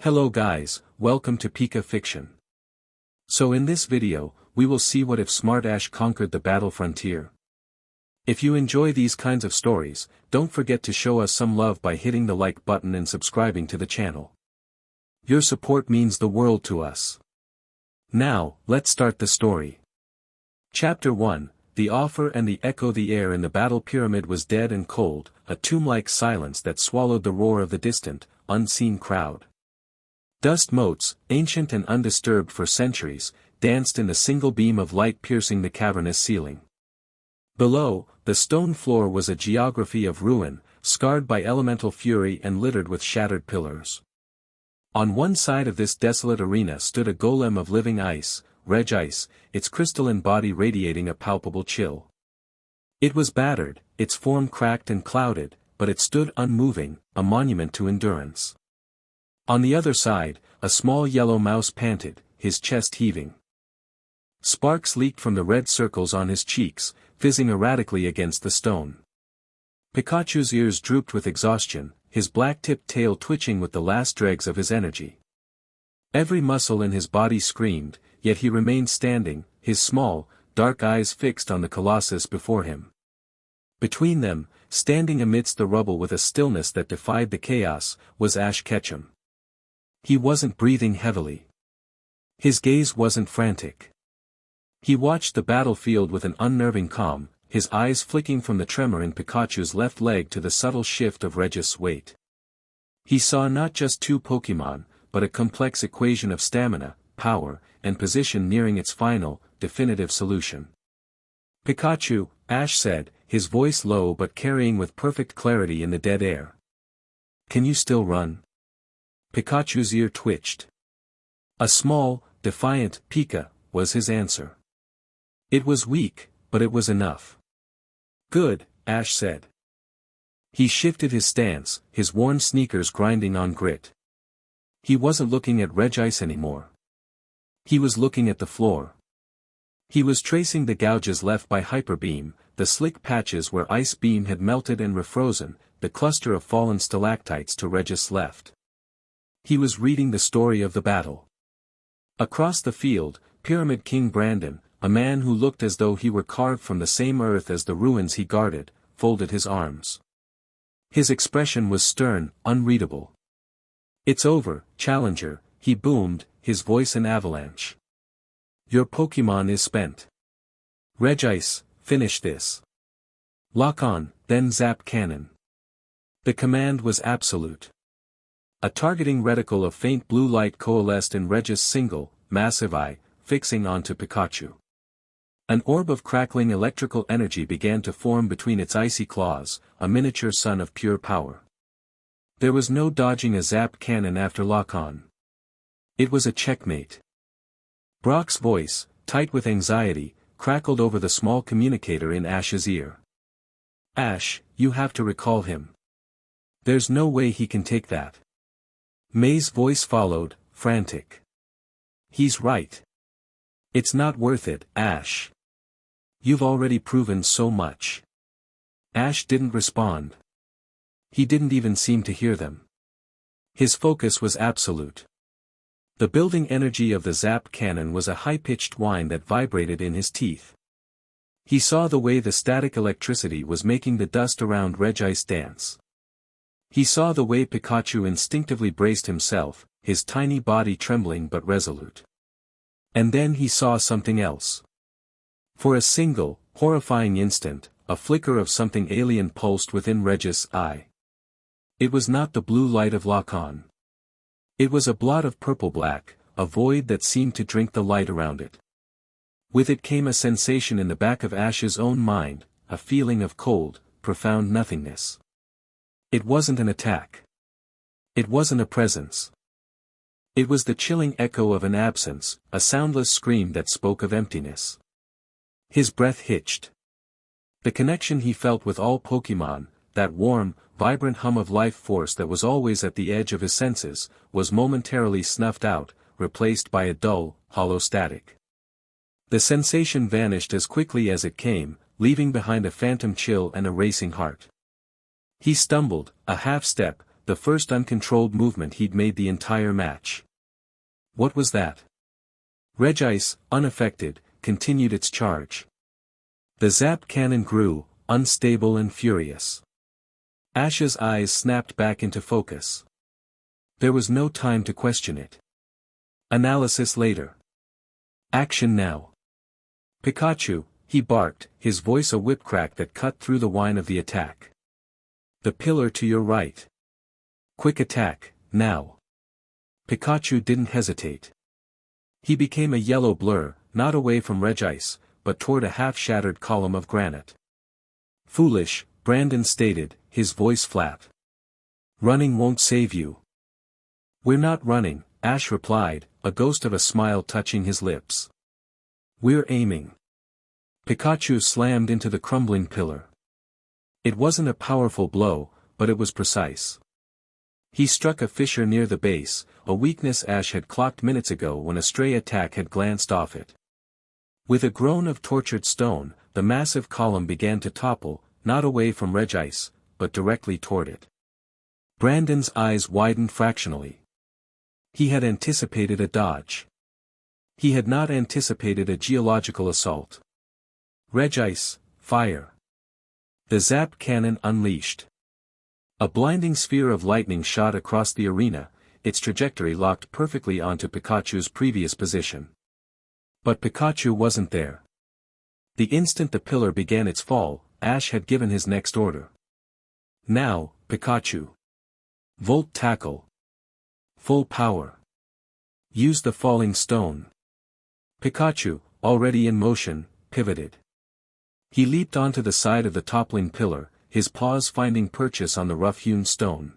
Hello guys, welcome to Pika Fiction. So in this video, we will see what if Smart Ash conquered the battle frontier. If you enjoy these kinds of stories, don't forget to show us some love by hitting the like button and subscribing to the channel. Your support means the world to us. Now, let's start the story. Chapter 1, The Offer and the Echo. The air in the battle pyramid was dead and cold, a tomb-like silence that swallowed the roar of the distant, unseen crowd. Dust motes, ancient and undisturbed for centuries, danced in the single beam of light piercing the cavernous ceiling. Below, the stone floor was a geography of ruin, scarred by elemental fury and littered with shattered pillars. On one side of this desolate arena stood a golem of living ice, Reg Ice, its crystalline body radiating a palpable chill. It was battered, its form cracked and clouded, but it stood unmoving, a monument to endurance. On the other side, a small yellow mouse panted, his chest heaving. Sparks leaked from the red circles on his cheeks, fizzing erratically against the stone. Pikachu's ears drooped with exhaustion, his black-tipped tail twitching with the last dregs of his energy. Every muscle in his body screamed, yet he remained standing, his small, dark eyes fixed on the colossus before him. Between them, standing amidst the rubble with a stillness that defied the chaos, was Ash Ketchum. He wasn't breathing heavily. His gaze wasn't frantic. He watched the battlefield with an unnerving calm, his eyes flicking from the tremor in Pikachu's left leg to the subtle shift of Regis' weight. He saw not just two Pokémon, but a complex equation of stamina, power, and position nearing its final, definitive solution. "Pikachu," Ash said, his voice low but carrying with perfect clarity in the dead air. "Can you still run?" Pikachu's ear twitched. A small, defiant "Pika" was his answer. It was weak, but it was enough. "Good," Ash said. He shifted his stance, his worn sneakers grinding on grit. He wasn't looking at Reg Ice anymore. He was looking at the floor. He was tracing the gouges left by Hyper Beam, the slick patches where Ice Beam had melted and refrozen, the cluster of fallen stalactites to Regis' left. He was reading the story of the battle. Across the field, Pyramid King Brandon, a man who looked as though he were carved from the same earth as the ruins he guarded, folded his arms. His expression was stern, unreadable. "It's over, Challenger," he boomed, his voice an avalanche. "Your Pokémon is spent. Reg Ice, finish this. Lock on, then zap cannon." The command was absolute. A targeting reticle of faint blue light coalesced in Regis' single, massive eye, fixing onto Pikachu. An orb of crackling electrical energy began to form between its icy claws, a miniature sun of pure power. There was no dodging a zap cannon after lock-on. It was a checkmate. Brock's voice, tight with anxiety, crackled over the small communicator in Ash's ear. "Ash, you have to recall him. There's no way he can take that." May's voice followed, frantic. "He's right. It's not worth it, Ash. You've already proven so much." Ash didn't respond. He didn't even seem to hear them. His focus was absolute. The building energy of the zap cannon was a high-pitched whine that vibrated in his teeth. He saw the way the static electricity was making the dust around Reg Ice dance. He saw the way Pikachu instinctively braced himself, his tiny body trembling but resolute. And then he saw something else. For a single, horrifying instant, a flicker of something alien pulsed within Regis' eye. It was not the blue light of lock-on. It was a blot of purple-black, a void that seemed to drink the light around it. With it came a sensation in the back of Ash's own mind, a feeling of cold, profound nothingness. It wasn't an attack. It wasn't a presence. It was the chilling echo of an absence, a soundless scream that spoke of emptiness. His breath hitched. The connection he felt with all Pokémon, that warm, vibrant hum of life force that was always at the edge of his senses, was momentarily snuffed out, replaced by a dull, hollow static. The sensation vanished as quickly as it came, leaving behind a phantom chill and a racing heart. He stumbled, a half-step, the first uncontrolled movement he'd made the entire match. What was that? Regice, unaffected, continued its charge. The zap cannon grew, unstable and furious. Ash's eyes snapped back into focus. There was no time to question it. Analysis later. Action now. Pikachu, he barked, his voice a whip crack that cut through the whine of the attack. The pillar to your right. Quick attack, now. Pikachu didn't hesitate. He became a yellow blur, not away from Regice, but toward a half-shattered column of granite. Foolish, Brandon stated, his voice flat. Running won't save you. We're not running, Ash replied, a ghost of a smile touching his lips. We're aiming. Pikachu slammed into the crumbling pillar. It wasn't a powerful blow, but it was precise. He struck a fissure near the base, a weakness Ash had clocked minutes ago when a stray attack had glanced off it. With a groan of tortured stone, the massive column began to topple, not away from Regice, but directly toward it. Brandon's eyes widened fractionally. He had anticipated a dodge. He had not anticipated a geological assault. Regice, fire. The zap cannon unleashed. A blinding sphere of lightning shot across the arena, its trajectory locked perfectly onto Pikachu's previous position. But Pikachu wasn't there. The instant the pillar began its fall, Ash had given his next order. Now, Pikachu. Volt tackle. Full power. Use the falling stone. Pikachu, already in motion, pivoted. He leaped onto the side of the toppling pillar, his paws finding purchase on the rough-hewn stone.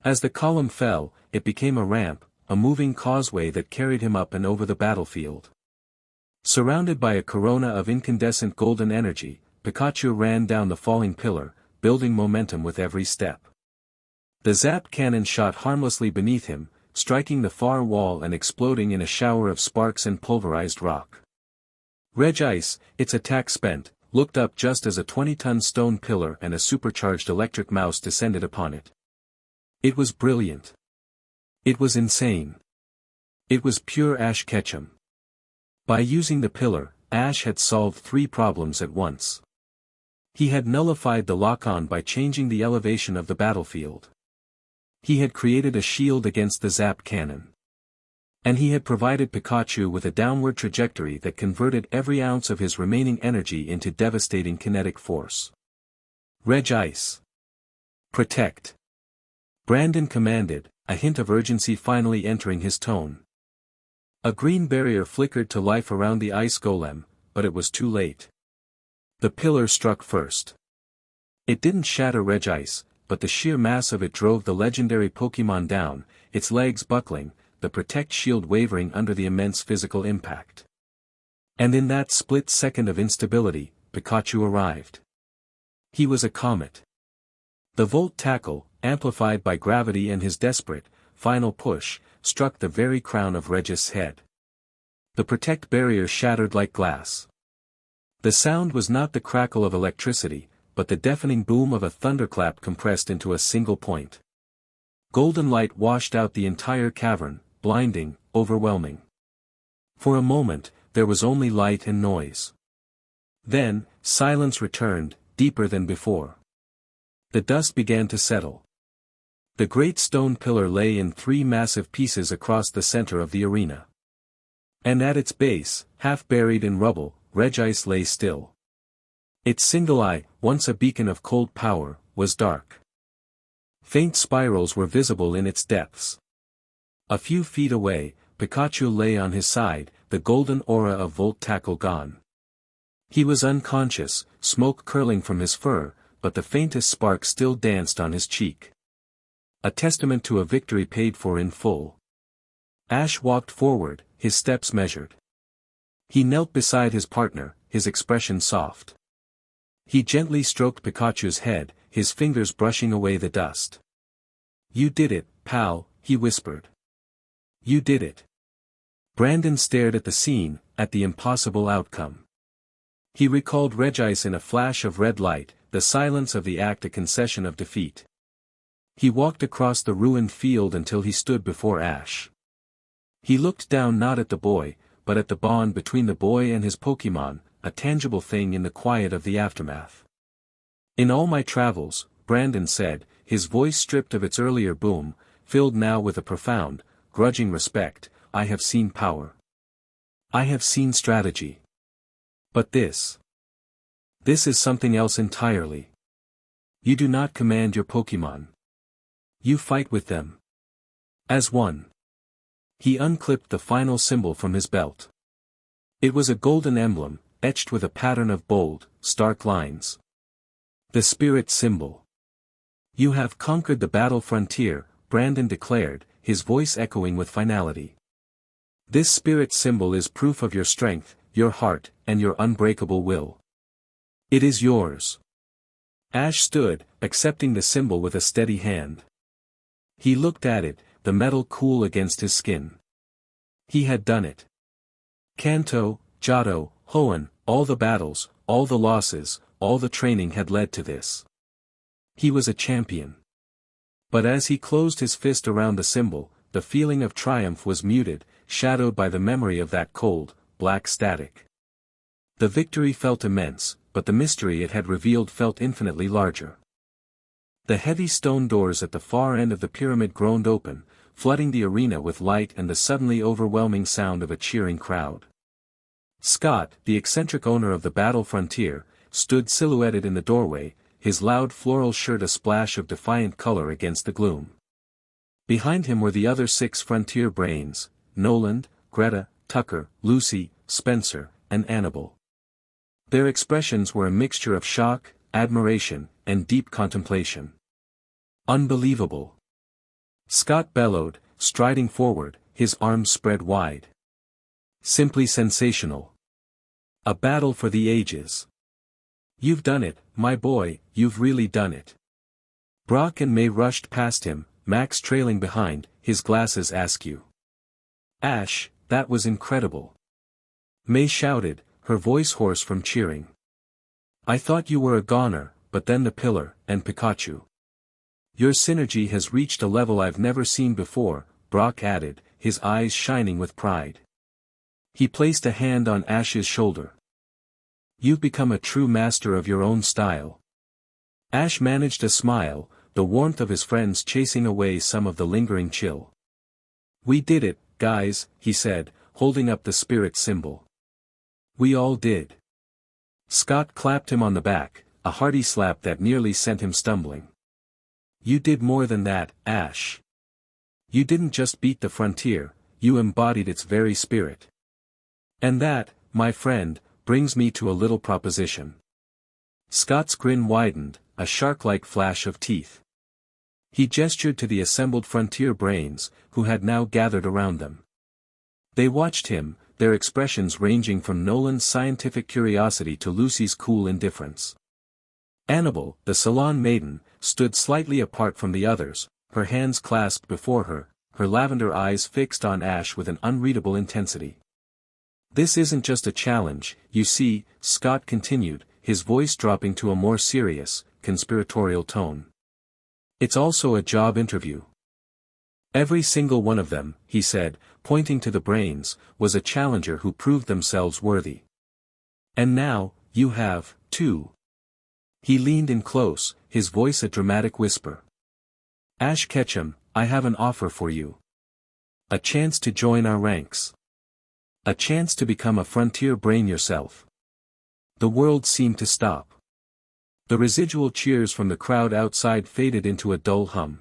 As the column fell, it became a ramp, a moving causeway that carried him up and over the battlefield. Surrounded by a corona of incandescent golden energy, Pikachu ran down the falling pillar, building momentum with every step. The zap cannon shot harmlessly beneath him, striking the far wall and exploding in a shower of sparks and pulverized rock. Regice, its attack spent, looked up just as a 20-ton stone pillar and a supercharged electric mouse descended upon it. It was brilliant. It was insane. It was pure Ash Ketchum. By using the pillar, Ash had solved 3 problems at once. He had nullified the lock-on by changing the elevation of the battlefield. He had created a shield against the zap cannon. And he had provided Pikachu with a downward trajectory that converted every ounce of his remaining energy into devastating kinetic force. Regice. Protect. Brandon commanded, a hint of urgency finally entering his tone. A green barrier flickered to life around the ice golem, but it was too late. The pillar struck first. It didn't shatter Regice, but the sheer mass of it drove the legendary Pokémon down, its legs buckling, the protect shield wavering under the immense physical impact. And in that split second of instability, Pikachu arrived. He was a comet. The Volt tackle, amplified by gravity and his desperate, final push, struck the very crown of Regice's head. The protect barrier shattered like glass. The sound was not the crackle of electricity, but the deafening boom of a thunderclap compressed into a single point. Golden light washed out the entire cavern, blinding, overwhelming. For a moment, there was only light and noise. Then, silence returned, deeper than before. The dust began to settle. The great stone pillar lay in 3 massive pieces across the center of the arena. And at its base, half buried in rubble, Regice lay still. Its single eye, once a beacon of cold power, was dark. Faint spirals were visible in its depths. A few feet away, Pikachu lay on his side, the golden aura of Volt tackle gone. He was unconscious, smoke curling from his fur, but the faintest spark still danced on his cheek. A testament to a victory paid for in full. Ash walked forward, his steps measured. He knelt beside his partner, his expression soft. He gently stroked Pikachu's head, his fingers brushing away the dust. "You did it, pal," he whispered. "You did it." Brandon stared at the scene, at the impossible outcome. He recalled Regice in a flash of red light, the silence of the act a concession of defeat. He walked across the ruined field until he stood before Ash. He looked down not at the boy, but at the bond between the boy and his Pokémon, a tangible thing in the quiet of the aftermath. In all my travels, Brandon said, his voice stripped of its earlier boom, filled now with a profound, grudging respect, I have seen power. I have seen strategy. But this is something else entirely. You do not command your Pokémon. You fight with them. As one. He unclipped the final symbol from his belt. It was a golden emblem, etched with a pattern of bold, stark lines. The spirit symbol. You have conquered the battle frontier, Brandon declared, his voice echoing with finality. This spirit symbol is proof of your strength, your heart, and your unbreakable will. It is yours. Ash stood, accepting the symbol with a steady hand. He looked at it, the metal cool against his skin. He had done it. Kanto, Johto, Hoenn, all the battles, all the losses, all the training had led to this. He was a champion. But as he closed his fist around the symbol, the feeling of triumph was muted, shadowed by the memory of that cold, black static. The victory felt immense, but the mystery it had revealed felt infinitely larger. The heavy stone doors at the far end of the pyramid groaned open, flooding the arena with light and the suddenly overwhelming sound of a cheering crowd. Scott, the eccentric owner of the battle frontier, stood silhouetted in the doorway, his loud floral shirt a splash of defiant color against the gloom. Behind him were the other 6 frontier brains, Noland, Greta, Tucker, Lucy, Spencer, and Annabelle. Their expressions were a mixture of shock, admiration, and deep contemplation. Unbelievable. Scott bellowed, striding forward, his arms spread wide. Simply sensational. A battle for the ages. You've done it, my boy, you've really done it. Brock and May rushed past him, Max trailing behind, his glasses askew. Ash, that was incredible. May shouted, her voice hoarse from cheering. I thought you were a goner, but then the pillar, and Pikachu. Your synergy has reached a level I've never seen before, Brock added, his eyes shining with pride. He placed a hand on Ash's shoulder. You've become a true master of your own style. Ash managed a smile, the warmth of his friends chasing away some of the lingering chill. We did it, guys, he said, holding up the spirit symbol. We all did. Scott clapped him on the back, a hearty slap that nearly sent him stumbling. You did more than that, Ash. You didn't just beat the frontier, you embodied its very spirit. And that, my friend, brings me to a little proposition. Scott's grin widened, a shark-like flash of teeth. He gestured to the assembled frontier brains, who had now gathered around them. They watched him, their expressions ranging from Nolan's scientific curiosity to Lucy's cool indifference. Annabelle, the salon maiden, stood slightly apart from the others, her hands clasped before her, her lavender eyes fixed on Ash with an unreadable intensity. This isn't just a challenge, you see, Scott continued, his voice dropping to a more serious, conspiratorial tone. It's also a job interview. Every single one of them, he said, pointing to the brains, was a challenger who proved themselves worthy. And now, you have, too. He leaned in close, his voice a dramatic whisper. Ash Ketchum, I have an offer for you. A chance to join our ranks. A chance to become a frontier brain yourself. The world seemed to stop. The residual cheers from the crowd outside faded into a dull hum.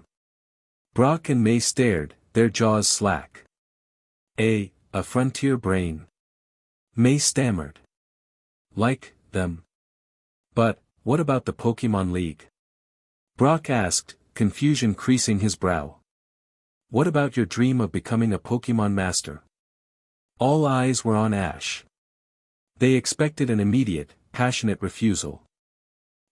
Brock and May stared, their jaws slack. A frontier brain. May stammered. Like them. But, what about the Pokémon League? Brock asked, confusion creasing his brow. What about your dream of becoming a Pokémon master? All eyes were on Ash. They expected an immediate, passionate refusal.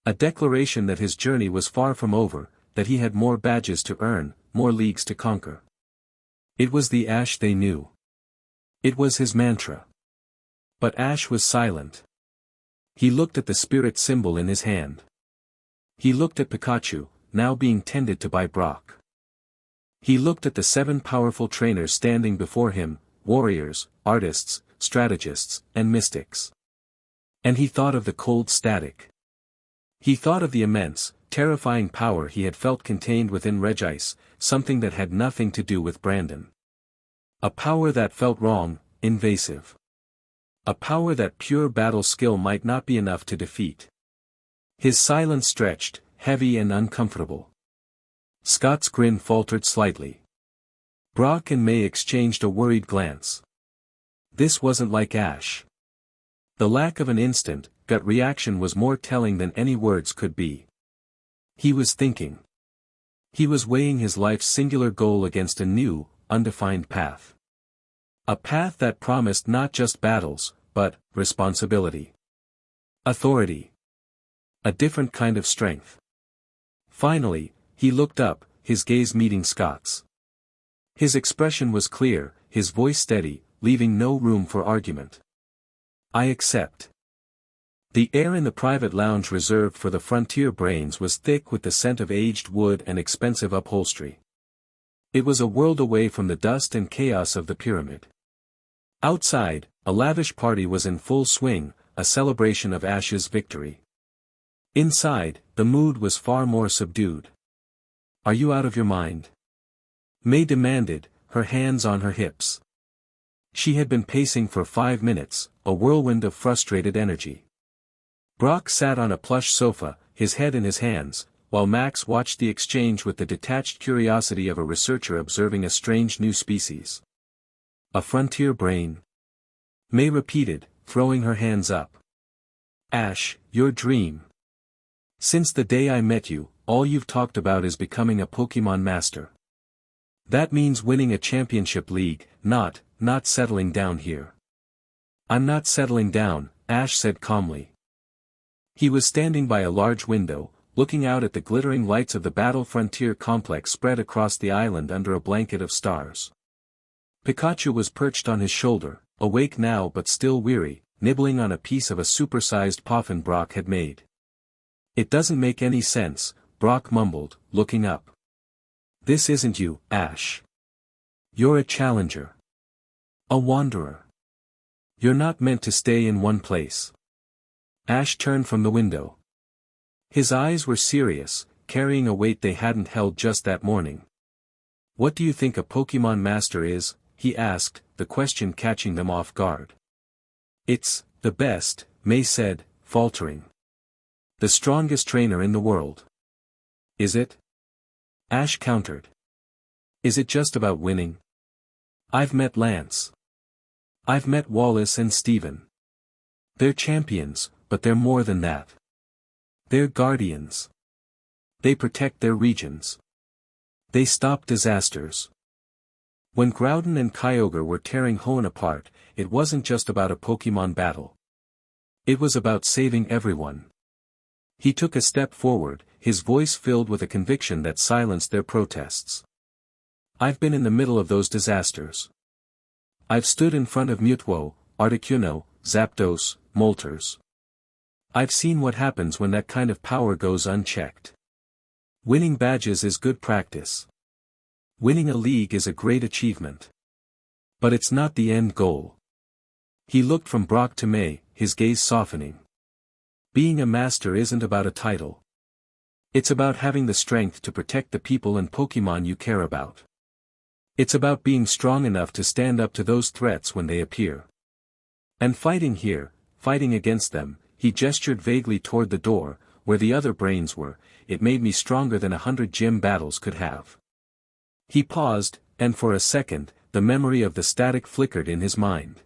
A declaration that his journey was far from over, that he had more badges to earn, more leagues to conquer. It was the Ash they knew. It was his mantra. But Ash was silent. He looked at the spirit symbol in his hand. He looked at Pikachu, now being tended to by Brock. He looked at the 7 powerful trainers standing before him, warriors, artists, strategists, and mystics. And he thought of the cold static. He thought of the immense, terrifying power he had felt contained within Regice, something that had nothing to do with Brandon. A power that felt wrong, invasive. A power that pure battle skill might not be enough to defeat. His silence stretched, heavy and uncomfortable. Scott's grin faltered slightly. Brock and May exchanged a worried glance. This wasn't like Ash. The lack of an instant, gut reaction was more telling than any words could be. He was thinking. He was weighing his life's singular goal against a new, undefined path. A path that promised not just battles, but responsibility. Authority. A different kind of strength. Finally, he looked up, his gaze meeting Scott's. His expression was clear, his voice steady, leaving no room for argument. I accept. The air in the private lounge reserved for the frontier brains was thick with the scent of aged wood and expensive upholstery. It was a world away from the dust and chaos of the pyramid. Outside, a lavish party was in full swing, a celebration of Ash's victory. Inside, the mood was far more subdued. Are you out of your mind? May demanded, her hands on her hips. She had been pacing for 5 minutes, a whirlwind of frustrated energy. Brock sat on a plush sofa, his head in his hands, while Max watched the exchange with the detached curiosity of a researcher observing a strange new species. A frontier brain? May repeated, throwing her hands up. Ash, your dream. Since the day I met you, all you've talked about is becoming a Pokemon master. That means winning a championship league, not settling down here. I'm not settling down, Ash said calmly. He was standing by a large window, looking out at the glittering lights of the Battle Frontier complex spread across the island under a blanket of stars. Pikachu was perched on his shoulder, awake now but still weary, nibbling on a piece of a supersized poffin Brock had made. It doesn't make any sense, Brock mumbled, looking up. This isn't you, Ash. You're a challenger. A wanderer. You're not meant to stay in one place. Ash turned from the window. His eyes were serious, carrying a weight they hadn't held just that morning. What do you think a Pokemon master is? He asked, the question catching them off guard. It's the best, May said, faltering. The strongest trainer in the world. Is it? Ash countered. Is it just about winning? I've met Lance. I've met Wallace and Steven. They're champions, but they're more than that. They're guardians. They protect their regions. They stop disasters. When Groudon and Kyogre were tearing Hoenn apart, it wasn't just about a Pokemon battle. It was about saving everyone. He took a step forward, his voice filled with a conviction that silenced their protests. I've been in the middle of those disasters. I've stood in front of Mewtwo, Articuno, Zapdos, Moltres. I've seen what happens when that kind of power goes unchecked. Winning badges is good practice. Winning a league is a great achievement. But it's not the end goal. He looked from Brock to May, his gaze softening. Being a master isn't about a title. It's about having the strength to protect the people and Pokemon you care about. It's about being strong enough to stand up to those threats when they appear. And fighting here, fighting against them, he gestured vaguely toward the door, where the other brains were, it made me stronger than 100 gym battles could have. He paused, and for a second, the memory of the static flickered in his mind.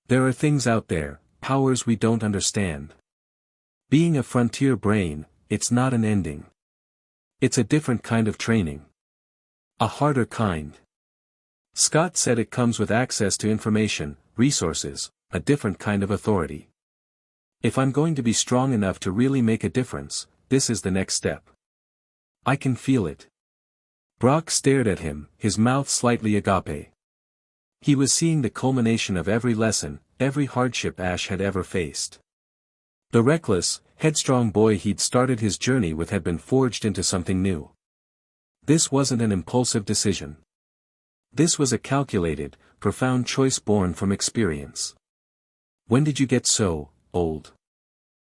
There are things out there, powers we don't understand. Being a frontier brain, it's not an ending. It's a different kind of training. A harder kind. Scott said it comes with access to information, resources, a different kind of authority. If I'm going to be strong enough to really make a difference, this is the next step. I can feel it. Brock stared at him, his mouth slightly agape. He was seeing the culmination of every lesson, every hardship Ash had ever faced. The reckless, headstrong boy he'd started his journey with had been forged into something new. This wasn't an impulsive decision. This was a calculated, profound choice born from experience. "When did you get so old?"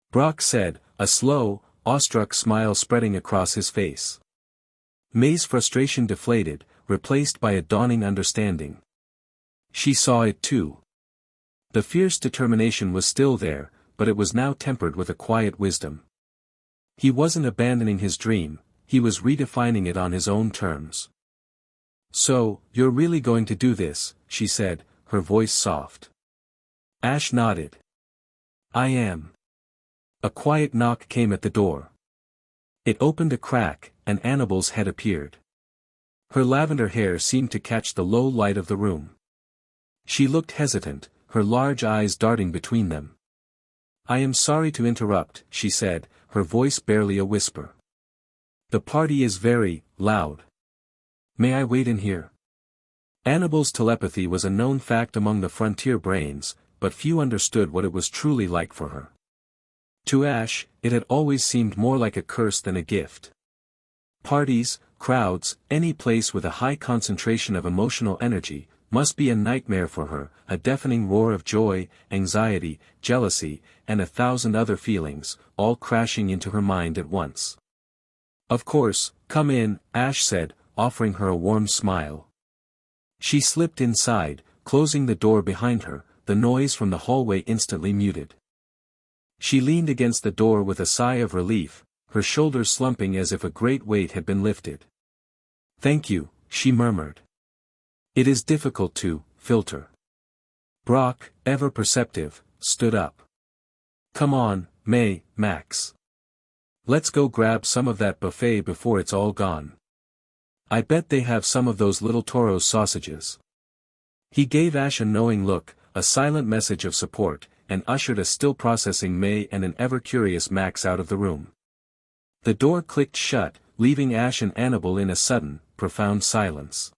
Brock said, a slow, awestruck smile spreading across his face. May's frustration deflated, replaced by a dawning understanding. She saw it too. The fierce determination was still there, but it was now tempered with a quiet wisdom. He wasn't abandoning his dream, he was redefining it on his own terms. "So, you're really going to do this," she said, her voice soft. Ash nodded. "I am." A quiet knock came at the door. It opened a crack, and Annabel's head appeared. Her lavender hair seemed to catch the low light of the room. She looked hesitant, her large eyes darting between them. "I am sorry to interrupt," she said, her voice barely a whisper. "The party is very loud. May I wait in here?" Annabel's telepathy was a known fact among the frontier brains, but few understood what it was truly like for her. To Ash, it had always seemed more like a curse than a gift. Parties, crowds, any place with a high concentration of emotional energy, must be a nightmare for her, a deafening roar of joy, anxiety, jealousy, and 1,000 other feelings, all crashing into her mind at once. "Of course, come in," Ash said, offering her a warm smile. She slipped inside, closing the door behind her, the noise from the hallway instantly muted. She leaned against the door with a sigh of relief, her shoulders slumping as if a great weight had been lifted. "Thank you," she murmured. "It is difficult to filter." Brock, ever perceptive, stood up. "Come on, Max. Let's go grab some of that buffet before it's all gone. I bet they have some of those little Toro's sausages." He gave Ash a knowing look, a silent message of support, and ushered a still-processing May and an ever-curious Max out of the room. The door clicked shut, leaving Ash and Annabel in a sudden, profound silence.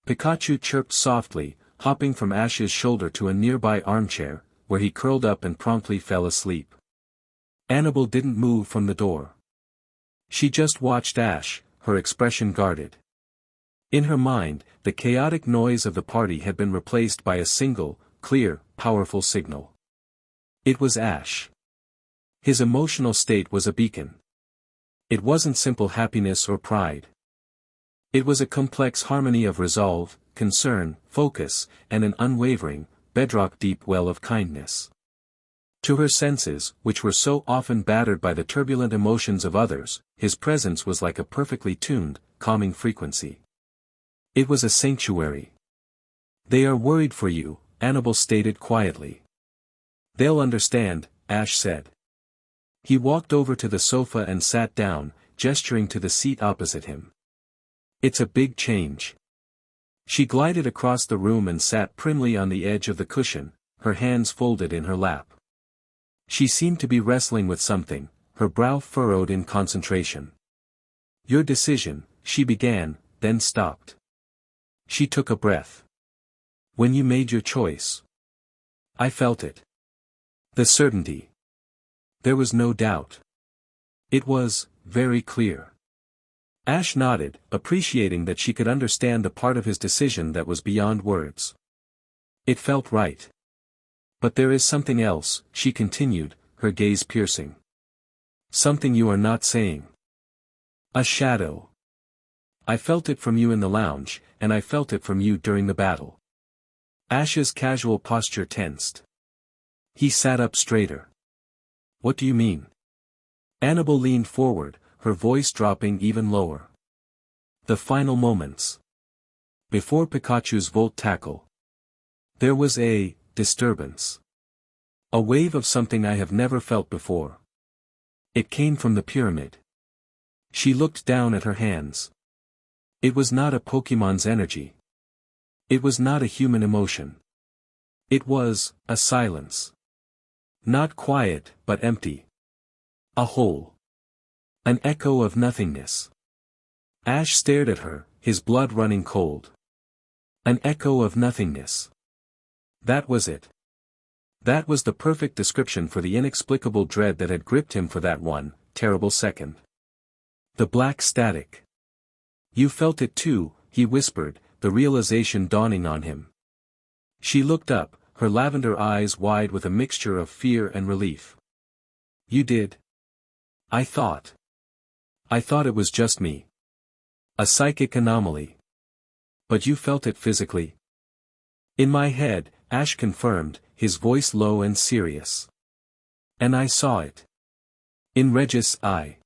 Pikachu chirped softly, hopping from Ash's shoulder to a nearby armchair, where he curled up and promptly fell asleep. Annabel didn't move from the door. She just watched Ash, her expression guarded. In her mind, the chaotic noise of the party had been replaced by a single, clear, powerful signal. It was Ash. His emotional state was a beacon. It wasn't simple happiness or pride. It was a complex harmony of resolve, concern, focus, and an unwavering, bedrock-deep well of kindness. To her senses, which were so often battered by the turbulent emotions of others, his presence was like a perfectly tuned, calming frequency. It was a sanctuary. "They are worried for you," Annabel stated quietly. "They'll understand," Ash said. He walked over to the sofa and sat down, gesturing to the seat opposite him. "It's a big change." She glided across the room and sat primly on the edge of the cushion, her hands folded in her lap. She seemed to be wrestling with something, her brow furrowed in concentration. "Your decision," she began, then stopped. She took a breath. "When you made your choice, I felt it. The certainty. There was no doubt. It was very clear." Ash nodded, appreciating that she could understand the part of his decision that was beyond words. "It felt right. But there is something else," she continued, her gaze piercing. "Something you are not saying. A shadow. I felt it from you in the lounge, and I felt it from you during the battle." Ash's casual posture tensed. He sat up straighter. "What do you mean?" Annabel leaned forward, her voice dropping even lower. "The final moments. Before Pikachu's volt tackle. There was a disturbance. A wave of something I have never felt before. It came from the pyramid." She looked down at her hands. It was not a Pokémon's energy. It was not a human emotion. It was a silence. Not quiet, but empty. A hole. An echo of nothingness. Ash stared at her, his blood running cold. An echo of nothingness. That was it. That was the perfect description for the inexplicable dread that had gripped him for that one terrible second. The black static. You felt it too, he whispered, the realization dawning on him. She looked up, her lavender eyes wide with a mixture of fear and relief. You did? I thought it was just me. A psychic anomaly. But you felt it physically? In my head, Ash confirmed, his voice low and serious. And I saw it. In Regis' eye.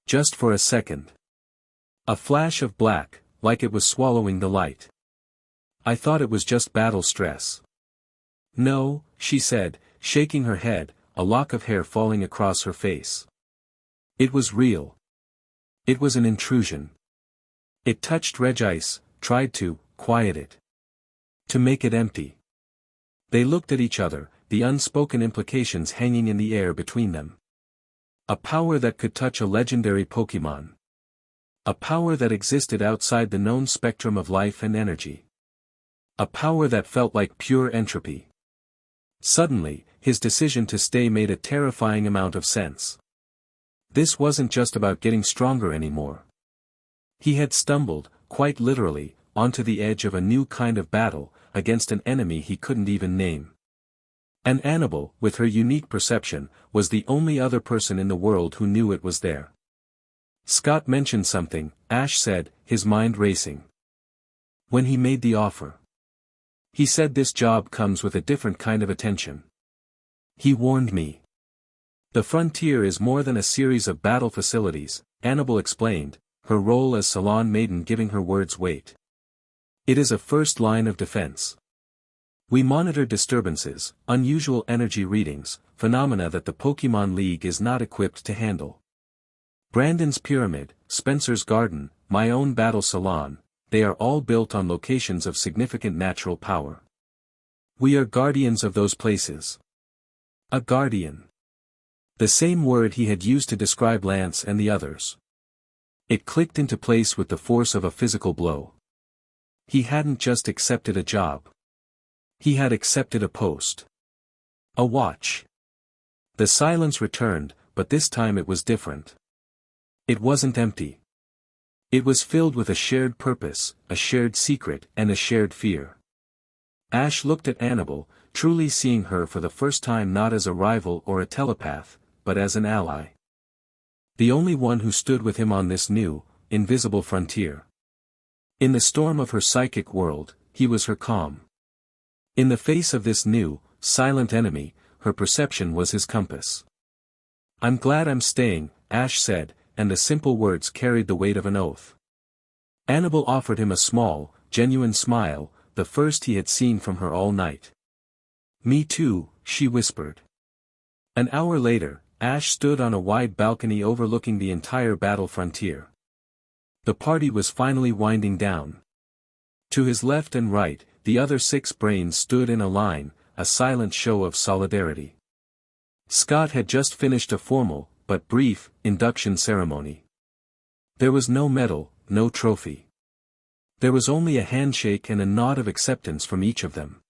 Just for a second. A flash of black, like it was swallowing the light. I thought it was just battle stress. No, she said, shaking her head, a lock of hair falling across her face. It was real. It was an intrusion. It touched Regis, tried to quiet it. To make it empty. They looked at each other, the unspoken implications hanging in the air between them. A power that could touch a legendary Pokémon. A power that existed outside the known spectrum of life and energy. A power that felt like pure entropy. Suddenly, his decision to stay made a terrifying amount of sense. This wasn't just about getting stronger anymore. He had stumbled, quite literally, onto the edge of a new kind of battle, against an enemy he couldn't even name. And Annabelle, with her unique perception, was the only other person in the world who knew it was there. Scott mentioned something, Ash said, his mind racing. When he made the offer. He said this job comes with a different kind of attention. He warned me. The frontier is more than a series of battle facilities, Annabelle explained, her role as Salon Maiden giving her words weight. It is a first line of defense. We monitor disturbances, unusual energy readings, phenomena that the Pokémon League is not equipped to handle. Brandon's Pyramid, Spencer's Garden, my own battle salon, they are all built on locations of significant natural power. We are guardians of those places. A guardian. The same word he had used to describe Lance and the others. It clicked into place with the force of a physical blow. He hadn't just accepted a job. He had accepted a post. A watch. The silence returned, but this time it was different. It wasn't empty. It was filled with a shared purpose, a shared secret, and a shared fear. Ash looked at Annabelle, truly seeing her for the first time not as a rival or a telepath, but as an ally. The only one who stood with him on this new, invisible frontier. In the storm of her psychic world, he was her calm. In the face of this new, silent enemy, her perception was his compass. I'm glad I'm staying, Ash said, and the simple words carried the weight of an oath. Annabelle offered him a small, genuine smile, the first he had seen from her all night. Me too, she whispered. An hour later, Ash stood on a wide balcony overlooking the entire battle frontier. The party was finally winding down. To his left and right, the other 6 brains stood in a line, a silent show of solidarity. Scott had just finished a formal, but brief, induction ceremony. There was no medal, no trophy. There was only a handshake and a nod of acceptance from each of them.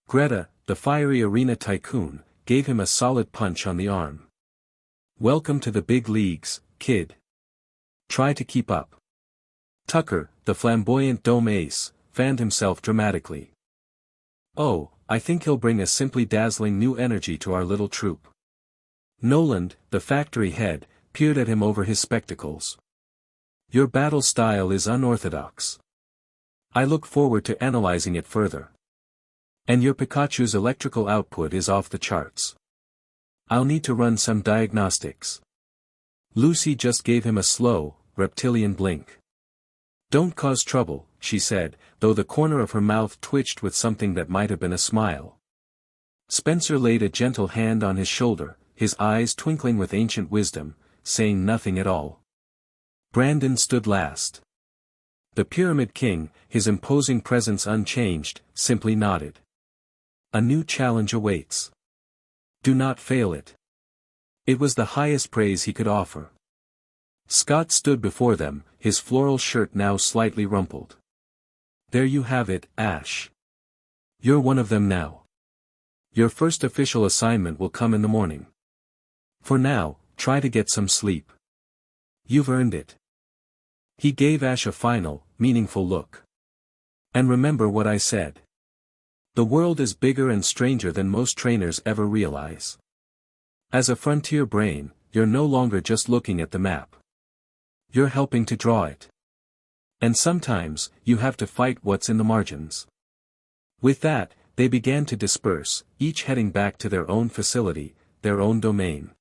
Greta, the fiery arena tycoon, gave him a solid punch on the arm. Welcome to the big leagues, kid. Try to keep up. Tucker, the flamboyant dome ace, fanned himself dramatically. Oh, I think he'll bring a simply dazzling new energy to our little troop. Noland, the factory head, peered at him over his spectacles. Your battle style is unorthodox. I look forward to analyzing it further. And your Pikachu's electrical output is off the charts. I'll need to run some diagnostics. Lucy just gave him a slow, reptilian blink. Don't cause trouble, she said, though the corner of her mouth twitched with something that might have been a smile. Spencer laid a gentle hand on his shoulder, his eyes twinkling with ancient wisdom, saying nothing at all. Brandon stood last. The Pyramid King, his imposing presence unchanged, simply nodded. A new challenge awaits. Do not fail it. It was the highest praise he could offer. Scott stood before them, his floral shirt now slightly rumpled. There you have it, Ash. You're one of them now. Your first official assignment will come in the morning. For now, try to get some sleep. You've earned it. He gave Ash a final, meaningful look. And remember what I said. The world is bigger and stranger than most trainers ever realize. As a frontier brain, you're no longer just looking at the map. You're helping to draw it. And sometimes, you have to fight what's in the margins. With that, they began to disperse, each heading back to their own facility, their own domain.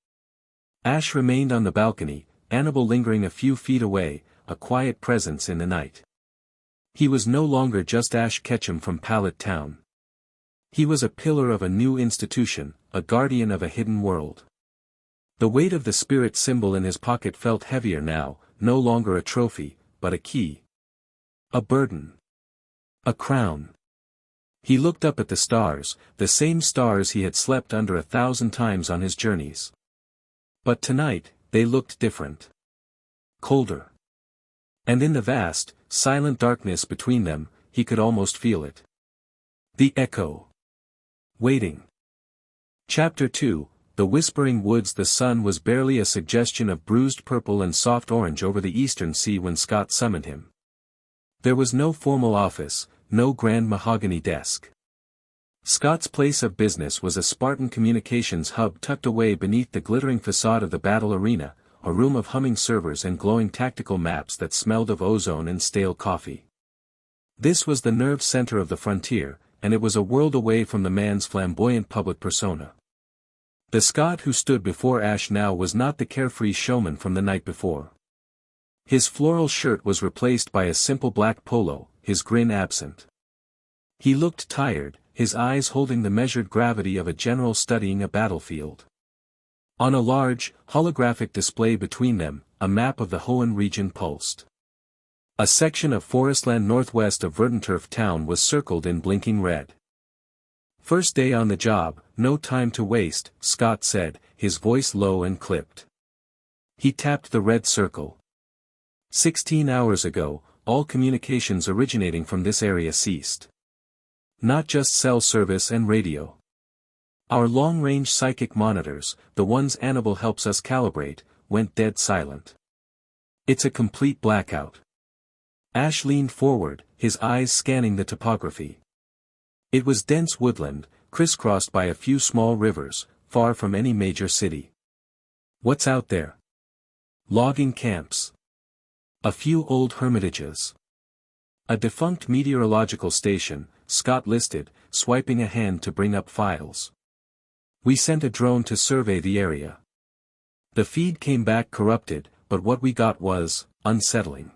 Ash remained on the balcony, Annabelle lingering a few feet away, a quiet presence in the night. He was no longer just Ash Ketchum from Pallet Town. He was a pillar of a new institution, a guardian of a hidden world. The weight of the spirit symbol in his pocket felt heavier now, no longer a trophy, but a key. A burden. A crown. He looked up at the stars, the same stars he had slept under 1,000 times on his journeys. But tonight, they looked different. Colder. And in the vast, silent darkness between them, he could almost feel it. The echo. Waiting. Chapter 2, The Whispering Woods. The sun was barely a suggestion of bruised purple and soft orange over the eastern sea when Scott summoned him. There was no formal office, no grand mahogany desk. Scott's place of business was a Spartan communications hub tucked away beneath the glittering facade of the battle arena, a room of humming servers and glowing tactical maps that smelled of ozone and stale coffee. This was the nerve center of the frontier, and it was a world away from the man's flamboyant public persona. The Scott who stood before Ash now was not the carefree showman from the night before. His floral shirt was replaced by a simple black polo, his grin absent. He looked tired, his eyes holding the measured gravity of a general studying a battlefield. On a large, holographic display between them, a map of the Hoenn region pulsed. A section of forestland northwest of Verdanturf town was circled in blinking red. First day on the job, no time to waste, Scott said, his voice low and clipped. He tapped the red circle. 16 hours ago, all communications originating from this area ceased. Not just cell service and radio. Our long-range psychic monitors, the ones Annabelle helps us calibrate, went dead silent. It's a complete blackout. Ash leaned forward, his eyes scanning the topography. It was dense woodland, crisscrossed by a few small rivers, far from any major city. What's out there? Logging camps. A few old hermitages. A defunct meteorological station, Scott listed, swiping a hand to bring up files. We sent a drone to survey the area. The feed came back corrupted, but what we got was unsettling.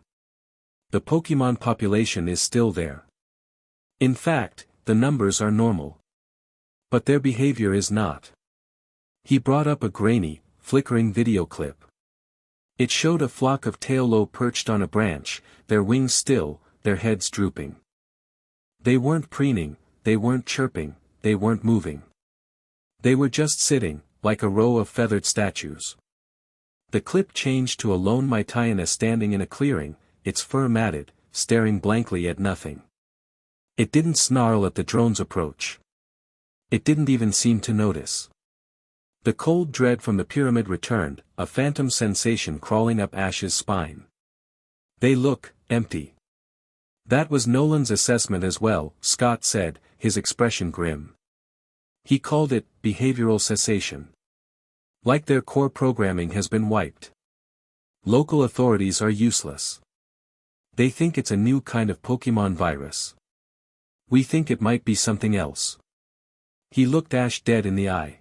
The Pokemon population is still there. In fact, the numbers are normal. But their behavior is not. He brought up a grainy, flickering video clip. It showed a flock of tail-low perched on a branch, their wings still, their heads drooping. They weren't preening, they weren't chirping, they weren't moving. They were just sitting, like a row of feathered statues. The clip changed to a lone Mytiana standing in a clearing, its fur matted, staring blankly at nothing. It didn't snarl at the drone's approach. It didn't even seem to notice. The cold dread from the pyramid returned, a phantom sensation crawling up Ash's spine. They look empty. That was Nolan's assessment as well, Scott said, his expression grim. He called it behavioral cessation. Like their core programming has been wiped. Local authorities are useless. They think it's a new kind of Pokemon virus. We think it might be something else. He looked Ash dead in the eye.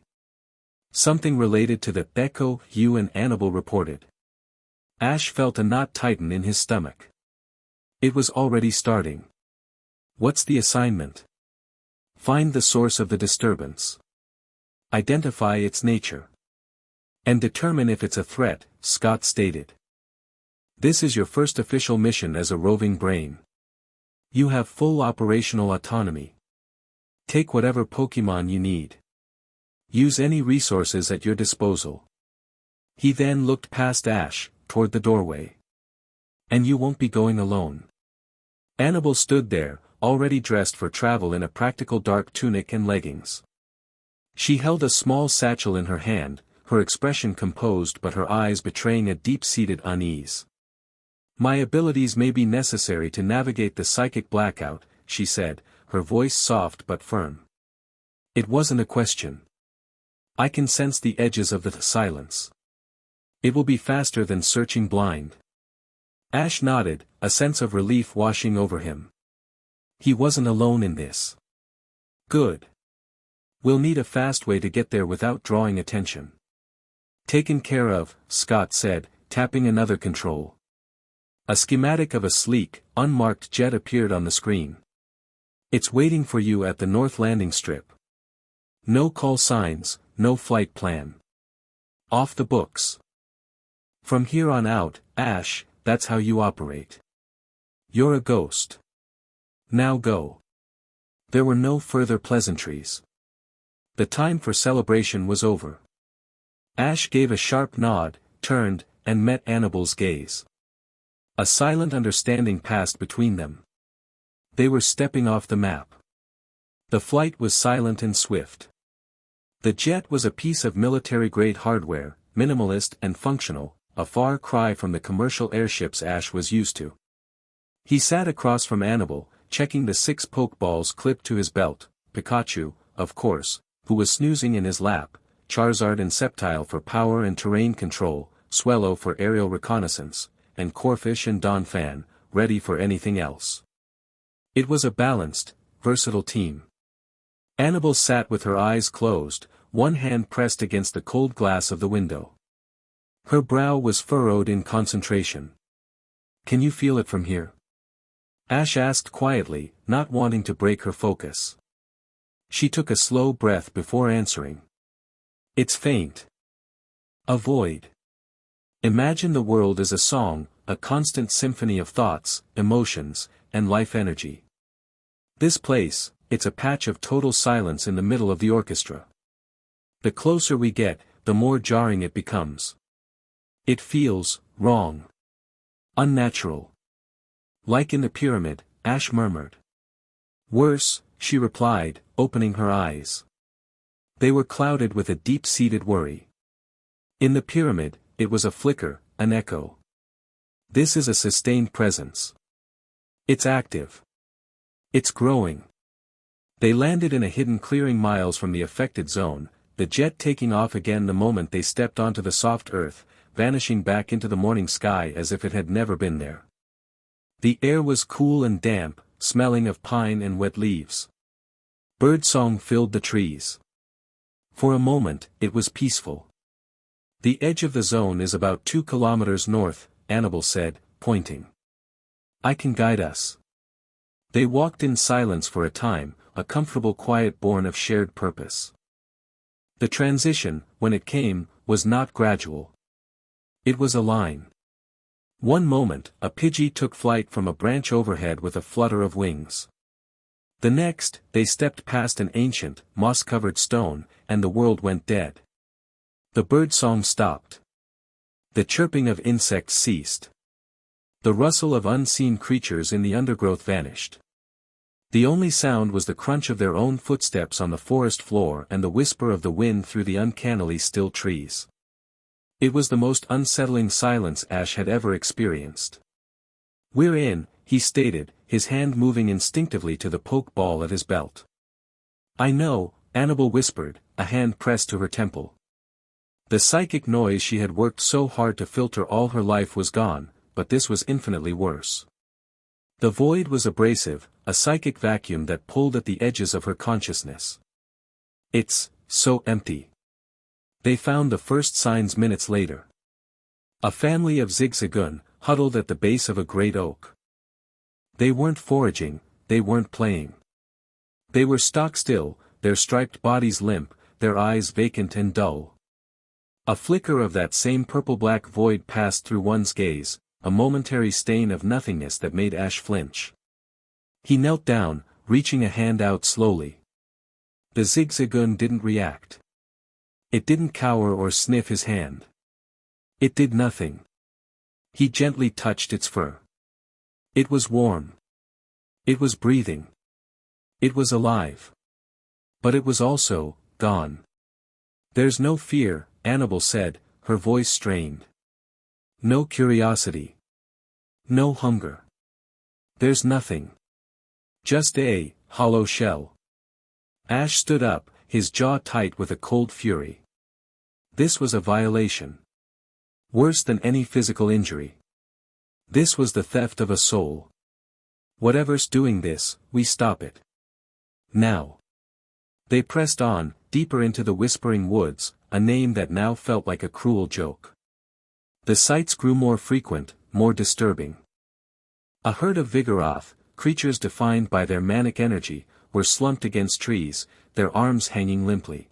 Something related to the echo you and Annabelle reported. Ash felt a knot tighten in his stomach. It was already starting. What's the assignment? Find the source of the disturbance. Identify its nature. And determine if it's a threat, Scott stated. This is your first official mission as a roving brain. You have full operational autonomy. Take whatever Pokemon you need. Use any resources at your disposal. He then looked past Ash, toward the doorway. And you won't be going alone. Annabelle stood there, already dressed for travel in a practical dark tunic and leggings. She held a small satchel in her hand, her expression composed but her eyes betraying a deep-seated unease. "My abilities may be necessary to navigate the psychic blackout," she said, her voice soft but firm. "It wasn't a question. I can sense the edges of the silence. It will be faster than searching blind." Ash nodded, a sense of relief washing over him. He wasn't alone in this. "Good. We'll need a fast way to get there without drawing attention." "Taken care of," Scott said, tapping another control. A schematic of a sleek, unmarked jet appeared on the screen. "It's waiting for you at the North Landing Strip. No call signs, no flight plan. Off the books. From here on out, Ash, that's how you operate. You're a ghost. Now go." There were no further pleasantries. The time for celebration was over. Ash gave a sharp nod, turned, and met Annabel's gaze. A silent understanding passed between them. They were stepping off the map. The flight was silent and swift. The jet was a piece of military-grade hardware, minimalist and functional, a far cry from the commercial airships Ash was used to. He sat across from Annabel, checking the 6 pokeballs clipped to his belt, Pikachu, of course, who was snoozing in his lap, Charizard and Sceptile for power and terrain control, Swellow for aerial reconnaissance, and Corphish and Donphan, ready for anything else. It was a balanced, versatile team. Annabel sat with her eyes closed, one hand pressed against the cold glass of the window. Her brow was furrowed in concentration. "Can you feel it from here?" Ash asked quietly, not wanting to break her focus. She took a slow breath before answering. "It's faint. A void. Imagine the world as a song, a constant symphony of thoughts, emotions, and life energy. This place, it's a patch of total silence in the middle of the orchestra. The closer we get, the more jarring it becomes. It feels wrong. Unnatural. Like in the pyramid," Ash murmured. "Worse," she replied, opening her eyes. They were clouded with a deep-seated worry. In the pyramid, it was a flicker, an echo. This is a sustained presence. It's active. It's growing. They landed in a hidden clearing miles from the affected zone, the jet taking off again the moment they stepped onto the soft earth, vanishing back into the morning sky as if it had never been there. The air was cool and damp, smelling of pine and wet leaves. Birdsong filled the trees. For a moment, it was peaceful. "The edge of the zone is about 2 kilometers north," Annabel said, pointing. "I can guide us." They walked in silence for a time, a comfortable quiet born of shared purpose. The transition, when it came, was not gradual. It was a line. One moment, a Pidgey took flight from a branch overhead with a flutter of wings. The next, they stepped past an ancient, moss-covered stone, and the world went dead. The birdsong stopped. The chirping of insects ceased. The rustle of unseen creatures in the undergrowth vanished. The only sound was the crunch of their own footsteps on the forest floor and the whisper of the wind through the uncannily still trees. It was the most unsettling silence Ash had ever experienced. "We're in," he stated, his hand moving instinctively to the poke ball at his belt. "I know," Annabel whispered, a hand pressed to her temple. The psychic noise she had worked so hard to filter all her life was gone, but this was infinitely worse. The void was abrasive, a psychic vacuum that pulled at the edges of her consciousness. "It's so empty." They found the first signs minutes later. A family of zigzagoon, huddled at the base of a great oak. They weren't foraging, they weren't playing. They were stock still, their striped bodies limp, their eyes vacant and dull. A flicker of that same purple-black void passed through one's gaze, a momentary stain of nothingness that made Ash flinch. He knelt down, reaching a hand out slowly. The zigzagoon didn't react. It didn't cower or sniff his hand. It did nothing. He gently touched its fur. It was warm. It was breathing. It was alive. But it was also gone. There's no fear, Annabel said, her voice strained. No curiosity. No hunger. There's nothing. Just a hollow shell. Ash stood up, his jaw tight with a cold fury. This was a violation. Worse than any physical injury. This was the theft of a soul. Whatever's doing this, we stop it. Now. They pressed on, deeper into the whispering woods, a name that now felt like a cruel joke. The sights grew more frequent, more disturbing. A herd of Vigoroth, creatures defined by their manic energy, were slumped against trees, their arms hanging limply.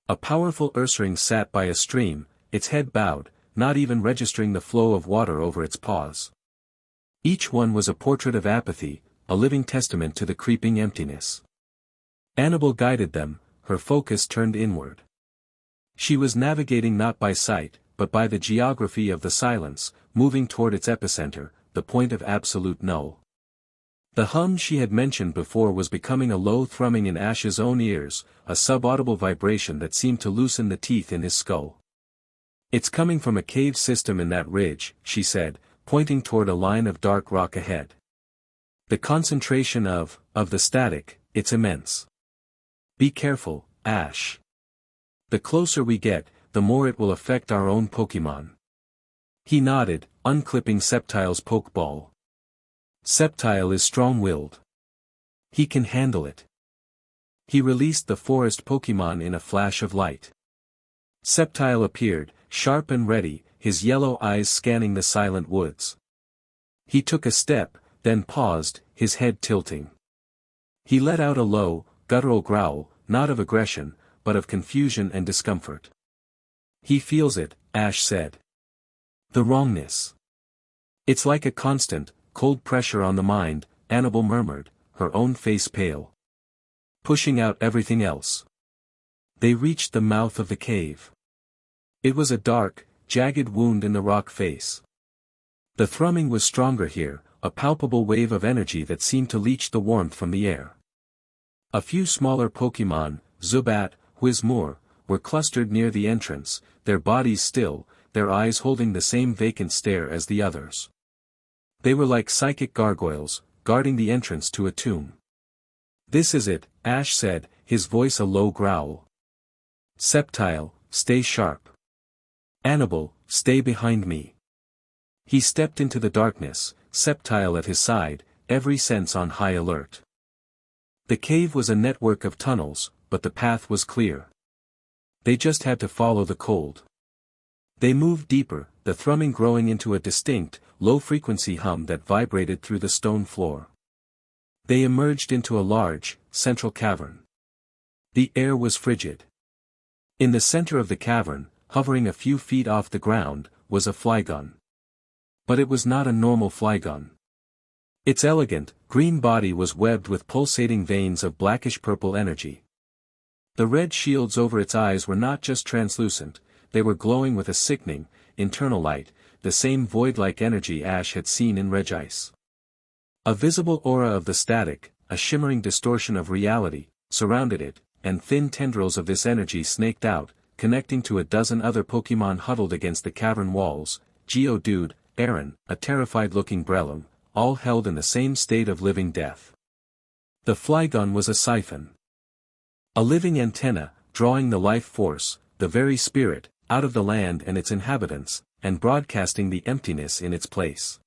A powerful Ursaring sat by a stream, its head bowed, not even registering the flow of water over its paws. Each one was a portrait of apathy, a living testament to the creeping emptiness. Annabel guided them, her focus turned inward. She was navigating not by sight, but by the geography of the silence, moving toward its epicenter, the point of absolute null. The hum she had mentioned before was becoming a low thrumming in Ash's own ears, a subaudible vibration that seemed to loosen the teeth in his skull. It's coming from a cave system in that ridge, she said, pointing toward a line of dark rock ahead. The concentration of the static, it's immense. Be careful, Ash. The closer we get, the more it will affect our own Pokémon. He nodded, unclipping Sceptile's pokeball. Sceptile is strong-willed. He can handle it. He released the forest Pokémon in a flash of light. Sceptile appeared, sharp and ready, his yellow eyes scanning the silent woods. He took a step, then paused, his head tilting. He let out a low, guttural growl, not of aggression, but of confusion and discomfort. He feels it, Ash said. The wrongness. It's like a constant, cold pressure on the mind, Annabel murmured, her own face pale. Pushing out everything else. They reached the mouth of the cave. It was a dark, jagged wound in the rock face. The thrumming was stronger here, a palpable wave of energy that seemed to leach the warmth from the air. A few smaller Pokémon, Zubat, Whismur, were clustered near the entrance, their bodies still, their eyes holding the same vacant stare as the others. They were like psychic gargoyles, guarding the entrance to a tomb. This is it, Ash said, his voice a low growl. Sceptile, stay sharp. Annabel, stay behind me. He stepped into the darkness, Sceptile at his side, every sense on high alert. The cave was a network of tunnels, but the path was clear. They just had to follow the cold. They moved deeper, the thrumming growing into a distinct, low-frequency hum that vibrated through the stone floor. They emerged into a large, central cavern. The air was frigid. In the center of the cavern, hovering a few feet off the ground, was a flygon. But it was not a normal flygon. Its elegant, green body was webbed with pulsating veins of blackish-purple energy. The red shields over its eyes were not just translucent, they were glowing with a sickening, internal light, the same void-like energy Ash had seen in Regice. A visible aura of the static, a shimmering distortion of reality, surrounded it, and thin tendrils of this energy snaked out, connecting to a dozen other Pokémon huddled against the cavern walls, Geodude, Aaron, a terrified-looking Breloom, all held in the same state of living death. The flygon was a siphon. A living antenna, drawing the life force, the very spirit, out of the land and its inhabitants, and broadcasting the emptiness in its place.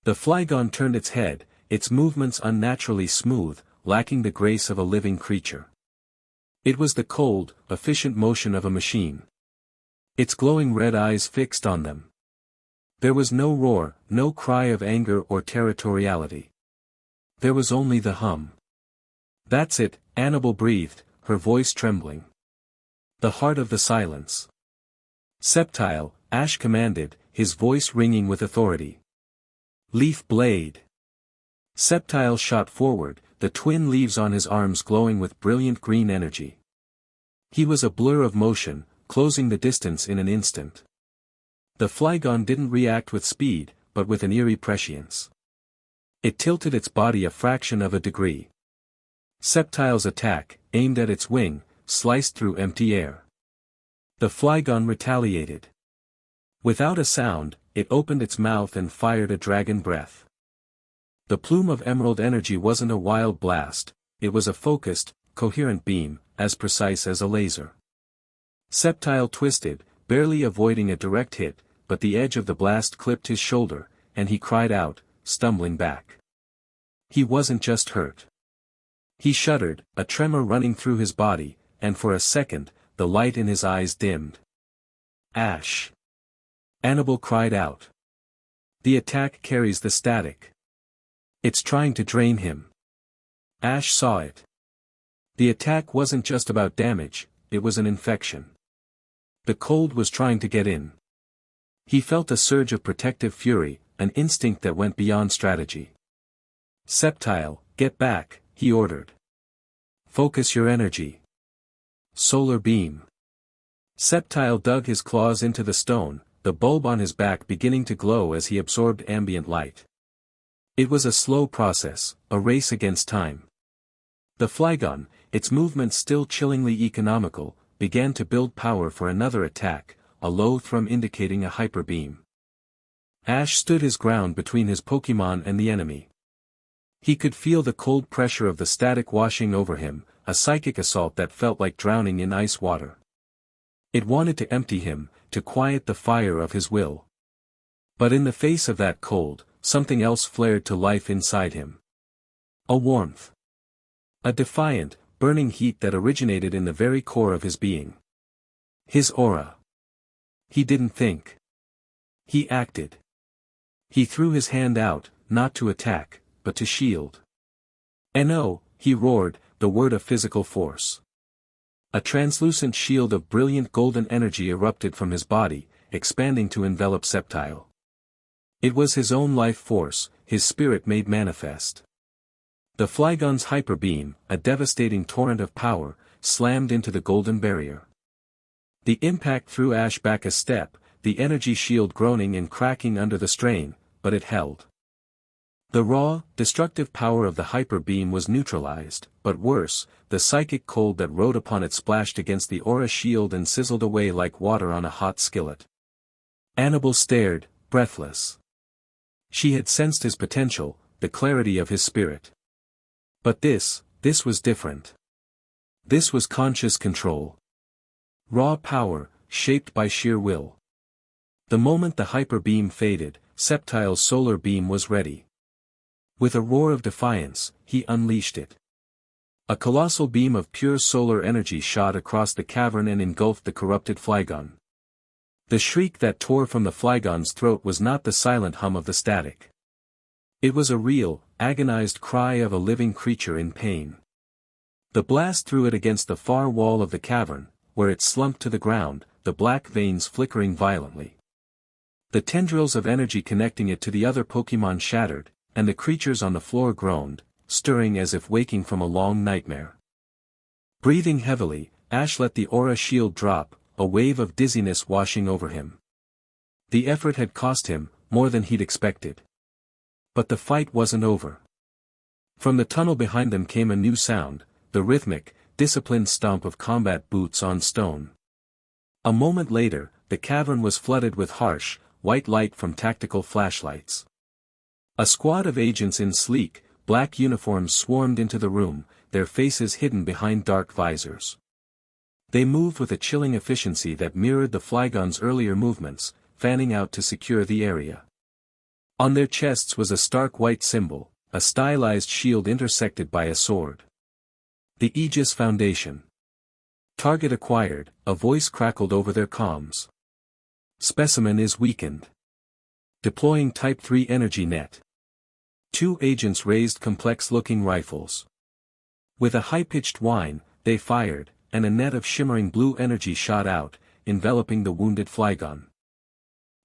The flygon turned its head, its movements unnaturally smooth, lacking the grace of a living creature. It was the cold, efficient motion of a machine. Its glowing red eyes fixed on them. There was no roar, no cry of anger or territoriality. There was only the hum. That's it, Annabel breathed, her voice trembling. The heart of the silence. Sceptile, Ash commanded, his voice ringing with authority. Leaf blade. Sceptile shot forward, the twin leaves on his arms glowing with brilliant green energy. He was a blur of motion, closing the distance in an instant. The flygon didn't react with speed, but with an eerie prescience. It tilted its body a fraction of a degree. Sceptile's attack, aimed at its wing, sliced through empty air. The Flygon retaliated. Without a sound, it opened its mouth and fired a dragon breath. The plume of emerald energy wasn't a wild blast, it was a focused, coherent beam, as precise as a laser. Sceptile twisted, barely avoiding a direct hit, but the edge of the blast clipped his shoulder, and he cried out, stumbling back. He wasn't just hurt. He shuddered, a tremor running through his body, and for a second, the light in his eyes dimmed. Ash! Annabelle cried out. The attack carries the static. It's trying to drain him. Ash saw it. The attack wasn't just about damage, it was an infection. The cold was trying to get in. He felt a surge of protective fury, an instinct that went beyond strategy. Sceptile, get back, he ordered. Focus your energy. Solar beam. Sceptile dug his claws into the stone, the bulb on his back beginning to glow as he absorbed ambient light. It was a slow process, a race against time. The Flygon, its movement still chillingly economical, began to build power for another attack, a low thrum indicating a hyper beam. Ash stood his ground between his Pokémon and the enemy. He could feel the cold pressure of the static washing over him, a psychic assault that felt like drowning in ice water. It wanted to empty him, to quiet the fire of his will. But in the face of that cold, something else flared to life inside him. A warmth. A defiant, burning heat that originated in the very core of his being. His aura. He didn't think. He acted. He threw his hand out, not to attack, but to shield. "No," he roared, the word of physical force. A translucent shield of brilliant golden energy erupted from his body, expanding to envelop Sceptile. It was his own life force, his spirit made manifest. The Flygon's hyper beam, a devastating torrent of power, slammed into the golden barrier. The impact threw Ash back a step, the energy shield groaning and cracking under the strain, but it held. The raw, destructive power of the hyper beam was neutralized, but worse, the psychic cold that rode upon it splashed against the aura shield and sizzled away like water on a hot skillet. Annabelle stared, breathless. She had sensed his potential, the clarity of his spirit. But this was different. This was conscious control. Raw power, shaped by sheer will. The moment the hyper beam faded, Sceptile's solar beam was ready. With a roar of defiance, he unleashed it. A colossal beam of pure solar energy shot across the cavern and engulfed the corrupted Flygon. The shriek that tore from the Flygon's throat was not the silent hum of the static. It was a real, agonized cry of a living creature in pain. The blast threw it against the far wall of the cavern, where it slumped to the ground, the black veins flickering violently. The tendrils of energy connecting it to the other Pokémon shattered, and the creatures on the floor groaned, stirring as if waking from a long nightmare. Breathing heavily, Ash let the aura shield drop, a wave of dizziness washing over him. The effort had cost him more than he'd expected. But the fight wasn't over. From the tunnel behind them came a new sound, the rhythmic, disciplined stomp of combat boots on stone. A moment later, the cavern was flooded with harsh, white light from tactical flashlights. A squad of agents in sleek, black uniforms swarmed into the room, their faces hidden behind dark visors. They moved with a chilling efficiency that mirrored the Flygon's earlier movements, fanning out to secure the area. On their chests was a stark white symbol, a stylized shield intersected by a sword. The Aegis Foundation. Target acquired, a voice crackled over their comms. Specimen is weakened. Deploying Type 3 energy net. 2 agents raised complex-looking rifles. With a high-pitched whine, they fired, and a net of shimmering blue energy shot out, enveloping the wounded Flygon.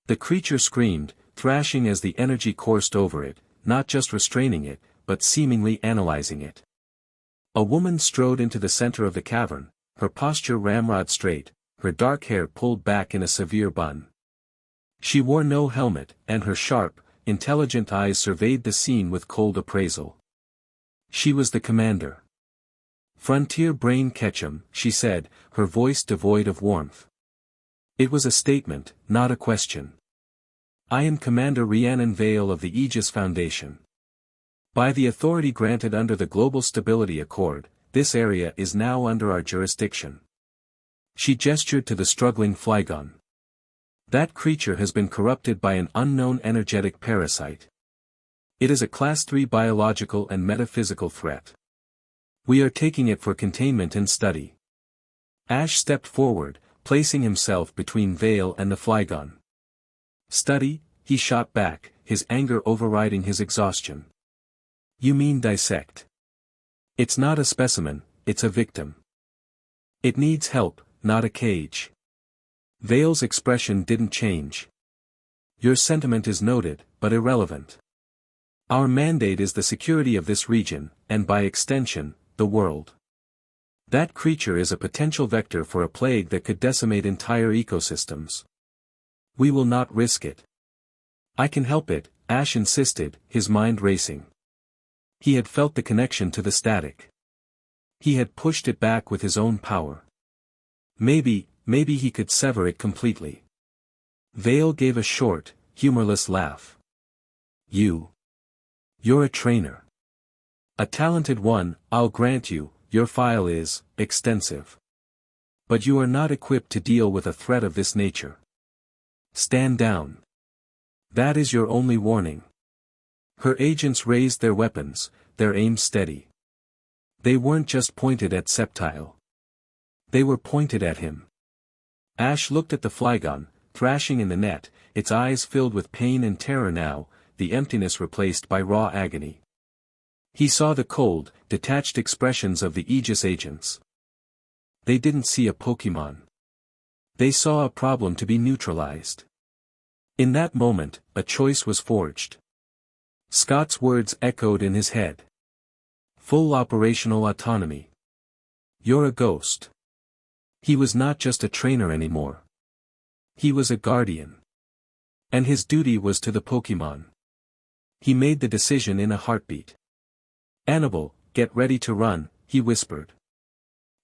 The creature screamed, thrashing as the energy coursed over it, not just restraining it, but seemingly analyzing it. A woman strode into the center of the cavern, her posture ramrod straight, her dark hair pulled back in a severe bun. She wore no helmet, and her sharp, intelligent eyes surveyed the scene with cold appraisal. She was the commander. Frontier Brain Ketchum, she said, her voice devoid of warmth. It was a statement, not a question. I am Commander Rhiannon Vale of the Aegis Foundation. By the authority granted under the Global Stability Accord, this area is now under our jurisdiction. She gestured to the struggling Flygon. That creature has been corrupted by an unknown energetic parasite. It is a Class 3 biological and metaphysical threat. We are taking it for containment and study. Ash stepped forward, placing himself between Vale and the Flygon. Study, he shot back, his anger overriding his exhaustion. You mean dissect? It's not a specimen, it's a victim. It needs help, not a cage. Vale's expression didn't change. Your sentiment is noted, but irrelevant. Our mandate is the security of this region, and by extension, the world. That creature is a potential vector for a plague that could decimate entire ecosystems. We will not risk it. I can help it, Ash insisted, his mind racing. He had felt the connection to the static. He had pushed it back with his own power. Maybe he could sever it completely. Vale gave a short, humorless laugh. You're a trainer. A talented one, I'll grant you, your file is extensive. But you are not equipped to deal with a threat of this nature. Stand down. That is your only warning. Her agents raised their weapons, their aim steady. They weren't just pointed at Sceptile. They were pointed at him. Ash looked at the Flygon, thrashing in the net, its eyes filled with pain and terror now, the emptiness replaced by raw agony. He saw the cold, detached expressions of the Aegis agents. They didn't see a Pokémon. They saw a problem to be neutralized. In that moment, a choice was forged. Scott's words echoed in his head. Full operational autonomy. You're a ghost. He was not just a trainer anymore. He was a guardian. And his duty was to the Pokémon. He made the decision in a heartbeat. Annabelle, get ready to run, he whispered.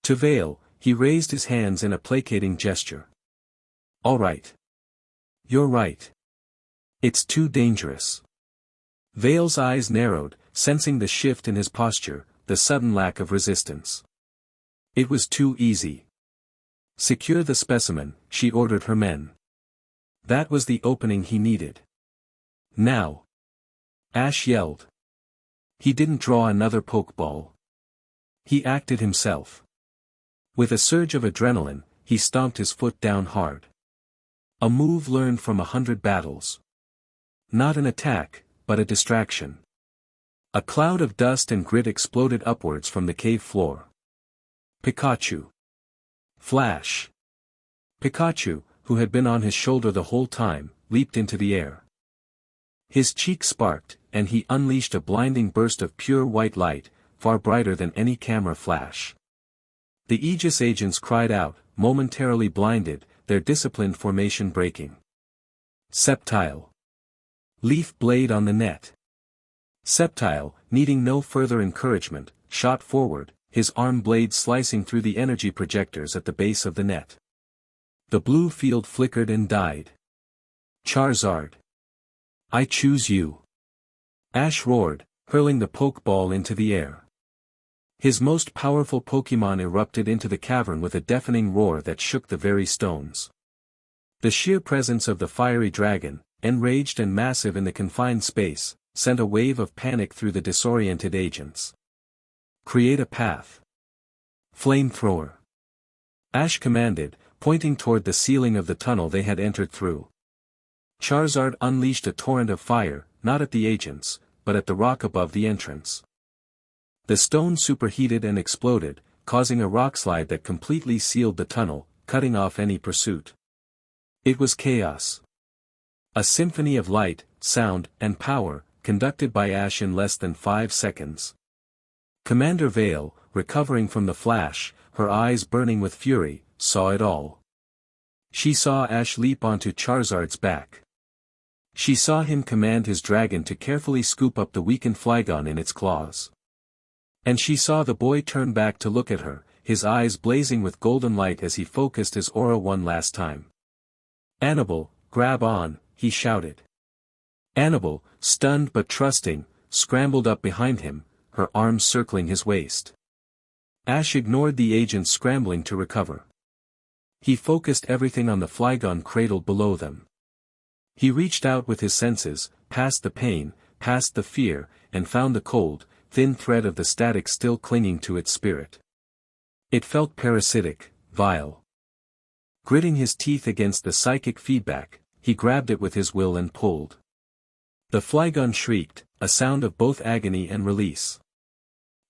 To Vale, he raised his hands in a placating gesture. All right. You're right. It's too dangerous. Vale's eyes narrowed, sensing the shift in his posture, the sudden lack of resistance. It was too easy. Secure the specimen, she ordered her men. That was the opening he needed. Now. Ash yelled. He didn't draw another pokeball. He acted himself. With a surge of adrenaline, he stomped his foot down hard. A move learned from 100 battles. Not an attack, but a distraction. A cloud of dust and grit exploded upwards from the cave floor. Pikachu. Flash. Pikachu, who had been on his shoulder the whole time, leaped into the air. His cheek sparked, and he unleashed a blinding burst of pure white light, far brighter than any camera flash. The Aegis agents cried out, momentarily blinded, their disciplined formation breaking. Sceptile. Leaf blade on the net. Sceptile, needing no further encouragement, shot forward, his arm blade slicing through the energy projectors at the base of the net. The blue field flickered and died. Charizard. I choose you. Ash roared, hurling the Pokeball into the air. His most powerful Pokémon erupted into the cavern with a deafening roar that shook the very stones. The sheer presence of the fiery dragon, enraged and massive in the confined space, sent a wave of panic through the disoriented agents. Create a path. Flamethrower. Ash commanded, pointing toward the ceiling of the tunnel they had entered through. Charizard unleashed a torrent of fire, not at the agents, but at the rock above the entrance. The stone superheated and exploded, causing a rockslide that completely sealed the tunnel, cutting off any pursuit. It was chaos. A symphony of light, sound, and power, conducted by Ash in less than 5 seconds. Commander Vale, recovering from the flash, her eyes burning with fury, saw it all. She saw Ash leap onto Charizard's back. She saw him command his dragon to carefully scoop up the weakened Flygon in its claws. And she saw the boy turn back to look at her, his eyes blazing with golden light as he focused his aura one last time. "Annabelle, grab on," he shouted. Annabelle, stunned but trusting, scrambled up behind him, her arms circling his waist. Ash ignored the agents scrambling to recover. He focused everything on the Flygon cradled below them. He reached out with his senses, past the pain, past the fear, and found the cold, thin thread of the static still clinging to its spirit. It felt parasitic, vile. Gritting his teeth against the psychic feedback, he grabbed it with his will and pulled. The Flygon shrieked, a sound of both agony and release.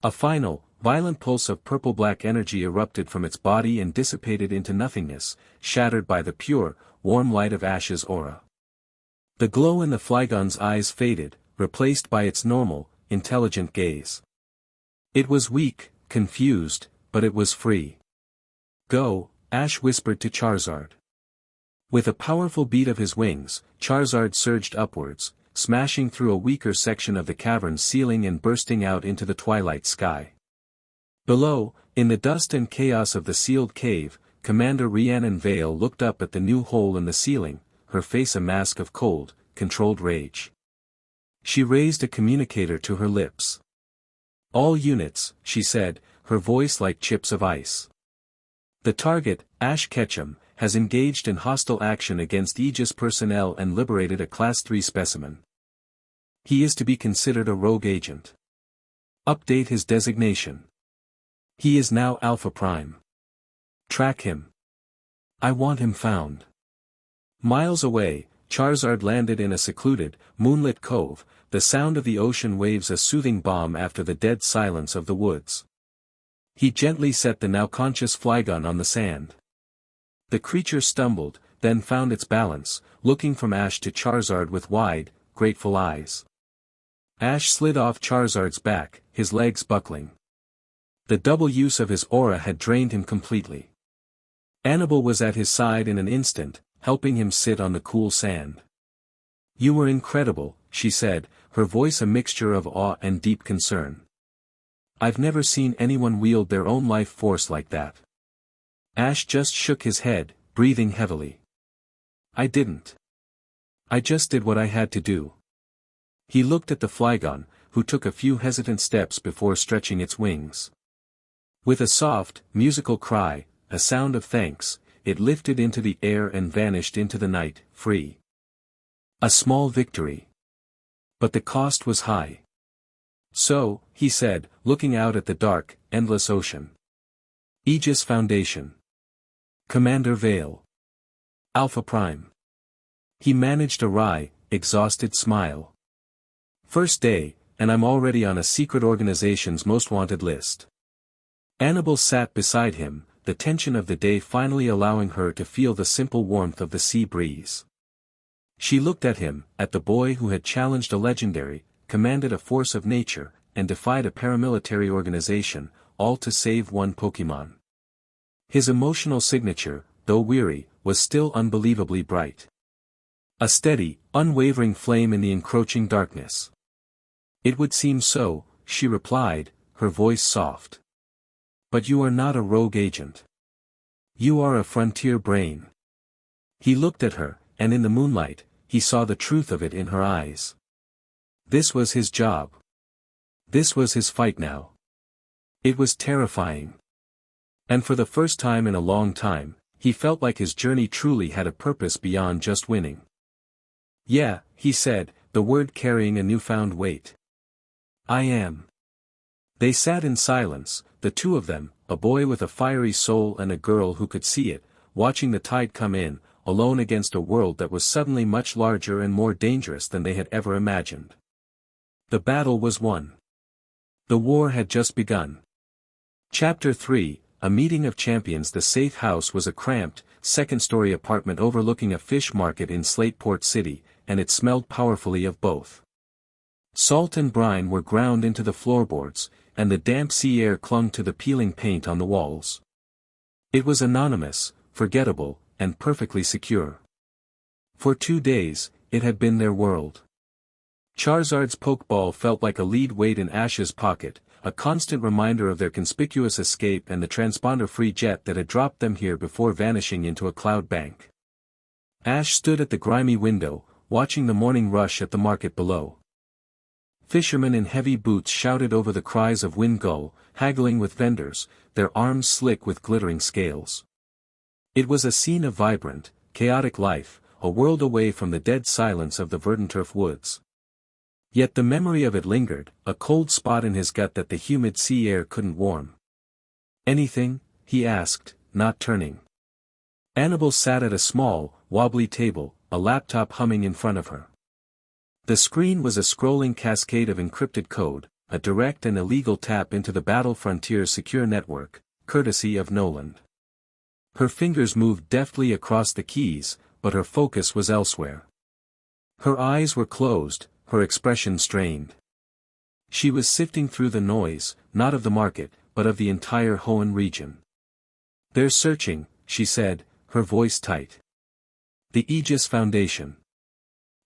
A final, violent pulse of purple-black energy erupted from its body and dissipated into nothingness, shattered by the pure, warm light of Ash's aura. The glow in the Flygon's eyes faded, replaced by its normal, intelligent gaze. It was weak, confused, but it was free. "Go," Ash whispered to Charizard. With a powerful beat of his wings, Charizard surged upwards, smashing through a weaker section of the cavern's ceiling and bursting out into the twilight sky. Below, in the dust and chaos of the sealed cave, Commander Rhiannon Vale looked up at the new hole in the ceiling, her face a mask of cold, controlled rage. She raised a communicator to her lips. "All units," she said, her voice like chips of ice. "The target, Ash Ketchum, has engaged in hostile action against Aegis personnel and liberated a Class 3 specimen. He is to be considered a rogue agent. Update his designation. He is now Alpha Prime. Track him. I want him found." Miles away, Charizard landed in a secluded, moonlit cove, the sound of the ocean waves a soothing balm after the dead silence of the woods. He gently set the now conscious Flygon on the sand. The creature stumbled, then found its balance, looking from Ash to Charizard with wide, grateful eyes. Ash slid off Charizard's back, his legs buckling. The double use of his aura had drained him completely. Annabelle was at his side in an instant, helping him sit on the cool sand. "You were incredible," she said, her voice a mixture of awe and deep concern. "I've never seen anyone wield their own life force like that." Ash just shook his head, breathing heavily. "I didn't. I just did what I had to do." He looked at the Flygon, who took a few hesitant steps before stretching its wings. With a soft, musical cry, a sound of thanks, it lifted into the air and vanished into the night, free. A small victory. But the cost was high. "So," he said, looking out at the dark, endless ocean. "Aegis Foundation. Commander Vale. Alpha Prime." He managed a wry, exhausted smile. "First day, and I'm already on a secret organization's most wanted list." Annabelle sat beside him, the tension of the day finally allowing her to feel the simple warmth of the sea breeze. She looked at him, at the boy who had challenged a legendary, commanded a force of nature, and defied a paramilitary organization, all to save one Pokémon. His emotional signature, though weary, was still unbelievably bright. A steady, unwavering flame in the encroaching darkness. "It would seem so," she replied, her voice soft. "But you are not a rogue agent. You are a frontier brain." He looked at her, and in the moonlight, he saw the truth of it in her eyes. This was his job. This was his fight now. It was terrifying. And for the first time in a long time, he felt like his journey truly had a purpose beyond just winning. "Yeah," he said, the word carrying a newfound weight. "I am." They sat in silence, the two of them, a boy with a fiery soul and a girl who could see it, watching the tide come in, alone against a world that was suddenly much larger and more dangerous than they had ever imagined. The battle was won. The war had just begun. Chapter 3, A Meeting of Champions. The safe house was a cramped, second-story apartment overlooking a fish market in Slateport City, and it smelled powerfully of both. Salt and brine were ground into the floorboards, and the damp sea air clung to the peeling paint on the walls. It was anonymous, forgettable, and perfectly secure. For 2 days, it had been their world. Charizard's Pokeball felt like a lead weight in Ash's pocket, a constant reminder of their conspicuous escape and the transponder-free jet that had dropped them here before vanishing into a cloud bank. Ash stood at the grimy window, watching the morning rush at the market below. Fishermen in heavy boots shouted over the cries of wind gull, haggling with vendors, their arms slick with glittering scales. It was a scene of vibrant, chaotic life, a world away from the dead silence of the verdant-turf woods. Yet the memory of it lingered, a cold spot in his gut that the humid sea air couldn't warm. "Anything?" he asked, not turning. Annabel sat at a small, wobbly table, a laptop humming in front of her. The screen was a scrolling cascade of encrypted code, a direct and illegal tap into the Battle Frontier's secure network, courtesy of Noland. Her fingers moved deftly across the keys, but her focus was elsewhere. Her eyes were closed, her expression strained. She was sifting through the noise, not of the market, but of the entire Hoenn region. "They're searching," she said, her voice tight. "The Aegis Foundation.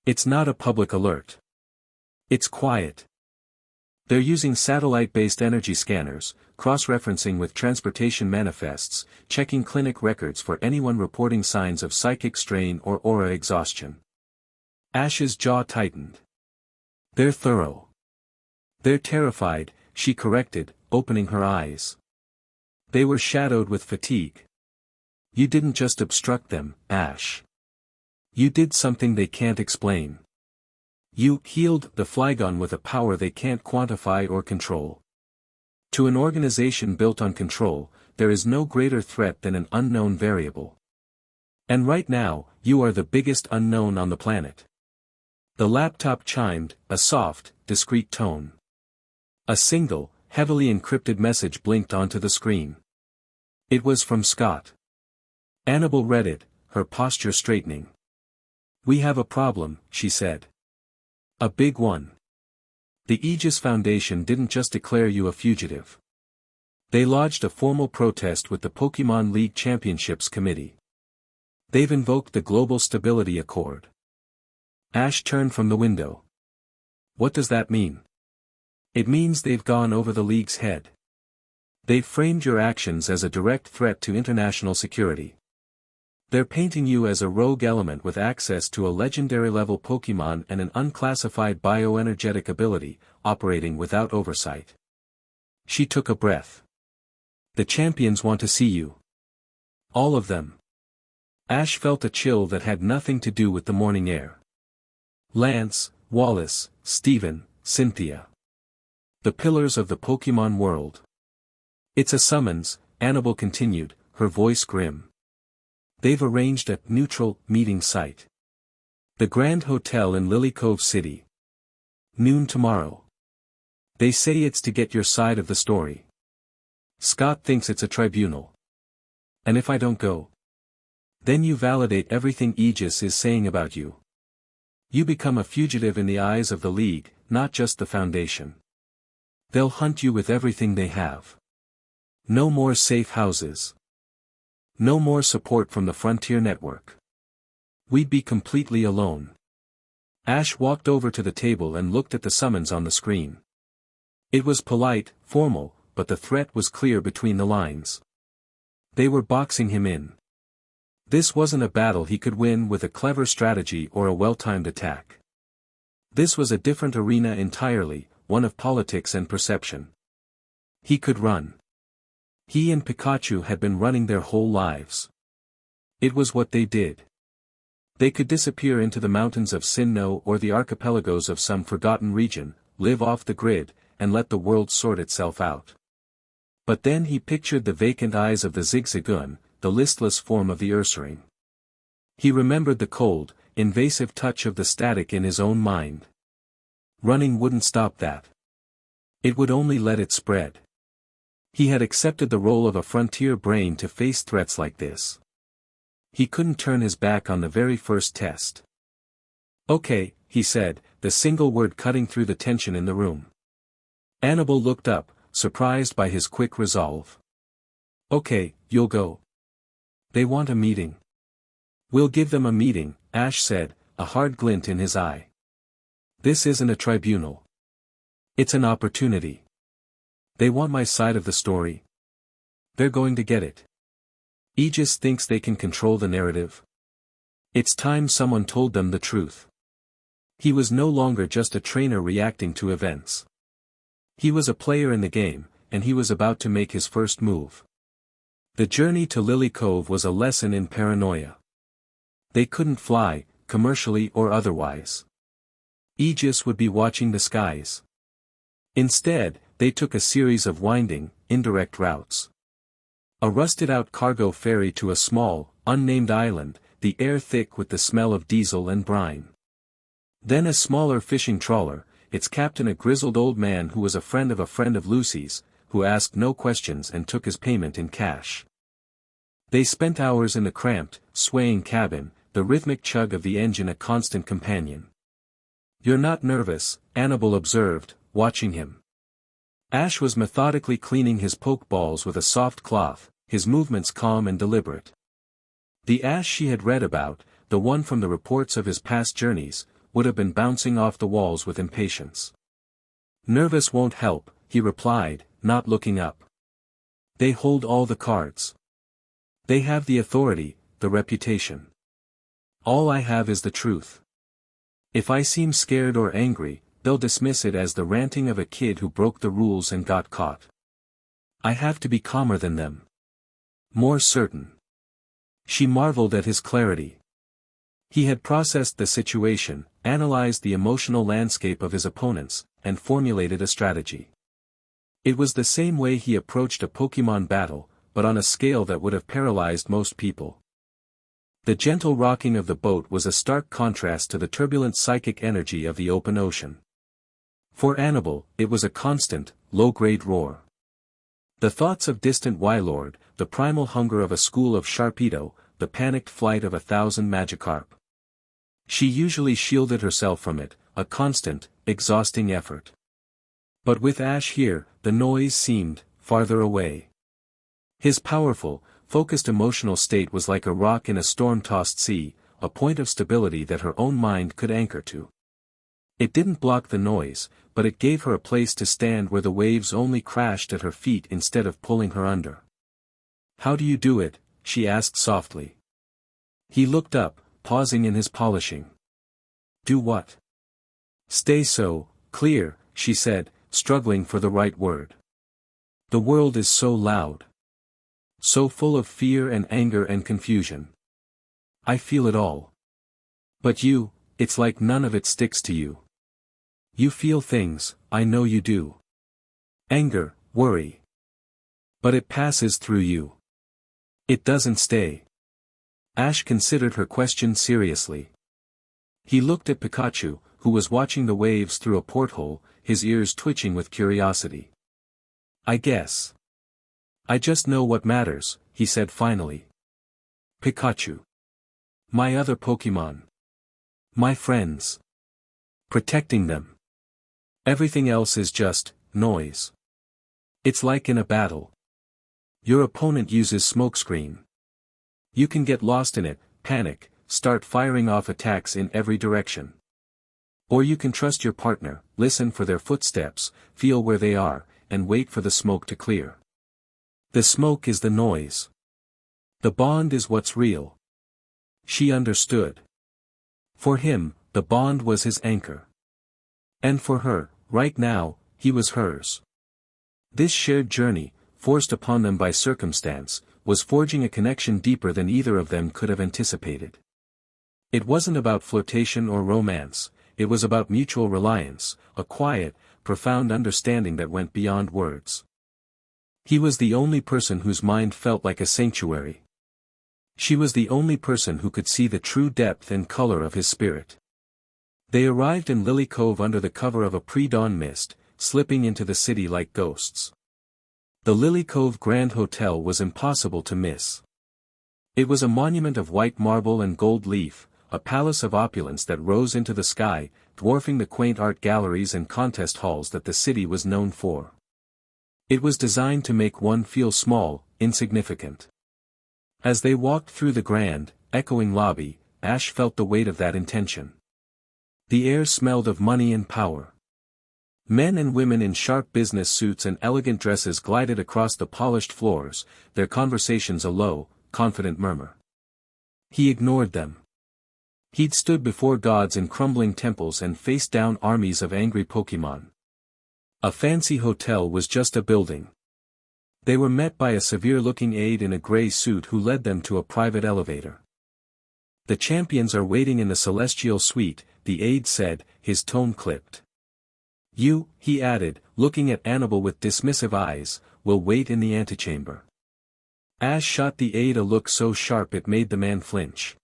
It's not a public alert. It's quiet. They're using satellite-based energy scanners, cross-referencing with transportation manifests, checking clinic records for anyone reporting signs of psychic strain or aura exhaustion." Ash's jaw tightened. "They're thorough. They're terrified," she corrected, opening her eyes. They were shadowed with fatigue. "You didn't just obstruct them, Ash. You did something they can't explain. You healed the Flygon with a power they can't quantify or control. To an organization built on control, there is no greater threat than an unknown variable. And right now, you are the biggest unknown on the planet." The laptop chimed, a soft, discreet tone. A single, heavily encrypted message blinked onto the screen. It was from Scott. Annabel read it, her posture straightening. "We have a problem," she said. "A big one. The Aegis Foundation didn't just declare you a fugitive. They lodged a formal protest with the Pokémon League Championships Committee. They've invoked the Global Stability Accord." Ash turned from the window. "What does that mean?" "It means they've gone over the League's head. They've framed your actions as a direct threat to international security. They're painting you as a rogue element with access to a legendary-level Pokémon and an unclassified bioenergetic ability, operating without oversight." She took a breath. "The champions want to see you. All of them." Ash felt a chill that had nothing to do with the morning air. Lance, Wallace, Steven, Cynthia. The pillars of the Pokémon world. "It's a summons," Annabel continued, her voice grim. "They've arranged a neutral meeting site. The Grand Hotel in Lily Cove City. Noon tomorrow. They say it's to get your side of the story. Scott thinks it's a tribunal. And if I don't go, then you validate everything Aegis is saying about you. You become a fugitive in the eyes of the League, not just the Foundation. They'll hunt you with everything they have. No more safe houses. No more support from the Frontier Network. We'd be completely alone." Ash walked over to the table and looked at the summons on the screen. It was polite, formal, but the threat was clear between the lines. They were boxing him in. This wasn't a battle he could win with a clever strategy or a well-timed attack. This was a different arena entirely, one of politics and perception. He could run. He and Pikachu had been running their whole lives. It was what they did. They could disappear into the mountains of Sinnoh or the archipelagos of some forgotten region, live off the grid, and let the world sort itself out. But then he pictured the vacant eyes of the Zigzagoon, the listless form of the Ursaring. He remembered the cold, invasive touch of the static in his own mind. Running wouldn't stop that. It would only let it spread. He had accepted the role of a frontier brain to face threats like this. He couldn't turn his back on the very first test. "Okay," he said, the single word cutting through the tension in the room. Annabel looked up, surprised by his quick resolve. "Okay, you'll go. They want a meeting." "We'll give them a meeting," Ash said, a hard glint in his eye. "This isn't a tribunal. It's an opportunity. They want my side of the story. They're going to get it. Aegis thinks they can control the narrative. It's time someone told them the truth. He was no longer just a trainer reacting to events. He was a player in the game, and he was about to make his first move. The journey to Lily Cove was a lesson in paranoia. They couldn't fly, commercially or otherwise. Aegis would be watching the skies. Instead, they took a series of winding, indirect routes. A rusted-out cargo ferry to a small, unnamed island, the air thick with the smell of diesel and brine. Then a smaller fishing trawler, its captain a grizzled old man who was a friend of Lucy's, who asked no questions and took his payment in cash. They spent hours in the cramped, swaying cabin, the rhythmic chug of the engine a constant companion. "You're not nervous," Annabel observed, watching him. Ash was methodically cleaning his poke balls with a soft cloth, his movements calm and deliberate. The Ash she had read about, the one from the reports of his past journeys, would have been bouncing off the walls with impatience. "Nervous won't help," he replied, not looking up. "They hold all the cards. They have the authority, the reputation. All I have is the truth. If I seem scared or angry, they'll dismiss it as the ranting of a kid who broke the rules and got caught. I have to be calmer than them. More certain." She marveled at his clarity. He had processed the situation, analyzed the emotional landscape of his opponents, and formulated a strategy. It was the same way he approached a Pokémon battle, but on a scale that would have paralyzed most people. The gentle rocking of the boat was a stark contrast to the turbulent psychic energy of the open ocean. For Annabel, it was a constant, low-grade roar. The thoughts of distant Wylord, the primal hunger of a school of Sharpedo, the panicked flight of 1,000 Magikarp. She usually shielded herself from it, a constant, exhausting effort. But with Ash here, the noise seemed farther away. His powerful, focused emotional state was like a rock in a storm-tossed sea, a point of stability that her own mind could anchor to. It didn't block the noise, but it gave her a place to stand where the waves only crashed at her feet instead of pulling her under. "How do you do it?" she asked softly. He looked up, pausing in his polishing. "Do what?" "Stay so clear," she said, struggling for the right word. "The world is so loud. So full of fear and anger and confusion. I feel it all. But you, it's like none of it sticks to you. You feel things, I know you do. Anger, worry. But it passes through you. It doesn't stay." Ash considered her question seriously. He looked at Pikachu, who was watching the waves through a porthole, his ears twitching with curiosity. "I guess. I just know what matters," he said finally. "Pikachu. My other Pokémon. My friends. Protecting them. Everything else is just noise. It's like in a battle. Your opponent uses smokescreen. You can get lost in it, panic, start firing off attacks in every direction. Or you can trust your partner, listen for their footsteps, feel where they are, and wait for the smoke to clear. The smoke is the noise. The bond is what's real." She understood. For him, the bond was his anchor. And for her, right now, he was hers. This shared journey, forced upon them by circumstance, was forging a connection deeper than either of them could have anticipated. It wasn't about flirtation or romance, it was about mutual reliance, a quiet, profound understanding that went beyond words. He was the only person whose mind felt like a sanctuary. She was the only person who could see the true depth and color of his spirit. They arrived in Lily Cove under the cover of a pre-dawn mist, slipping into the city like ghosts. The Lily Cove Grand Hotel was impossible to miss. It was a monument of white marble and gold leaf, a palace of opulence that rose into the sky, dwarfing the quaint art galleries and contest halls that the city was known for. It was designed to make one feel small, insignificant. As they walked through the grand, echoing lobby, Ash felt the weight of that intention. The air smelled of money and power. Men and women in sharp business suits and elegant dresses glided across the polished floors, their conversations a low, confident murmur. He ignored them. He'd stood before gods in crumbling temples and faced down armies of angry Pokemon. A fancy hotel was just a building. They were met by a severe-looking aide in a gray suit who led them to a private elevator. "The champions are waiting in the celestial suite," the aide said, his tone clipped. "You," he added, looking at Annabelle with dismissive eyes, "will wait in the antechamber." Ash shot the aide a look so sharp it made the man flinch.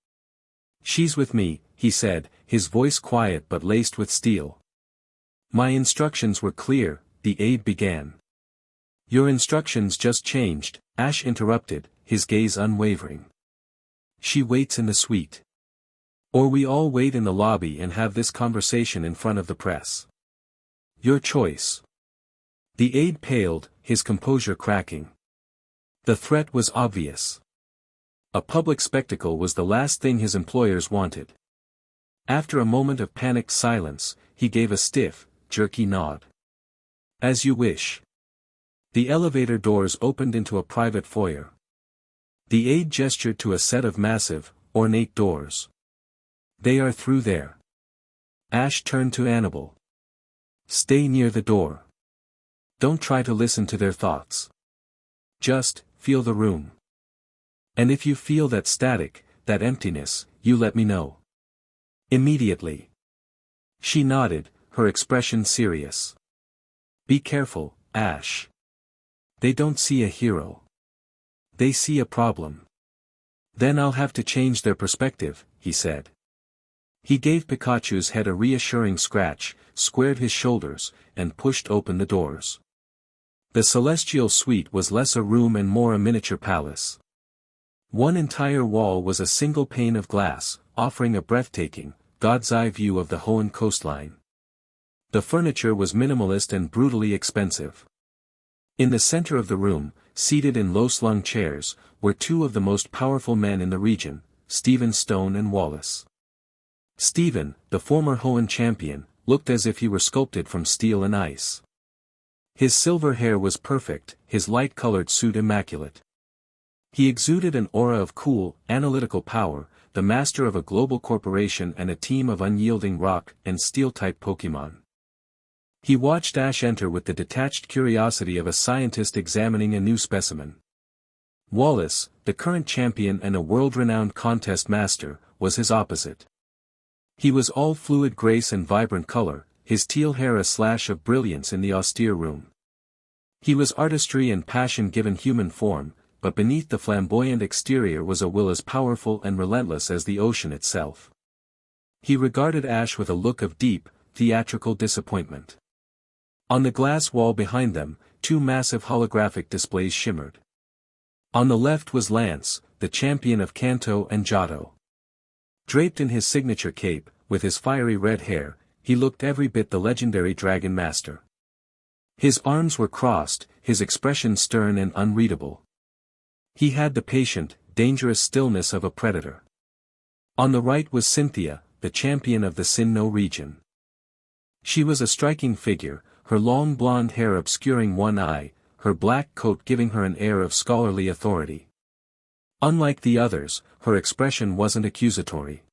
"She's with me," he said, his voice quiet but laced with steel. "My instructions were clear," the aide began. "Your instructions just changed," Ash interrupted, his gaze unwavering. "She waits in the suite. Or we all wait in the lobby and have this conversation in front of the press. Your choice." The aide paled, his composure cracking. The threat was obvious. A public spectacle was the last thing his employers wanted. After a moment of panicked silence, he gave a stiff, jerky nod. "As you wish." The elevator doors opened into a private foyer. The aide gestured to a set of massive, ornate doors. "They are through there." Ash turned to Annabelle. "Stay near the door. Don't try to listen to their thoughts. Just, feel the room. And if you feel that static, that emptiness, you let me know. Immediately." She nodded, her expression serious. "Be careful, Ash. They don't see a hero. They see a problem." "Then I'll have to change their perspective," he said. He gave Pikachu's head a reassuring scratch, squared his shoulders, and pushed open the doors. The celestial suite was less a room and more a miniature palace. One entire wall was a single pane of glass, offering a breathtaking, god's-eye view of the Hoenn coastline. The furniture was minimalist and brutally expensive. In the center of the room, seated in low-slung chairs, were two of the most powerful men in the region, Stephen Stone and Wallace. Stephen, the former Hoenn champion, looked as if he were sculpted from steel and ice. His silver hair was perfect, his light-colored suit immaculate. He exuded an aura of cool, analytical power, the master of a global corporation and a team of unyielding rock and steel-type Pokemon. He watched Ash enter with the detached curiosity of a scientist examining a new specimen. Wallace, the current champion and a world-renowned contest master, was his opposite. He was all fluid grace and vibrant color, his teal hair a slash of brilliance in the austere room. He was artistry and passion given human form, but beneath the flamboyant exterior was a will as powerful and relentless as the ocean itself. He regarded Ash with a look of deep, theatrical disappointment. On the glass wall behind them, two massive holographic displays shimmered. On the left was Lance, the champion of Kanto and Johto. Draped in his signature cape, with his fiery red hair, he looked every bit the legendary Dragon Master. His arms were crossed, his expression stern and unreadable. He had the patient, dangerous stillness of a predator. On the right was Cynthia, the champion of the Sinnoh region. She was a striking figure, her long blonde hair obscuring one eye, her black coat giving her an air of scholarly authority. Unlike the others, her expression wasn't accusatory.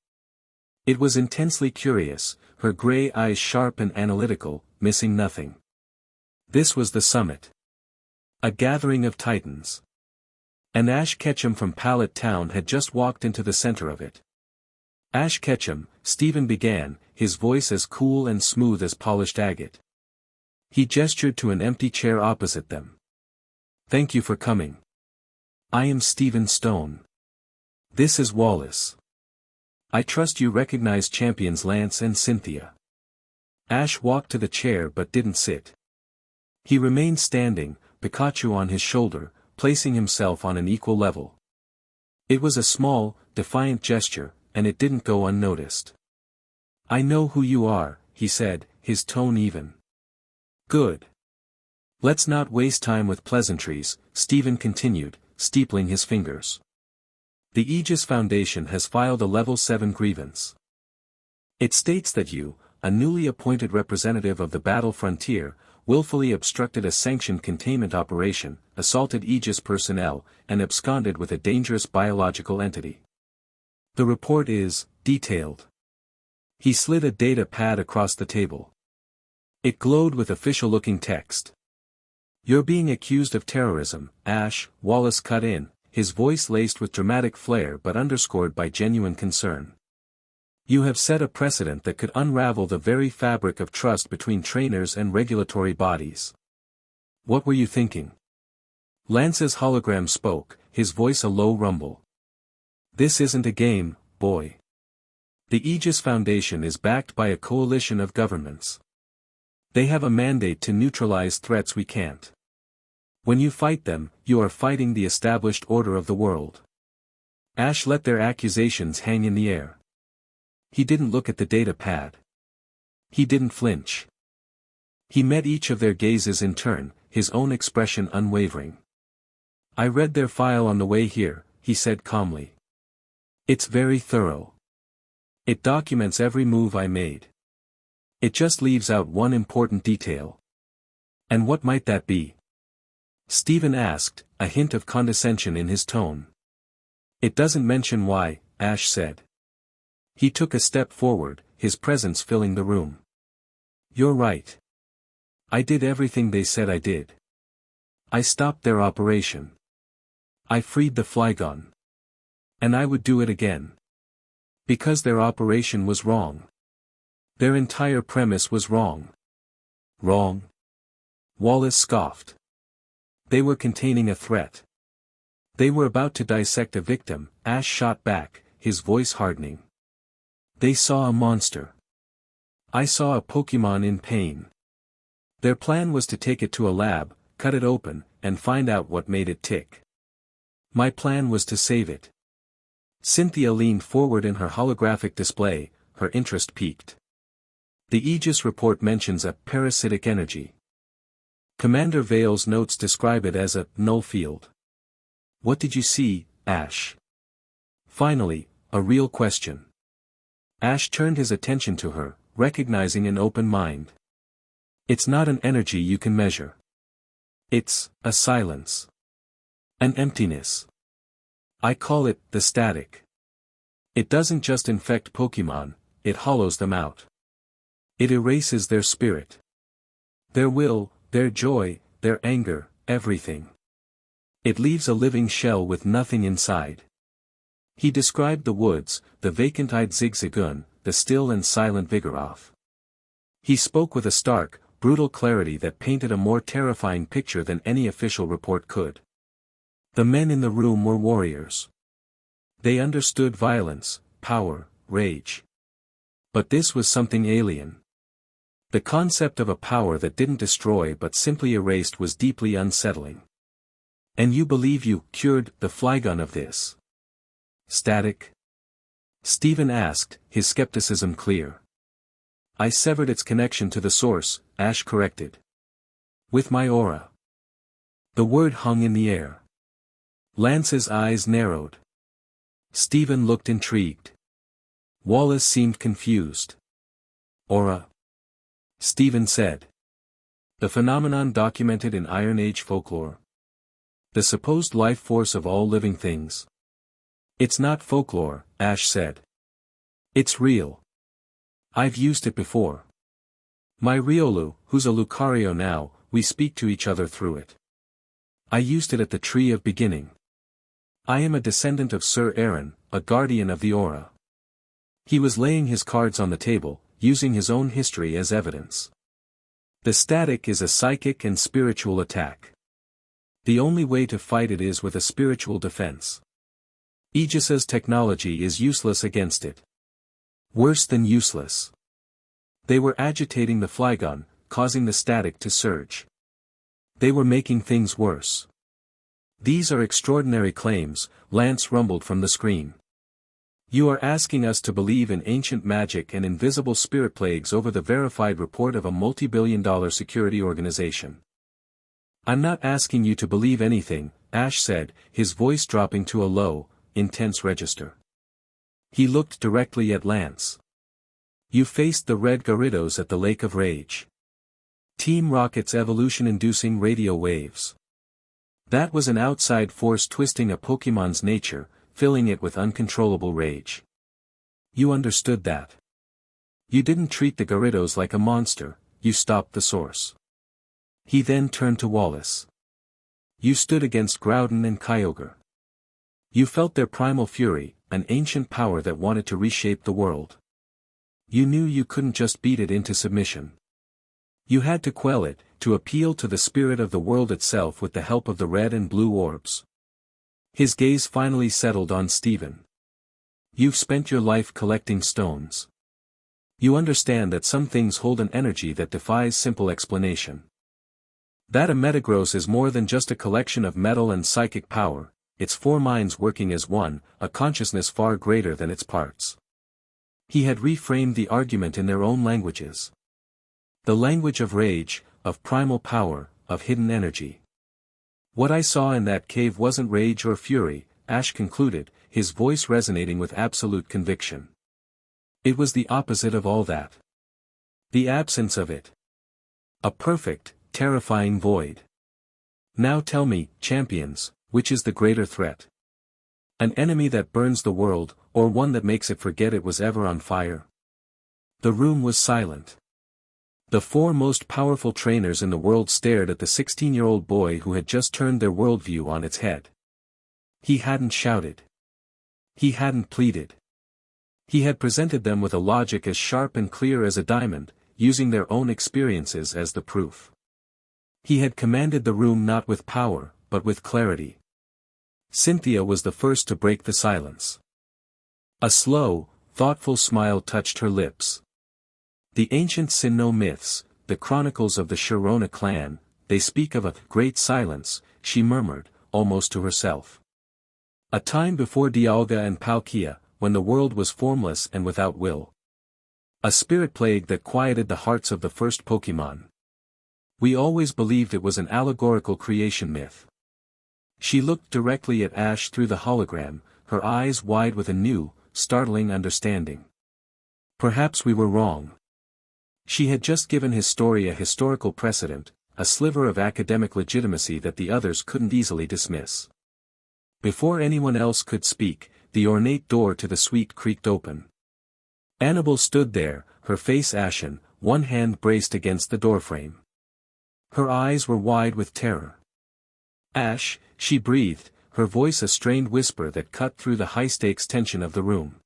It was intensely curious, her gray eyes sharp and analytical, missing nothing. This was the summit. A gathering of titans. And Ash Ketchum from Pallet Town had just walked into the center of it. "Ash Ketchum," Stephen began, his voice as cool and smooth as polished agate. He gestured to an empty chair opposite them. "Thank you for coming. I am Stephen Stone. This is Wallace. I trust you recognize champions Lance and Cynthia." Ash walked to the chair but didn't sit. He remained standing, Pikachu on his shoulder, placing himself on an equal level. It was a small, defiant gesture, and it didn't go unnoticed. "I know who you are," he said, his tone even. "Good. Let's not waste time with pleasantries," Stephen continued, steepling his fingers. "The Aegis Foundation has filed a Level 7 grievance. It states that you, a newly appointed representative of the battle frontier, willfully obstructed a sanctioned containment operation, assaulted Aegis personnel, and absconded with a dangerous biological entity. The report is, detailed. He slid a data pad across the table. It glowed with official-looking text. "You're being accused of terrorism, Ash," Wallace cut in, his voice laced with dramatic flair but underscored by genuine concern. "You have set a precedent that could unravel the very fabric of trust between trainers and regulatory bodies. What were you thinking?" Lance's hologram spoke, his voice a low rumble. "This isn't a game, boy. The Aegis Foundation is backed by a coalition of governments. They have a mandate to neutralize threats we can't. When you fight them, you are fighting the established order of the world." Ash let their accusations hang in the air. He didn't look at the data pad. He didn't flinch. He met each of their gazes in turn, his own expression unwavering. "I read their file on the way here," he said calmly. "It's very thorough. It documents every move I made. It just leaves out one important detail." "And what might that be?" Stephen asked, a hint of condescension in his tone. "It doesn't mention why," Ash said. He took a step forward, his presence filling the room. "You're right. I did everything they said I did. I stopped their operation. I freed the Flygon. And I would do it again. Because their operation was wrong. Their entire premise was wrong." "Wrong?" Wallace scoffed. "They were containing a threat. They were about to dissect a victim," Ash shot back, his voice hardening. "They saw a monster. I saw a Pokémon in pain. Their plan was to take it to a lab, cut it open, and find out what made it tick. My plan was to save it." Cynthia leaned forward in her holographic display, her interest piqued. "The Aegis report mentions a parasitic energy. Commander Vale's notes describe it as a null field. What did you see, Ash?" Finally, a real question. Ash turned his attention to her, recognizing an open mind. "It's not an energy you can measure. It's a silence. An emptiness. I call it the static. It doesn't just infect Pokémon, it hollows them out. It erases their spirit. Their will, their joy, their anger, everything. It leaves a living shell with nothing inside." He described the woods, the vacant-eyed Zigzagoon, the still and silent Vigoroth. He spoke with a stark, brutal clarity that painted a more terrifying picture than any official report could. The men in the room were warriors. They understood violence, power, rage. But this was something alien. The concept of a power that didn't destroy but simply erased was deeply unsettling. "And you believe you cured the Flygon of this static?" Stephen asked, his skepticism clear. "I severed its connection to the source," Ash corrected. "With my aura." The word hung in the air. Lance's eyes narrowed. Stephen looked intrigued. Wallace seemed confused. "Aura?" Stephen said. "The phenomenon documented in Iron Age folklore. The supposed life force of all living things." "It's not folklore," Ash said. "It's real. I've used it before. My Riolu, who's a Lucario now, we speak to each other through it. I used it at the Tree of Beginning. I am a descendant of Sir Aaron, a guardian of the aura." He was laying his cards on the table, using his own history as evidence. "The static is a psychic and spiritual attack. The only way to fight it is with a spiritual defense. Aegis's technology is useless against it. Worse than useless. They were agitating the Flygon, causing the static to surge. They were making things worse." "These are extraordinary claims," Lance rumbled from the screen. "You are asking us to believe in ancient magic and invisible spirit plagues over the verified report of a multi-billion-dollar security organization." "I'm not asking you to believe anything," Ash said, his voice dropping to a low, intense register. He looked directly at Lance. "You faced the Red Gyarados at the Lake of Rage. Team Rocket's evolution-inducing radio waves. That was an outside force twisting a Pokémon's nature, filling it with uncontrollable rage. You understood that. You didn't treat the Garridos like a monster, you stopped the source. He then turned to Wallace. You stood against Groudon and Kyogre. You felt their primal fury, an ancient power that wanted to reshape the world. You knew you couldn't just beat it into submission. You had to quell it, to appeal to the spirit of the world itself with the help of the red and blue orbs. His gaze finally settled on Steven. You've spent your life collecting stones. You understand that some things hold an energy that defies simple explanation. That a Metagross is more than just a collection of metal and psychic power, it's four minds working as one, a consciousness far greater than its parts. He had reframed the argument in their own languages. The language of rage, of primal power, of hidden energy. What I saw in that cave wasn't rage or fury, Ash concluded, his voice resonating with absolute conviction. It was the opposite of all that. The absence of it. A perfect, terrifying void. Now tell me, champions, which is the greater threat? An enemy that burns the world, or one that makes it forget it was ever on fire? The room was silent. The four most powerful trainers in the world stared at the 16-year-old boy who had just turned their worldview on its head. He hadn't shouted. He hadn't pleaded. He had presented them with a logic as sharp and clear as a diamond, using their own experiences as the proof. He had commanded the room not with power, but with clarity. Cynthia was the first to break the silence. A slow, thoughtful smile touched her lips. The ancient Sinnoh myths, the chronicles of the Sharona clan, they speak of a great silence, she murmured, almost to herself. A time before Dialga and Palkia, when the world was formless and without will. A spirit plague that quieted the hearts of the first Pokémon. We always believed it was an allegorical creation myth. She looked directly at Ash through the hologram, her eyes wide with a new, startling understanding. Perhaps we were wrong. She had just given his story a historical precedent, a sliver of academic legitimacy that the others couldn't easily dismiss. Before anyone else could speak, the ornate door to the suite creaked open. Annabelle stood there, her face ashen, one hand braced against the doorframe. Her eyes were wide with terror. Ash, she breathed, her voice a strained whisper that cut through the high-stakes tension of the room.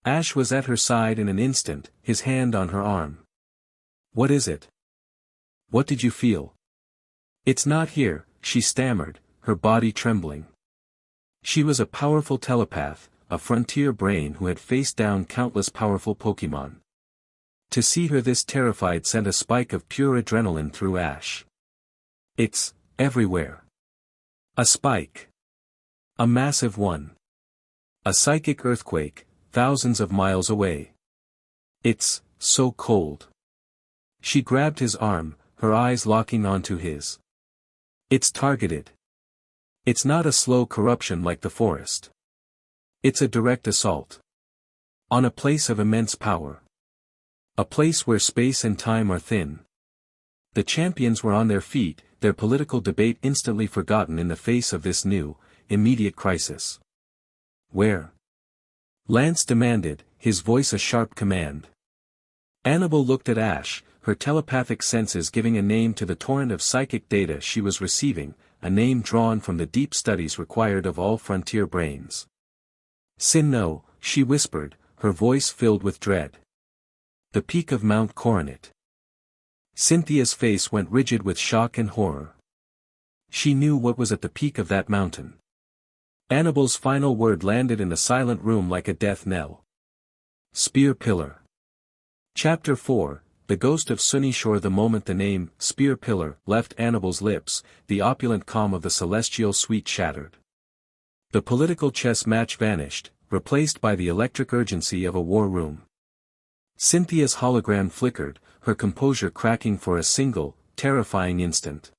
Ash was at her side in an instant, his hand on her arm. What is it? What did you feel? It's not here, she stammered, her body trembling. She was a powerful telepath, a frontier brain who had faced down countless powerful Pokémon. To see her this terrified sent a spike of pure adrenaline through Ash. It's everywhere. A spike. A massive one. A psychic earthquake, thousands of miles away. It's so cold. She grabbed his arm, her eyes locking onto his. It's targeted. It's not a slow corruption like the forest. It's a direct assault. On a place of immense power. A place where space and time are thin. The champions were on their feet, their political debate instantly forgotten in the face of this new, immediate crisis. Where? Lance demanded, his voice a sharp command. Annabelle looked at Ash, her telepathic senses giving a name to the torrent of psychic data she was receiving, a name drawn from the deep studies required of all frontier brains. Sinnoh, she whispered, her voice filled with dread. The peak of Mount Coronet. Cynthia's face went rigid with shock and horror. She knew what was at the peak of that mountain. Annabelle's final word landed in the silent room like a death knell. Spear Pillar. Chapter 4, The Ghost of Sunyshore. The moment the name, Spear Pillar, left Annabelle's lips, the opulent calm of the celestial suite shattered. The political chess match vanished, replaced by the electric urgency of a war room. Cynthia's hologram flickered, her composure cracking for a single, terrifying instant.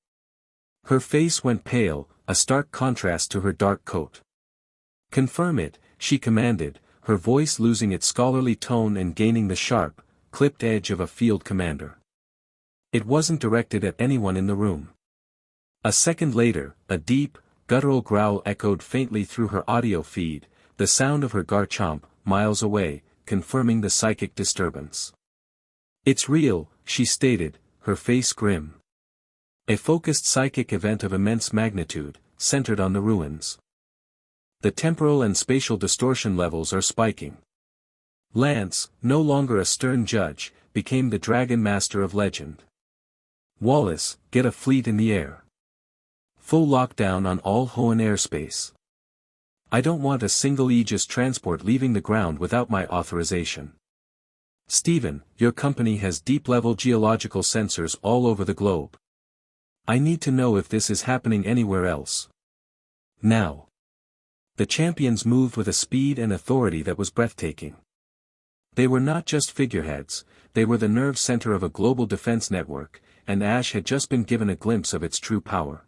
Her face went pale, a stark contrast to her dark coat. Confirm it, she commanded, her voice losing its scholarly tone and gaining the sharp, clipped edge of a field commander. It wasn't directed at anyone in the room. A second later, a deep, guttural growl echoed faintly through her audio feed, the sound of her Garchomp, miles away, confirming the psychic disturbance. "It's real," she stated, her face grim. "A focused psychic event of immense magnitude, centered on the ruins. The temporal and spatial distortion levels are spiking." Lance, no longer a stern judge, became the Dragon Master of legend. "Wallace, get a fleet in the air. Full lockdown on all Hoenn airspace. I don't want a single Aegis transport leaving the ground without my authorization. Stephen, your company has deep-level geological sensors all over the globe. I need to know if this is happening anywhere else. Now." The champions moved with a speed and authority that was breathtaking. They were not just figureheads, they were the nerve center of a global defense network, and Ash had just been given a glimpse of its true power.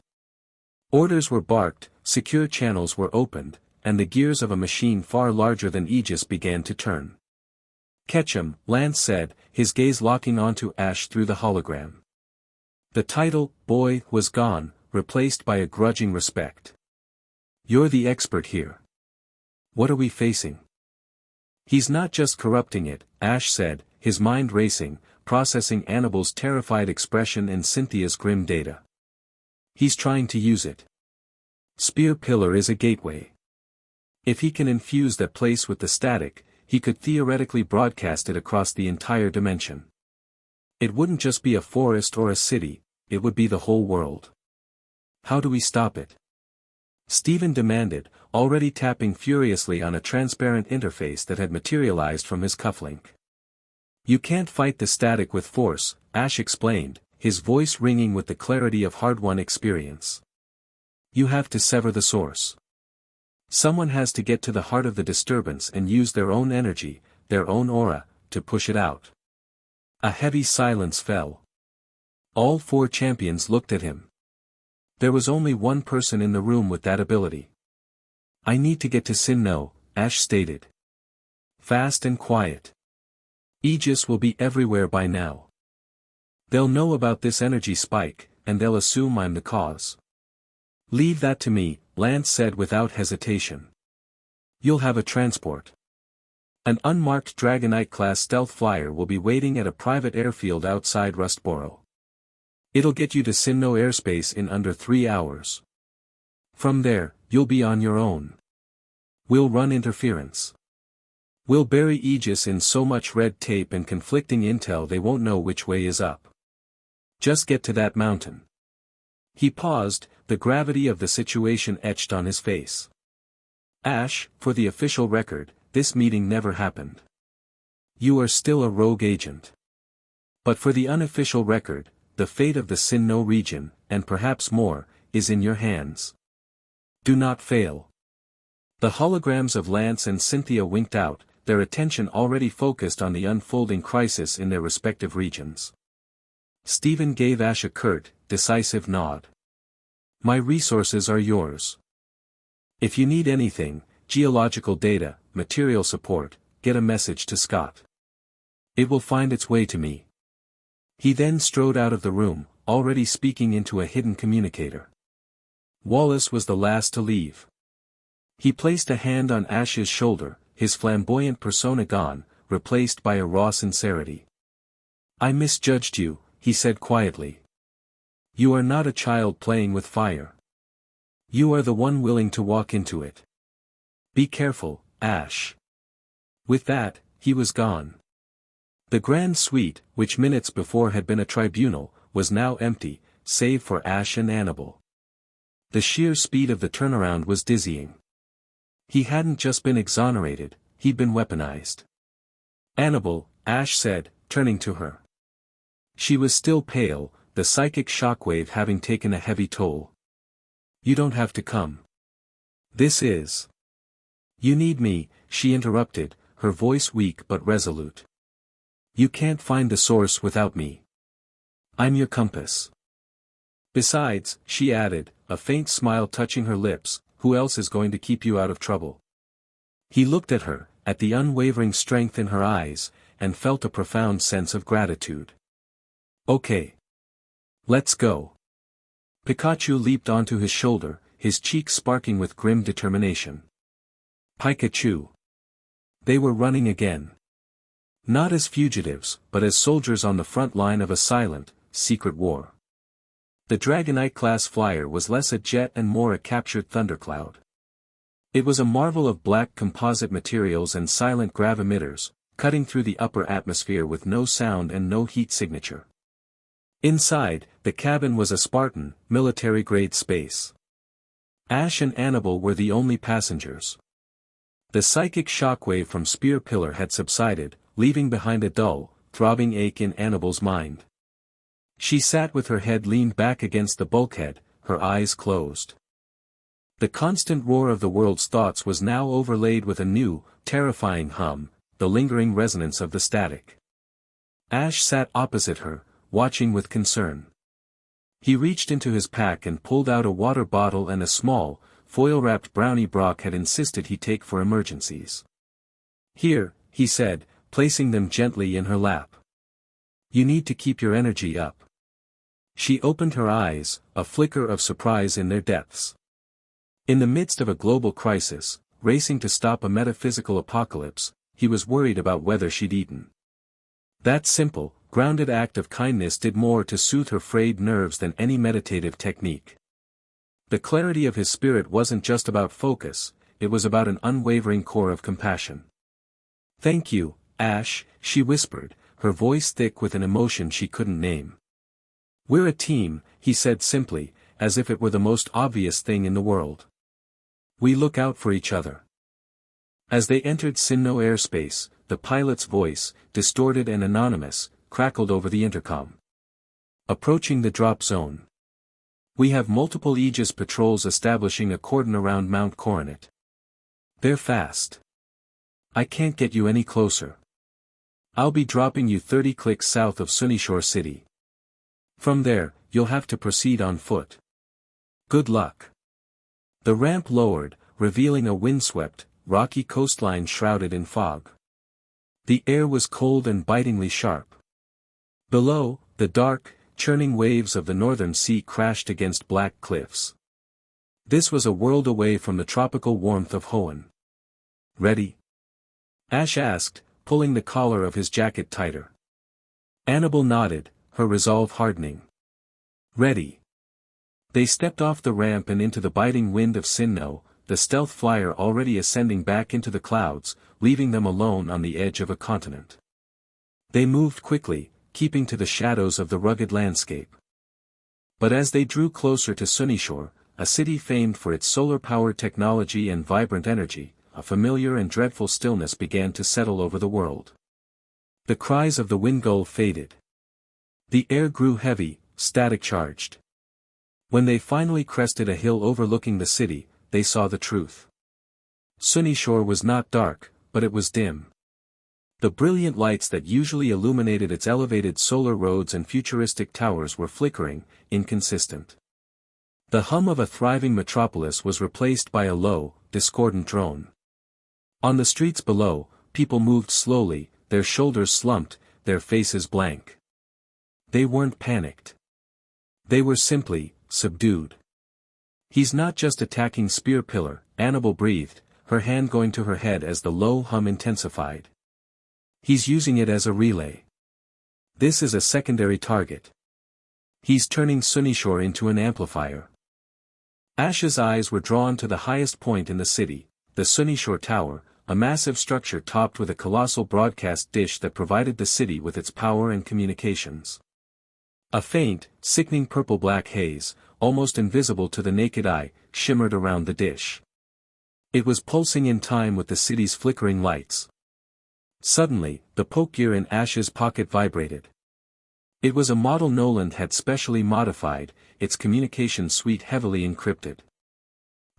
Orders were barked, secure channels were opened, and the gears of a machine far larger than Aegis began to turn. "Ketchum," Lance said, his gaze locking onto Ash through the hologram. The title, "Boy," was gone, replaced by a grudging respect. "You're the expert here. What are we facing?" "He's not just corrupting it," Ash said, his mind racing, processing Annabelle's terrified expression and Cynthia's grim data. "He's trying to use it. Spear Pillar is a gateway. If he can infuse that place with the static, he could theoretically broadcast it across the entire dimension. It wouldn't just be a forest or a city, it would be the whole world. How do we stop it?" Stephen demanded, already tapping furiously on a transparent interface that had materialized from his cufflink. "You can't fight the static with force," Ash explained, his voice ringing with the clarity of hard-won experience. "You have to sever the source. Someone has to get to the heart of the disturbance and use their own energy, their own aura, to push it out." A heavy silence fell. All four champions looked at him. There was only one person in the room with that ability. "I need to get to Sinnoh," Ash stated. "Fast and quiet. Aegis will be everywhere by now. They'll know about this energy spike, and they'll assume I'm the cause." "Leave that to me," Lance said without hesitation. "You'll have a transport. An unmarked Dragonite-class stealth flyer will be waiting at a private airfield outside Rustboro. It'll get you to Sinnoh airspace in under 3 hours. From there, you'll be on your own. We'll run interference. We'll bury Aegis in so much red tape and conflicting intel they won't know which way is up. Just get to that mountain." He paused, the gravity of the situation etched on his face. "Ash, for the official record, this meeting never happened. You are still a rogue agent. But for the unofficial record, the fate of the Sinnoh region, and perhaps more, is in your hands. Do not fail." The holograms of Lance and Cynthia winked out, their attention already focused on the unfolding crisis in their respective regions. Stephen gave Ash a curt, decisive nod. "My resources are yours. If you need anything, geological data, material support, get a message to Scott. It will find its way to me." He then strode out of the room, already speaking into a hidden communicator. Wallace was the last to leave. He placed a hand on Ash's shoulder, his flamboyant persona gone, replaced by a raw sincerity. "I misjudged you," he said quietly. "You are not a child playing with fire. You are the one willing to walk into it. Be careful, Ash." With that, he was gone. The Grand Suite, which minutes before had been a tribunal, was now empty, save for Ash and Annabelle. The sheer speed of the turnaround was dizzying. He hadn't just been exonerated, he'd been weaponized. "Annabelle," Ash said, turning to her. She was still pale, the psychic shockwave having taken a heavy toll. "You don't have to come. This is—" "You need me," she interrupted, her voice weak but resolute. "You can't find the source without me. I'm your compass. Besides," she added, a faint smile touching her lips, "who else is going to keep you out of trouble?" He looked at her, at the unwavering strength in her eyes, and felt a profound sense of gratitude. "Okay. Let's go." Pikachu leaped onto his shoulder, his cheeks sparking with grim determination. Pikachu. They were running again. Not as fugitives, but as soldiers on the front line of a silent, secret war. The Dragonite-class flyer was less a jet and more a captured thundercloud. It was a marvel of black composite materials and silent gravimeters, cutting through the upper atmosphere with no sound and no heat signature. Inside, the cabin was a Spartan, military-grade space. Ash and Annabelle were the only passengers. The psychic shockwave from Spear Pillar had subsided, leaving behind a dull, throbbing ache in Annabelle's mind. She sat with her head leaned back against the bulkhead, her eyes closed. The constant roar of the world's thoughts was now overlaid with a new, terrifying hum, the lingering resonance of the static. Ash sat opposite her, watching with concern. He reached into his pack and pulled out a water bottle and a small, foil-wrapped brownie Brock had insisted he take for emergencies. "Here," he said, placing them gently in her lap. "You need to keep your energy up." She opened her eyes, a flicker of surprise in their depths. In the midst of a global crisis, racing to stop a metaphysical apocalypse, he was worried about whether she'd eaten. That simple, grounded act of kindness did more to soothe her frayed nerves than any meditative technique. The clarity of his spirit wasn't just about focus, it was about an unwavering core of compassion. "Thank you, Ash," she whispered, her voice thick with an emotion she couldn't name. "We're a team," he said simply, as if it were the most obvious thing in the world. "We look out for each other." As they entered Sunyshore airspace, the pilot's voice, distorted and anonymous, crackled over the intercom. "Approaching the drop zone. We have multiple Aegis patrols establishing a cordon around Mount Coronet. They're fast. I can't get you any closer. I'll be dropping you 30 clicks south of Sunyshore City. From there, you'll have to proceed on foot. Good luck." The ramp lowered, revealing a windswept, rocky coastline shrouded in fog. The air was cold and bitingly sharp. Below, the dark, churning waves of the northern sea crashed against black cliffs. This was a world away from the tropical warmth of Hoenn. "Ready?" Ash asked, pulling the collar of his jacket tighter. Annabelle nodded, her resolve hardening. "Ready." They stepped off the ramp and into the biting wind of Sunyshore, the stealth flyer already ascending back into the clouds, leaving them alone on the edge of a continent. They moved quickly, keeping to the shadows of the rugged landscape. But as they drew closer to Sunyshore, a city famed for its solar-powered technology and vibrant energy, a familiar and dreadful stillness began to settle over the world. The cries of the wind gull faded. The air grew heavy, static-charged. When they finally crested a hill overlooking the city, they saw the truth. Sunyshore was not dark, but it was dim. The brilliant lights that usually illuminated its elevated solar roads and futuristic towers were flickering, inconsistent. The hum of a thriving metropolis was replaced by a low, discordant drone. On the streets below, people moved slowly, their shoulders slumped, their faces blank. They weren't panicked. They were simply, subdued. "He's not just attacking Spear Pillar," Annabelle breathed, her hand going to her head as the low hum intensified. "He's using it as a relay. This is a secondary target. He's turning Sunyshore into an amplifier." Ash's eyes were drawn to the highest point in the city, the Sunyshore Tower, a massive structure topped with a colossal broadcast dish that provided the city with its power and communications. A faint, sickening purple-black haze, almost invisible to the naked eye, shimmered around the dish. It was pulsing in time with the city's flickering lights. Suddenly, the poke gear in Ash's pocket vibrated. It was a model Noland had specially modified, its communication suite heavily encrypted.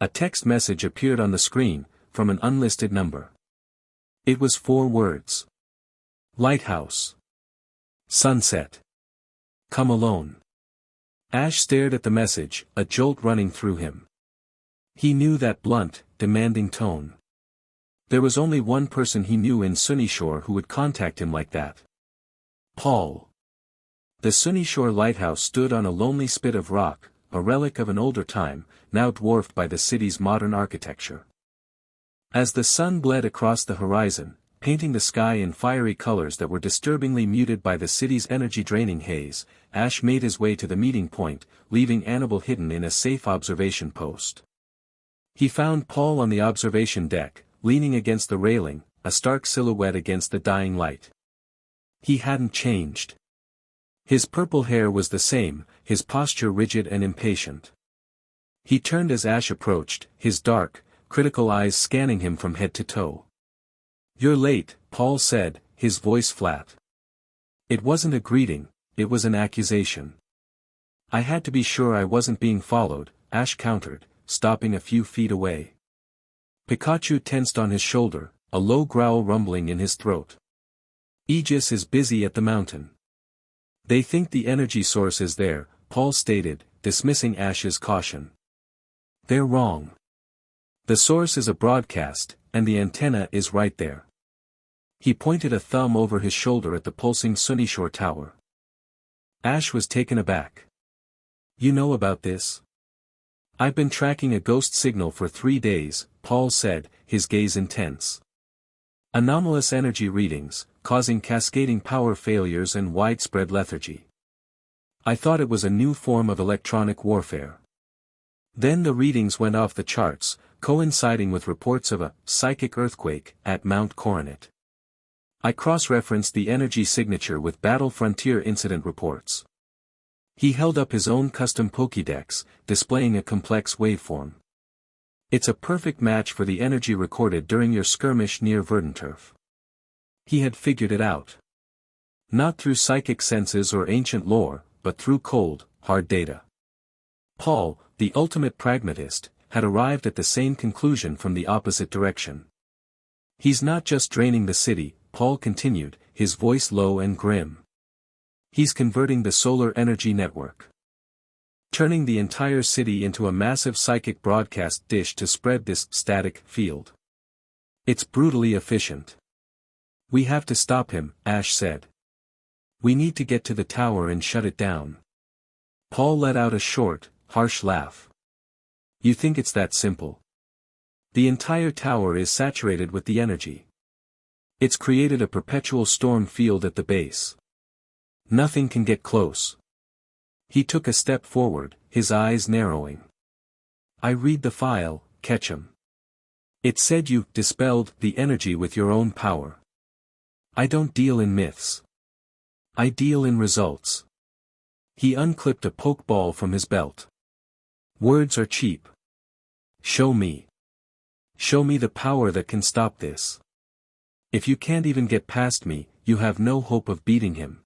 A text message appeared on the screen, from an unlisted number. It was 4 words. "Lighthouse. Sunset. Come alone." Ash stared at the message, a jolt running through him. He knew that blunt, demanding tone. There was only one person he knew in Sunyshore who would contact him like that. Paul. The Sunyshore lighthouse stood on a lonely spit of rock, a relic of an older time, now dwarfed by the city's modern architecture. As the sun bled across the horizon, painting the sky in fiery colors that were disturbingly muted by the city's energy-draining haze. Ash made his way to the meeting point, leaving Annabelle hidden in a safe observation post. He found Paul on the observation deck, leaning against the railing, a stark silhouette against the dying light. He hadn't changed. His purple hair was the same, his posture rigid and impatient. He turned as Ash approached, his dark, critical eyes scanning him from head to toe. "You're late," Paul said, his voice flat. It wasn't a greeting, it was an accusation. "I had to be sure I wasn't being followed," Ash countered, stopping a few feet away. Pikachu tensed on his shoulder, a low growl rumbling in his throat. "Aegis is busy at the mountain. They think the energy source is there," Paul stated, dismissing Ash's caution. "They're wrong. The source is a broadcast, and the antenna is right there." He pointed a thumb over his shoulder at the pulsing Sunyshore tower. Ash was taken aback. "You know about this?" "I've been tracking a ghost signal for 3 days," Paul said, his gaze intense. "Anomalous energy readings, causing cascading power failures and widespread lethargy. I thought it was a new form of electronic warfare. Then the readings went off the charts, coinciding with reports of a psychic earthquake at Mount Coronet. I cross-referenced the energy signature with Battle Frontier incident reports." He held up his own custom Pokédex, displaying a complex waveform. "It's a perfect match for the energy recorded during your skirmish near Verdanturf." He had figured it out. Not through psychic senses or ancient lore, but through cold, hard data. Paul, the ultimate pragmatist, had arrived at the same conclusion from the opposite direction. "He's not just draining the city," Paul continued, his voice low and grim. "He's converting the solar energy network. Turning the entire city into a massive psychic broadcast dish to spread this static field. It's brutally efficient. We have to stop him," Ash said. "We need to get to the tower and shut it down." Paul let out a short, harsh laugh. "You think it's that simple? The entire tower is saturated with the energy. It's created a perpetual storm field at the base. Nothing can get close." He took a step forward, his eyes narrowing. "I read the file, Ketchum. It said you dispelled the energy with your own power. I don't deal in myths. I deal in results." He unclipped a pokeball from his belt. "Words are cheap. Show me. Show me the power that can stop this. If you can't even get past me, you have no hope of beating him."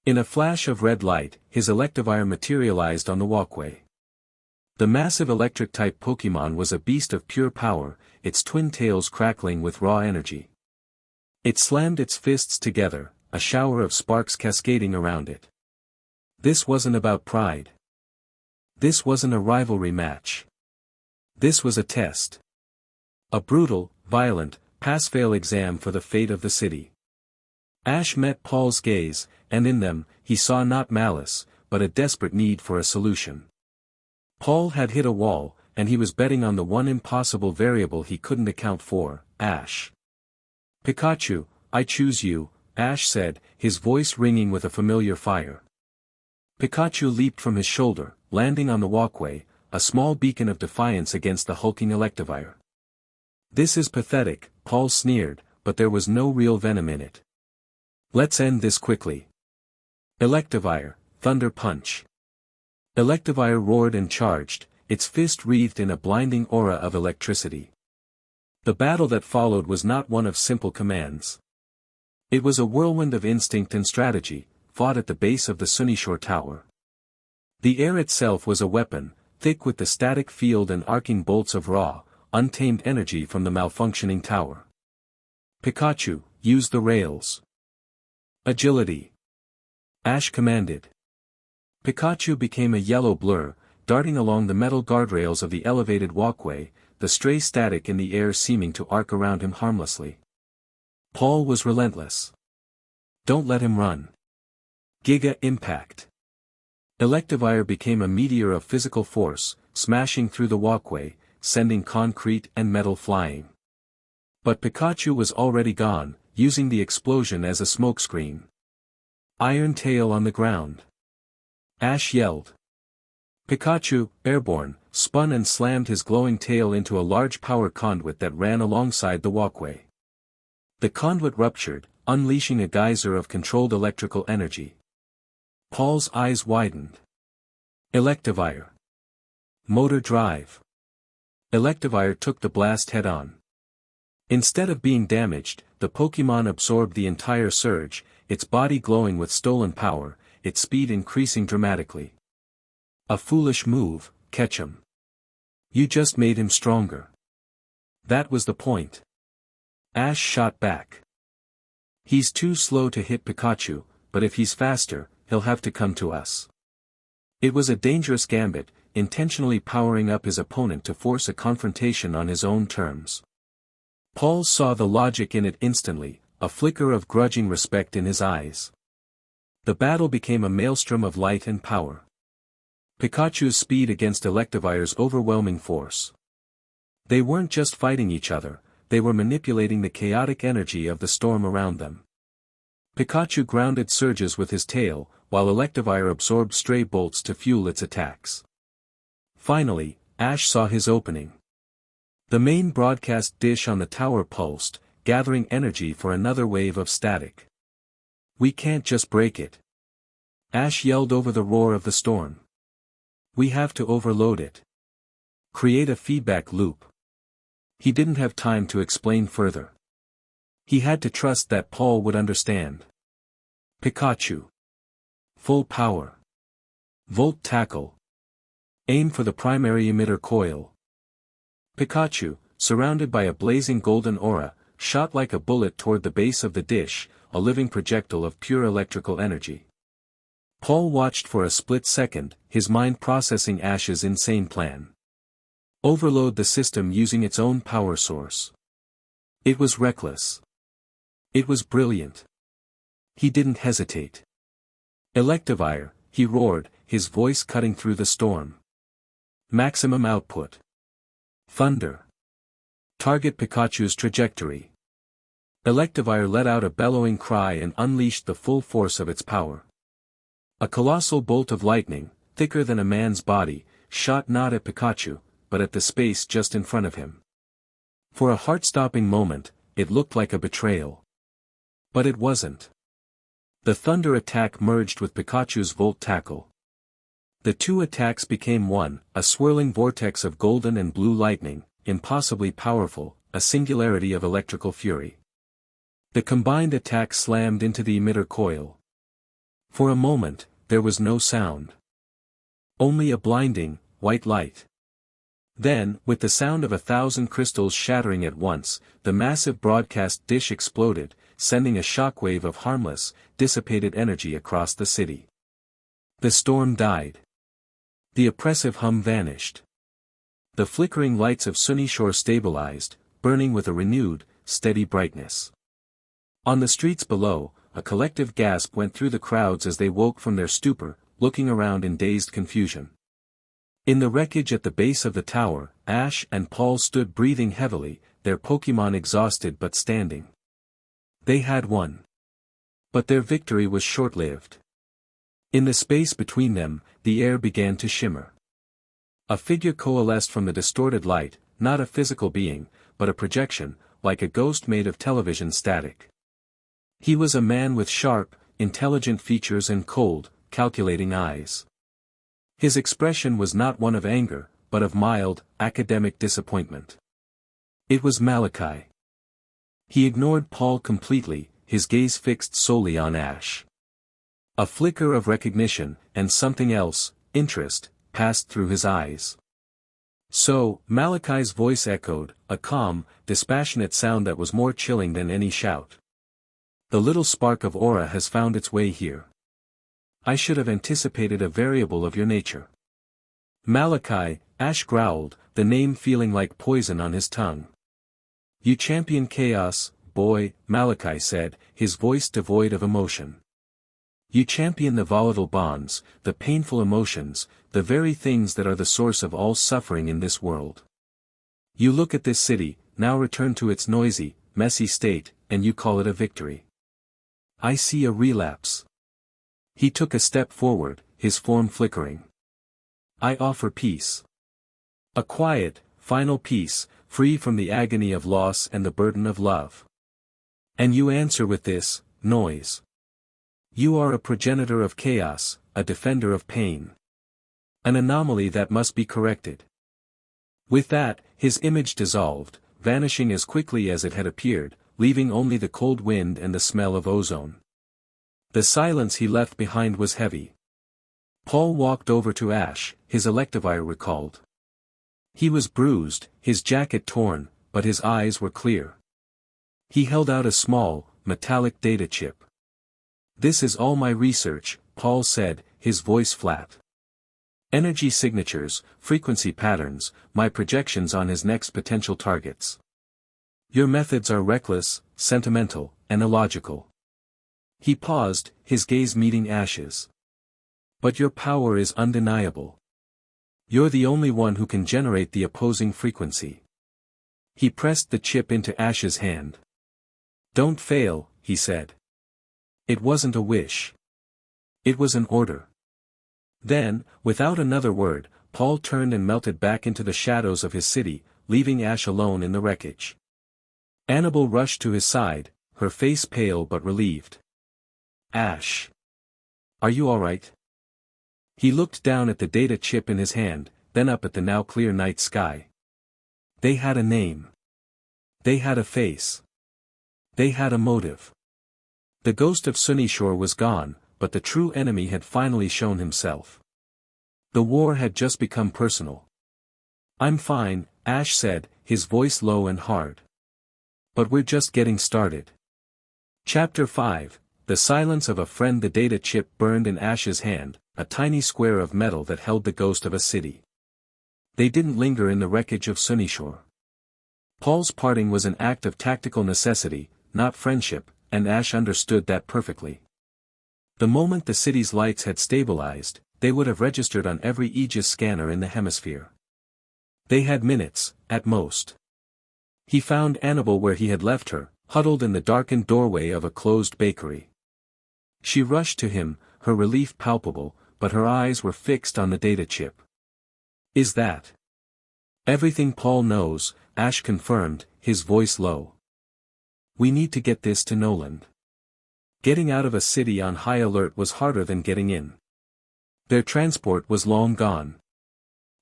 In a flash of red light, his Electivire materialized on the walkway. The massive electric-type Pokémon was a beast of pure power, its twin tails crackling with raw energy. It slammed its fists together, a shower of sparks cascading around it. This wasn't about pride. This wasn't a rivalry match. This was a test. A brutal, violent, pass-fail exam for the fate of the city. Ash met Paul's gaze, and in them, he saw not malice, but a desperate need for a solution. Paul had hit a wall, and he was betting on the one impossible variable he couldn't account for, Ash. "Pikachu, I choose you," Ash said, his voice ringing with a familiar fire. Pikachu leaped from his shoulder, landing on the walkway, a small beacon of defiance against the hulking Electivire. "This is pathetic," Paul sneered, but there was no real venom in it. "Let's end this quickly. Electivire, Thunder Punch." Electivire roared and charged, its fist wreathed in a blinding aura of electricity. The battle that followed was not one of simple commands. It was a whirlwind of instinct and strategy, fought at the base of the Sunyshore tower. The air itself was a weapon, thick with the static field and arcing bolts of raw, untamed energy from the malfunctioning tower. "Pikachu, use the rails." "Agility," Ash commanded. Pikachu became a yellow blur, darting along the metal guardrails of the elevated walkway, the stray static in the air seeming to arc around him harmlessly. Paul was relentless. "Don't let him run." Giga Impact. Electivire became a meteor of physical force, smashing through the walkway, sending concrete and metal flying. But Pikachu was already gone, using the explosion as a smokescreen. Iron tail on the ground. Ash yelled. Pikachu, airborne, spun and slammed his glowing tail into a large power conduit that ran alongside the walkway. The conduit ruptured, unleashing a geyser of controlled electrical energy. Paul's eyes widened. Electivire. Motor drive. Electivire took the blast head-on. Instead of being damaged, the Pokémon absorbed the entire surge, its body glowing with stolen power, its speed increasing dramatically. A foolish move, Ketchum. You just made him stronger. That was the point. Ash shot back. He's too slow to hit Pikachu, but if he's faster, he'll have to come to us. It was a dangerous gambit, intentionally powering up his opponent to force a confrontation on his own terms. Paul saw the logic in it instantly, a flicker of grudging respect in his eyes. The battle became a maelstrom of light and power. Pikachu's speed against Electivire's overwhelming force. They weren't just fighting each other, they were manipulating the chaotic energy of the storm around them. Pikachu grounded surges with his tail, while Electivire absorbed stray bolts to fuel its attacks. Finally, Ash saw his opening. The main broadcast dish on the tower pulsed, gathering energy for another wave of static. We can't just break it. Ash yelled over the roar of the storm. We have to overload it. Create a feedback loop. He didn't have time to explain further. He had to trust that Paul would understand. Pikachu. Full power. Volt tackle. Aim for the primary emitter coil. Pikachu, surrounded by a blazing golden aura, shot like a bullet toward the base of the dish, a living projectile of pure electrical energy. Paul watched for a split second, his mind processing Ash's insane plan. Overload the system using its own power source. It was reckless. It was brilliant. He didn't hesitate. Electivire, he roared, his voice cutting through the storm. Maximum output. Thunder. Target Pikachu's trajectory. Electivire let out a bellowing cry and unleashed the full force of its power. A colossal bolt of lightning, thicker than a man's body, shot not at Pikachu, but at the space just in front of him. For a heart-stopping moment, it looked like a betrayal. But it wasn't. The thunder attack merged with Pikachu's volt tackle. The two attacks became one, a swirling vortex of golden and blue lightning, impossibly powerful, a singularity of electrical fury. The combined attack slammed into the emitter coil. For a moment, there was no sound. Only a blinding, white light. Then, with the sound of 1,000 crystals shattering at once, the massive broadcast dish exploded, sending a shockwave of harmless, dissipated energy across the city. The storm died. The oppressive hum vanished. The flickering lights of Sunyshore stabilized, burning with a renewed, steady brightness. On the streets below, a collective gasp went through the crowds as they woke from their stupor, looking around in dazed confusion. In the wreckage at the base of the tower, Ash and Paul stood breathing heavily, their Pokémon exhausted but standing. They had won. But their victory was short-lived. In the space between them, the air began to shimmer. A figure coalesced from the distorted light, not a physical being, but a projection, like a ghost made of television static. He was a man with sharp, intelligent features and cold, calculating eyes. His expression was not one of anger, but of mild, academic disappointment. It was Malachi. He ignored Paul completely, his gaze fixed solely on Ash. A flicker of recognition, and something else, interest, passed through his eyes. So, Malachi's voice echoed, a calm, dispassionate sound that was more chilling than any shout. The little spark of aura has found its way here. I should have anticipated a variable of your nature. Malachi, Ash growled, the name feeling like poison on his tongue. You champion chaos, boy, Malachi said, his voice devoid of emotion. You champion the volatile bonds, the painful emotions, the very things that are the source of all suffering in this world. You look at this city, now return to its noisy, messy state, and you call it a victory. I see a relapse. He took a step forward, his form flickering. I offer peace. A quiet, final peace, free from the agony of loss and the burden of love. And you answer with this, noise. You are a progenitor of chaos, a defender of pain. An anomaly that must be corrected. With that, his image dissolved, vanishing as quickly as it had appeared, leaving only the cold wind and the smell of ozone. The silence he left behind was heavy. Paul walked over to Ash, his electivire recalled. He was bruised, his jacket torn, but his eyes were clear. He held out a small, metallic data chip. This is all my research, Paul said, his voice flat. Energy signatures, frequency patterns, my projections on his next potential targets. Your methods are reckless, sentimental, and illogical. He paused, his gaze meeting Ash's. But your power is undeniable. You're the only one who can generate the opposing frequency. He pressed the chip into Ash's hand. Don't fail, he said. It wasn't a wish. It was an order. Then, without another word, Paul turned and melted back into the shadows of his city, leaving Ash alone in the wreckage. Annabelle rushed to his side, her face pale but relieved. Ash. Are you all right? He looked down at the data chip in his hand, then up at the now clear night sky. They had a name. They had a face. They had a motive. The ghost of Sunyshore was gone, but the true enemy had finally shown himself. The war had just become personal. I'm fine, Ash said, his voice low and hard. But we're just getting started. Chapter 5, The Silence of a Friend. The data chip burned in Ash's hand, a tiny square of metal that held the ghost of a city. They didn't linger in the wreckage of Sunyshore. Paul's parting was an act of tactical necessity, not friendship, and Ash understood that perfectly. The moment the city's lights had stabilized, they would have registered on every Aegis scanner in the hemisphere. They had minutes, at most. He found Annabelle where he had left her, huddled in the darkened doorway of a closed bakery. She rushed to him, her relief palpable, but her eyes were fixed on the data chip. Is that everything Paul knows? Ash confirmed, his voice low. We need to get this to Noland. Getting out of a city on high alert was harder than getting in. Their transport was long gone.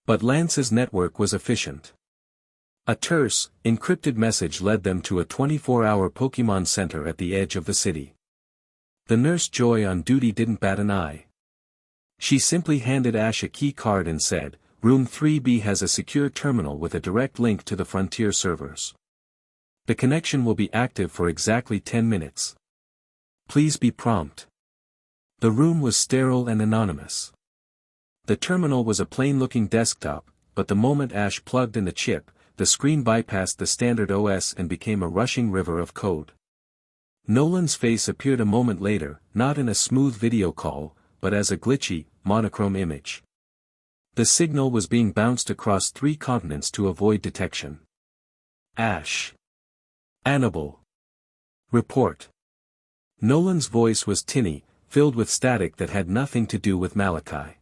But Lance's network was efficient. A terse, encrypted message led them to a 24-hour Pokemon Center at the edge of the city. The nurse Joy on duty didn't bat an eye. She simply handed Ash a key card and said, Room 3B has a secure terminal with a direct link to the Frontier servers. The connection will be active for exactly 10 minutes. Please be prompt. The room was sterile and anonymous. The terminal was a plain-looking desktop, but the moment Ash plugged in the chip, the screen bypassed the standard OS and became a rushing river of code. Nolan's face appeared a moment later, not in a smooth video call, but as a glitchy, monochrome image. The signal was being bounced across 3 continents to avoid detection. Ash. Annabelle. Report. Nolan's voice was tinny, filled with static that had nothing to do with Malachi.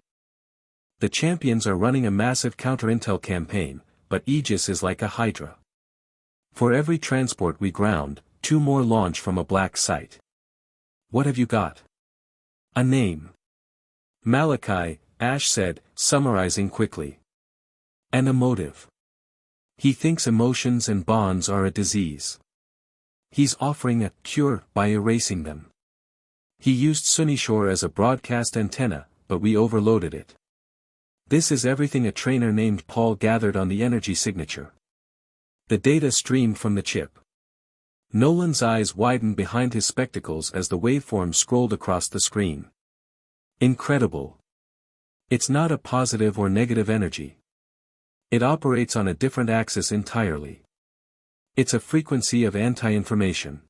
The champions are running a massive counter-intel campaign, but Aegis is like a hydra. For every transport we ground, 2 more launch from a black site. What have you got? A name. Malachi, Ash said, summarizing quickly. And a motive. He thinks emotions and bonds are a disease. He's offering a cure by erasing them. He used Sunyshore as a broadcast antenna, but we overloaded it. This is everything a trainer named Paul gathered on the energy signature. The data streamed from the chip. Nolan's eyes widened behind his spectacles as the waveform scrolled across the screen. Incredible. It's not a positive or negative energy. It operates on a different axis entirely. It's a frequency of anti-information.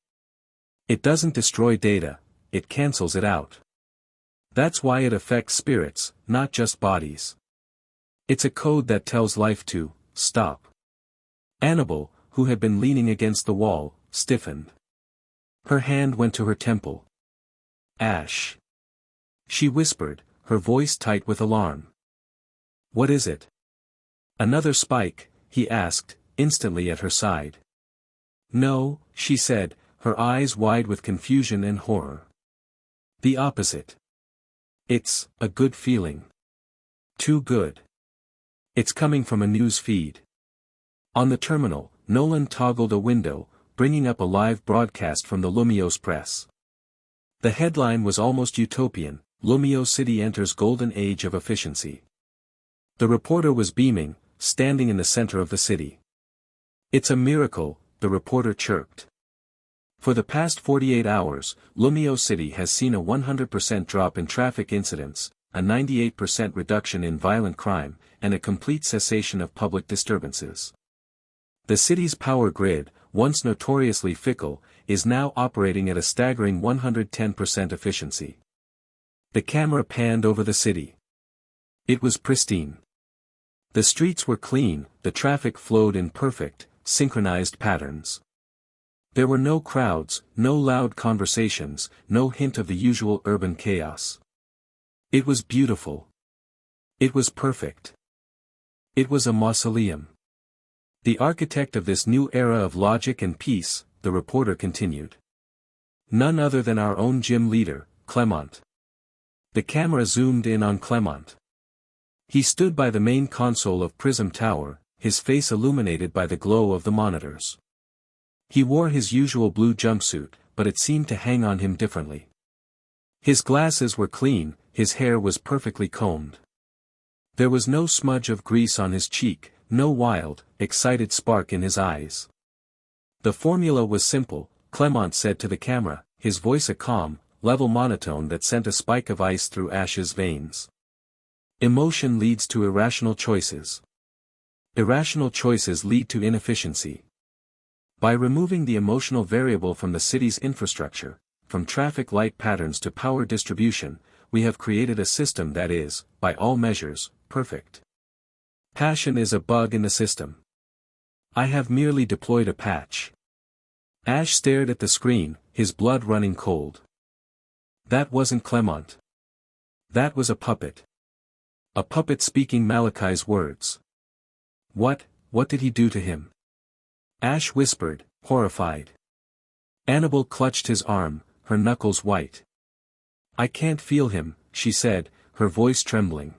It doesn't destroy data, it cancels it out. That's why it affects spirits, not just bodies. It's a code that tells life to stop. Annabelle, who had been leaning against the wall, stiffened. Her hand went to her temple. "Ash," she whispered, her voice tight with alarm. "What is it?" "Another spike?" he asked, instantly at her side. "No," she said, her eyes wide with confusion and horror. "The opposite. It's a good feeling. Too good. It's coming from a news feed." On the terminal, Nolan toggled a window, bringing up a live broadcast from the Lumiose press. The headline was almost utopian: Lumiose City enters golden age of efficiency. The reporter was beaming, standing in the center of the city. "It's a miracle," the reporter chirped. "For the past 48 hours, Lumiose City has seen a 100% drop in traffic incidents, a 98% reduction in violent crime, and a complete cessation of public disturbances. The city's power grid, once notoriously fickle, is now operating at a staggering 110% efficiency." The camera panned over the city. It was pristine. The streets were clean, the traffic flowed in perfect, synchronized patterns. There were no crowds, no loud conversations, no hint of the usual urban chaos. It was beautiful. It was perfect. It was a mausoleum. "The architect of this new era of logic and peace," the reporter continued. "None other than our own gym leader, Clement." The camera zoomed in on Clement. He stood by the main console of Prism Tower, his face illuminated by the glow of the monitors. He wore his usual blue jumpsuit, but it seemed to hang on him differently. His glasses were clean, his hair was perfectly combed. There was no smudge of grease on his cheek, no wild, excited spark in his eyes. The formula was simple, Clement said to the camera, his voice a calm, level monotone that sent a spike of ice through Ash's veins. "Emotion leads to irrational choices. Irrational choices lead to inefficiency. By removing the emotional variable from the city's infrastructure, from traffic light patterns to power distribution, we have created a system that is, by all measures, perfect. Passion is a bug in the system. I have merely deployed a patch." Ash stared at the screen, his blood running cold. That wasn't Clement. That was a puppet. A puppet speaking Malachi's words. What did he do to him?" Ash whispered, horrified. Annabelle clutched his arm, her knuckles white. "I can't feel him," she said, her voice trembling.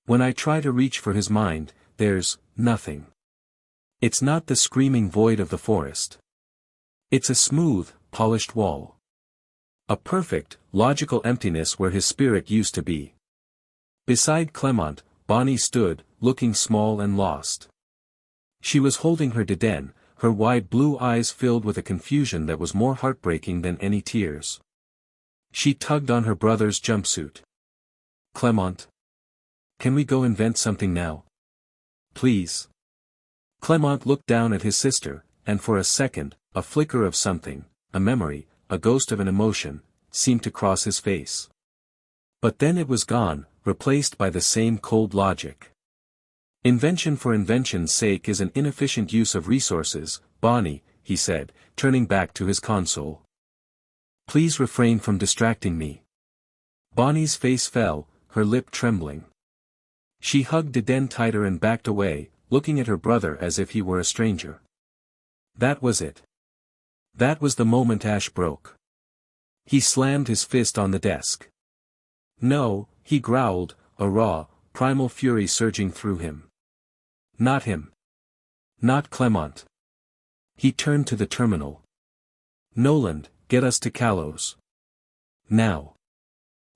"When I try to reach for his mind, there's nothing. It's not the screaming void of the forest. It's a smooth, polished wall. A perfect, logical emptiness where his spirit used to be." Beside Clement, Bonnie stood, looking small and lost. She was holding her Deden, her wide blue eyes filled with a confusion that was more heartbreaking than any tears. She tugged on her brother's jumpsuit. "Clement. Can we go invent something now? Please." Clement looked down at his sister, and for a second, a flicker of something, a memory, a ghost of an emotion, seemed to cross his face. But then it was gone, replaced by the same cold logic. "Invention for invention's sake is an inefficient use of resources, Bonnie," he said, turning back to his console. "Please refrain from distracting me." Bonnie's face fell, her lip trembling. She hugged Deden tighter and backed away, looking at her brother as if he were a stranger. That was it. That was the moment Ash broke. He slammed his fist on the desk. "No," he growled, a raw, primal fury surging through him. "Not him. Not Clement." He turned to the terminal. "Nolan, get us to Kalos. Now."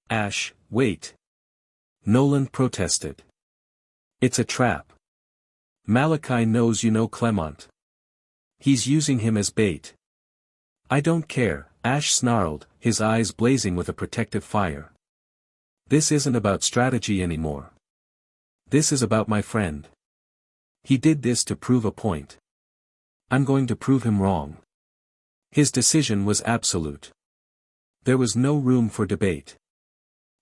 "Ash, wait." Nolan protested. "It's a trap. Malachi knows you know Clement. He's using him as bait." "I don't care," Ash snarled, his eyes blazing with a protective fire. "This isn't about strategy anymore. This is about my friend. He did this to prove a point. I'm going to prove him wrong." His decision was absolute. There was no room for debate.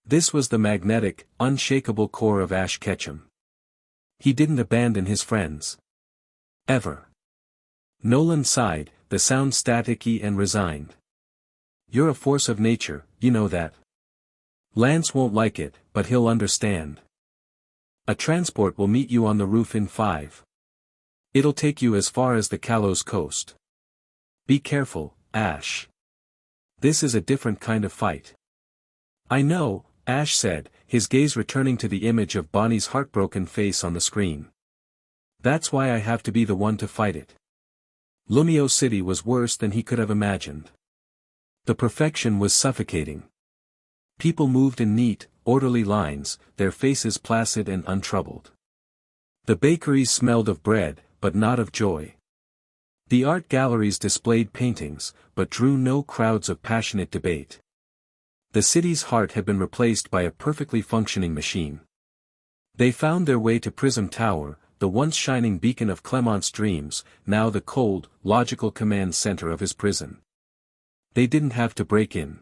This was the magnetic, unshakable core of Ash Ketchum. He didn't abandon his friends. Ever. Nolan sighed, the sound staticky and resigned. You're a force of nature, you know that. Lance won't like it, but he'll understand. A transport will meet you on the roof in 5. It'll take you as far as the Kalos coast. Be careful, Ash. This is a different kind of fight. I know, Ash said, his gaze returning to the image of Bonnie's heartbroken face on the screen. That's why I have to be the one to fight it. Lumio City was worse than he could have imagined. The perfection was suffocating. People moved in neat, orderly lines, their faces placid and untroubled. The bakeries smelled of bread, but not of joy. The art galleries displayed paintings, but drew no crowds of passionate debate. The city's heart had been replaced by a perfectly functioning machine. They found their way to Prism Tower, the once shining beacon of Clement's dreams, now the cold, logical command center of his prison. They didn't have to break in.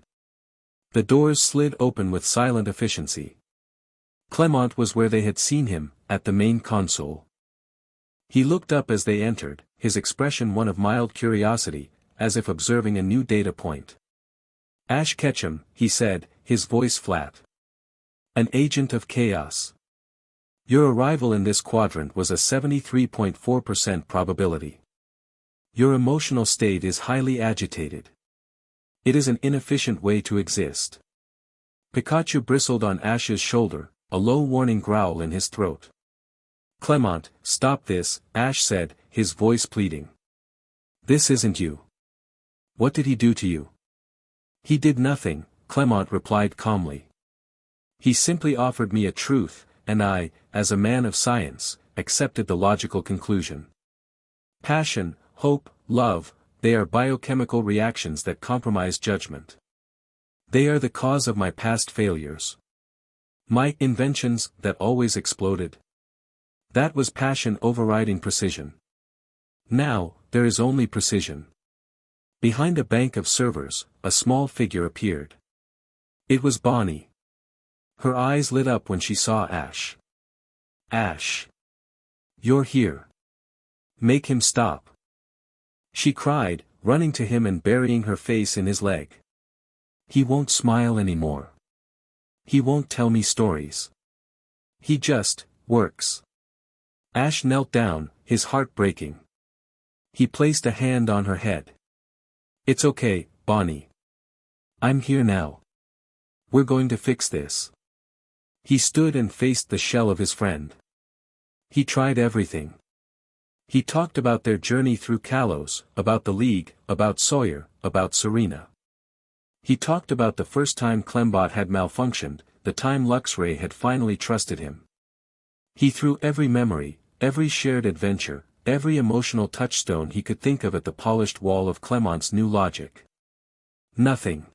The doors slid open with silent efficiency. Clement was where they had seen him, at the main console. He looked up as they entered, his expression one of mild curiosity, as if observing a new data point. Ash Ketchum, he said, his voice flat. An agent of chaos. Your arrival in this quadrant was a 73.4% probability. Your emotional state is highly agitated. It is an inefficient way to exist. Pikachu bristled on Ash's shoulder, a low warning growl in his throat. Clement, stop this, Ash said, his voice pleading. This isn't you. What did he do to you? He did nothing, Clement replied calmly. He simply offered me a truth, and I, as a man of science, accepted the logical conclusion. Passion, hope, love, they are biochemical reactions that compromise judgment. They are the cause of my past failures. My inventions that always exploded. That was passion overriding precision. Now, there is only precision. Behind a bank of servers, a small figure appeared. It was Bonnie. Her eyes lit up when she saw Ash. Ash. You're here. Make him stop. She cried, running to him and burying her face in his leg. He won't smile anymore. He won't tell me stories. He just works. Ash knelt down, his heart breaking. He placed a hand on her head. It's okay, Bonnie. I'm here now. We're going to fix this. He stood and faced the shell of his friend. He tried everything. He talked about their journey through Kalos, about the League, about Sawyer, about Serena. He talked about the first time Clembot had malfunctioned, the time Luxray had finally trusted him. He threw every memory, every shared adventure, every emotional touchstone he could think of at the polished wall of Clement's new logic. Nothing.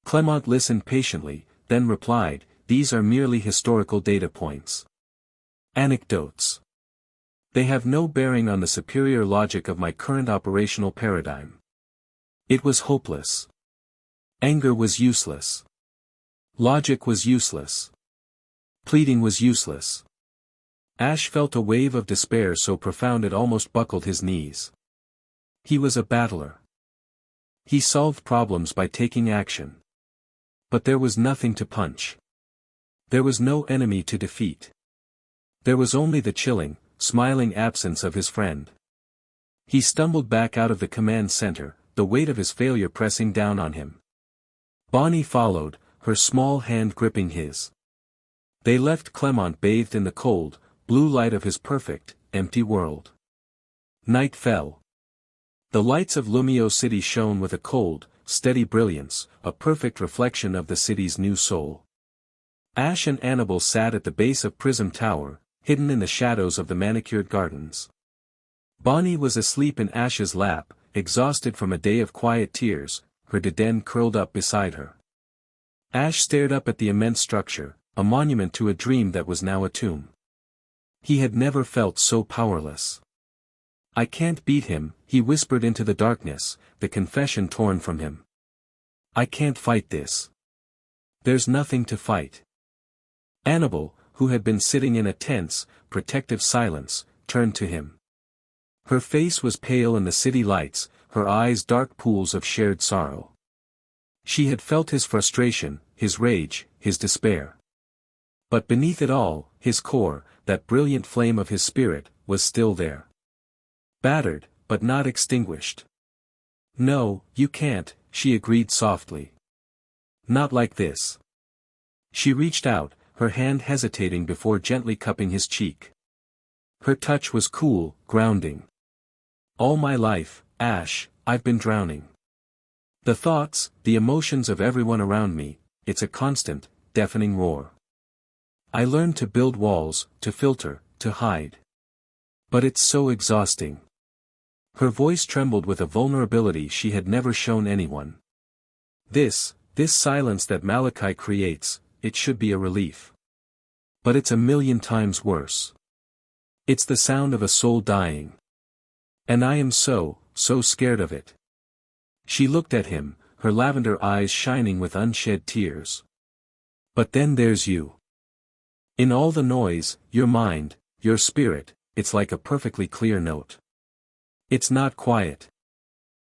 Clement listened patiently, then replied, these are merely historical data points. Anecdotes. They have no bearing on the superior logic of my current operational paradigm. It was hopeless. Anger was useless. Logic was useless. Pleading was useless. Ash felt a wave of despair so profound it almost buckled his knees. He was a battler. He solved problems by taking action. But there was nothing to punch. There was no enemy to defeat. There was only the chilling, smiling absence of his friend. He stumbled back out of the command center, the weight of his failure pressing down on him. Bonnie followed, her small hand gripping his. They left Clement bathed in the cold, blue light of his perfect, empty world. Night fell. The lights of Lumio City shone with a cold, steady brilliance, a perfect reflection of the city's new soul. Ash and Annabelle sat at the base of Prism Tower, hidden in the shadows of the manicured gardens. Bonnie was asleep in Ash's lap, exhausted from a day of quiet tears, her Deden curled up beside her. Ash stared up at the immense structure, a monument to a dream that was now a tomb. He had never felt so powerless. I can't beat him, he whispered into the darkness, the confession torn from him. I can't fight this. There's nothing to fight. Annabelle, who had been sitting in a tense, protective silence, turned to him. Her face was pale in the city lights, her eyes dark pools of shared sorrow. She had felt his frustration, his rage, his despair. But beneath it all, his core, that brilliant flame of his spirit, was still there. Battered, but not extinguished. "No, you can't," she agreed softly. "Not like this." She reached out, her hand hesitating before gently cupping his cheek. Her touch was cool, grounding. "All my life, Ash, I've been drowning. The thoughts, the emotions of everyone around me, it's a constant, deafening roar. I learned to build walls, to filter, to hide. But it's so exhausting." Her voice trembled with a vulnerability she had never shown anyone. This silence that Malachi creates, it should be a relief. But it's a million times worse. It's the sound of a soul dying. And I am so scared of it. She looked at him, her lavender eyes shining with unshed tears. "But then there's you. In all the noise, your mind, your spirit, it's like a perfectly clear note. It's not quiet.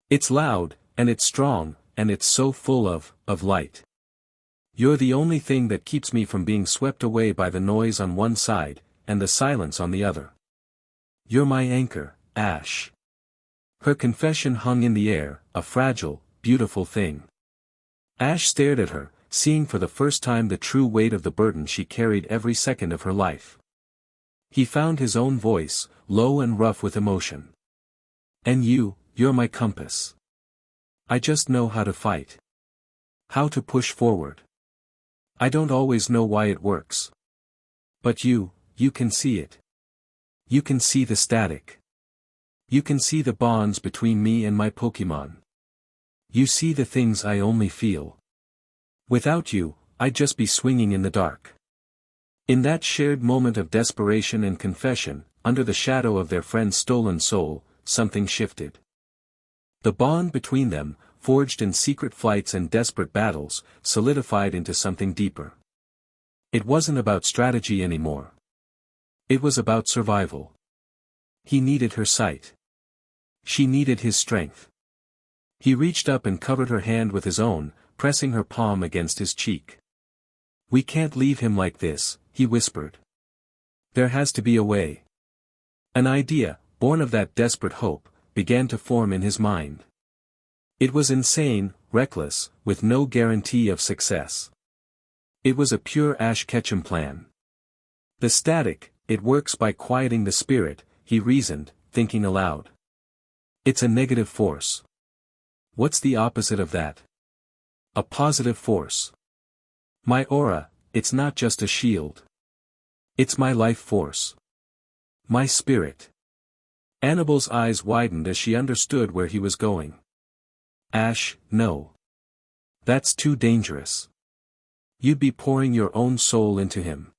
It's loud, and it's strong, and it's so full of light. You're the only thing that keeps me from being swept away by the noise on one side, and the silence on the other. You're my anchor, Ash." Her confession hung in the air, a fragile, beautiful thing. Ash stared at her, seeing for the first time the true weight of the burden she carried every second of her life. He found his own voice, low and rough with emotion. "And you're my compass. I just know how to fight. How to push forward. I don't always know why it works. But you can see it. You can see the static. You can see the bonds between me and my Pokemon. You see the things I only feel. Without you, I'd just be swinging in the dark." In that shared moment of desperation and confession, under the shadow of their friend's stolen soul, something shifted. The bond between them, forged in secret flights and desperate battles, solidified into something deeper. It wasn't about strategy anymore. It was about survival. He needed her sight. She needed his strength. He reached up and covered her hand with his own, pressing her palm against his cheek. "We can't leave him like this," he whispered. "There has to be a way." An idea, born of that desperate hope, began to form in his mind. It was insane, reckless, with no guarantee of success. It was a pure Ash Ketchum plan. The static, it works by quieting the spirit, he reasoned, thinking aloud. It's a negative force. What's the opposite of that? A positive force. My aura, it's not just a shield. It's my life force. My spirit. Annabelle's eyes widened as she understood where he was going. Ash, no. That's too dangerous. You'd be pouring your own soul into him.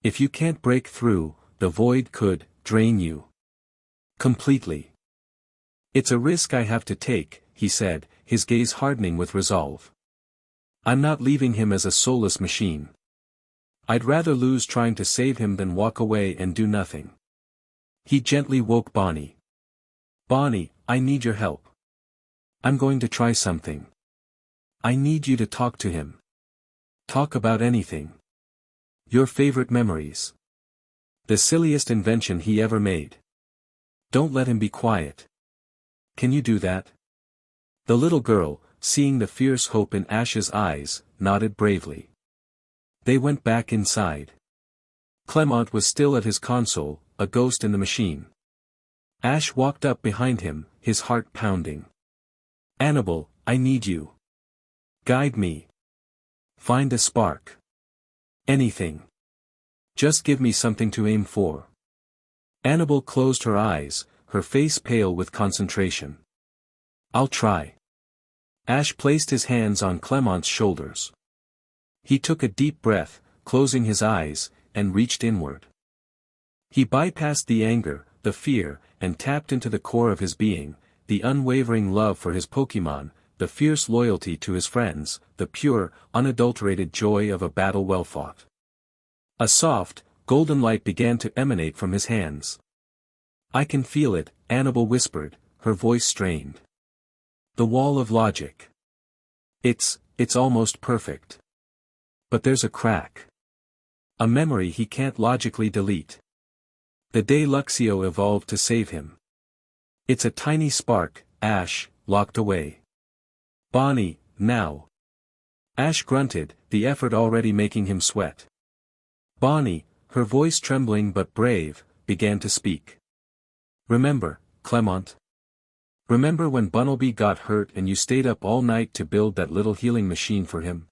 If you can't break through, the void could drain you. Completely. It's a risk I have to take, he said, his gaze hardening with resolve. I'm not leaving him as a soulless machine. I'd rather lose trying to save him than walk away and do nothing. He gently woke Bonnie. Bonnie, I need your help. I'm going to try something. I need you to talk to him. Talk about anything. Your favorite memories. The silliest invention he ever made. Don't let him be quiet. Can you do that? The little girl, seeing the fierce hope in Ash's eyes, nodded bravely. They went back inside. Clement was still at his console, a ghost in the machine. Ash walked up behind him, his heart pounding. Annabelle, I need you. Guide me. Find a spark. Anything. Just give me something to aim for. Annabelle closed her eyes, her face pale with concentration. I'll try. Ash placed his hands on Clement's shoulders. He took a deep breath, closing his eyes, and reached inward. He bypassed the anger, the fear, and tapped into the core of his being, the unwavering love for his Pokemon, the fierce loyalty to his friends, the pure, unadulterated joy of a battle well fought. A soft, golden light began to emanate from his hands. I can feel it, Annabel whispered, her voice strained. The wall of logic. It's almost perfect. But there's a crack. A memory he can't logically delete. The day Luxio evolved to save him. It's a tiny spark, Ash, locked away. Bonnie, now. Ash grunted, the effort already making him sweat. Bonnie, her voice trembling but brave, began to speak. Remember, Clement? Remember when Bunnelby got hurt and you stayed up all night to build that little healing machine for him?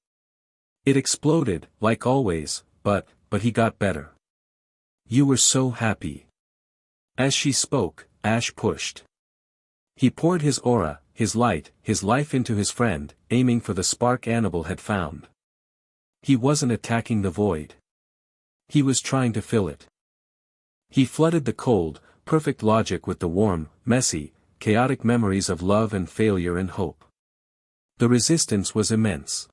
It exploded, like always, but he got better. You were so happy. As she spoke, Ash pushed. He poured his aura, his light, his life into his friend, aiming for the spark Annabel had found. He wasn't attacking the void. He was trying to fill it. He flooded the cold, perfect logic with the warm, messy, chaotic memories of love and failure and hope. The resistance was immense.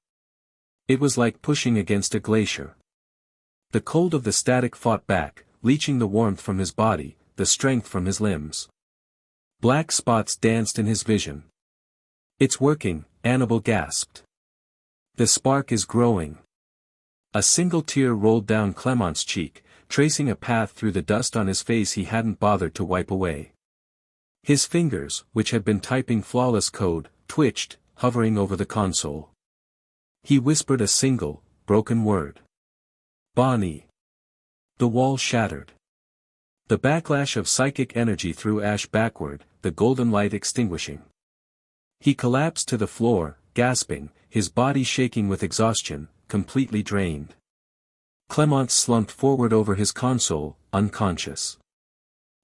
It was like pushing against a glacier. The cold of the static fought back, leaching the warmth from his body, the strength from his limbs. Black spots danced in his vision. It's working, Annabel gasped. The spark is growing. A single tear rolled down Clement's cheek, tracing a path through the dust on his face he hadn't bothered to wipe away. His fingers, which had been typing flawless code, twitched, hovering over the console. He whispered a single, broken word. Bonnie. The wall shattered. The backlash of psychic energy threw Ash backward, the golden light extinguishing. He collapsed to the floor, gasping, his body shaking with exhaustion, completely drained. Clement slumped forward over his console, unconscious.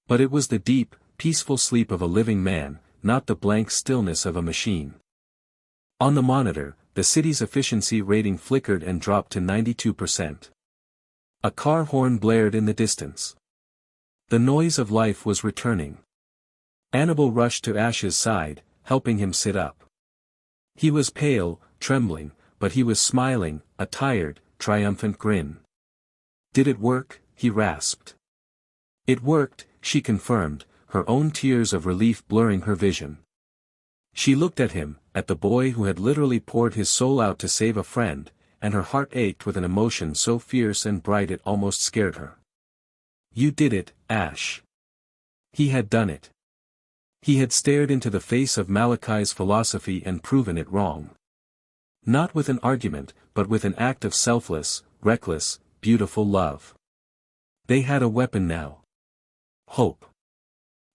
But it was the deep, peaceful sleep of a living man, not the blank stillness of a machine. On the monitor, the city's efficiency rating flickered and dropped to 92%. A car horn blared in the distance. The noise of life was returning. Annabel rushed to Ash's side, helping him sit up. He was pale, trembling, but he was smiling, a tired, triumphant grin. Did it work? He rasped. It worked, she confirmed, her own tears of relief blurring her vision. She looked at him, at the boy who had literally poured his soul out to save a friend, and her heart ached with an emotion so fierce and bright it almost scared her. You did it, Ash. He had done it. He had stared into the face of Malachi's philosophy and proven it wrong. Not with an argument, but with an act of selfless, reckless, beautiful love. They had a weapon now. Hope.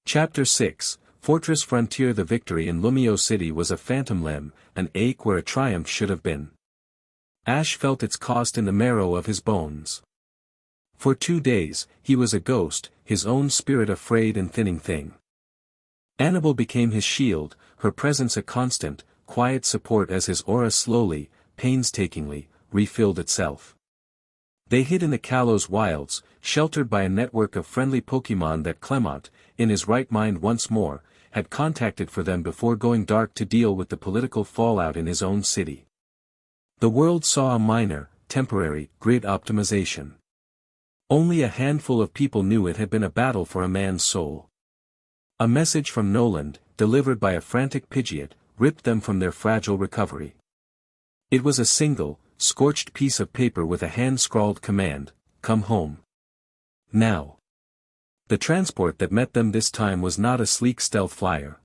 Chapter 6, Fortress Frontier. The victory in Lumio City was a phantom limb, an ache where a triumph should have been. Ash felt its cost in the marrow of his bones. For 2 days, he was a ghost, his own spirit a frayed and thinning thing. Annabel became his shield, her presence a constant, quiet support as his aura slowly, painstakingly, refilled itself. They hid in the Kalos wilds, sheltered by a network of friendly Pokémon that Clement, in his right mind once more, had contacted for them before going dark to deal with the political fallout in his own city. The world saw a minor, temporary, grid optimization. Only a handful of people knew it had been a battle for a man's soul. A message from Noland, delivered by a frantic Pidgeot, ripped them from their fragile recovery. It was a single, scorched piece of paper with a hand-scrawled command, "Come home. Now." The transport that met them this time was not a sleek stealth flyer.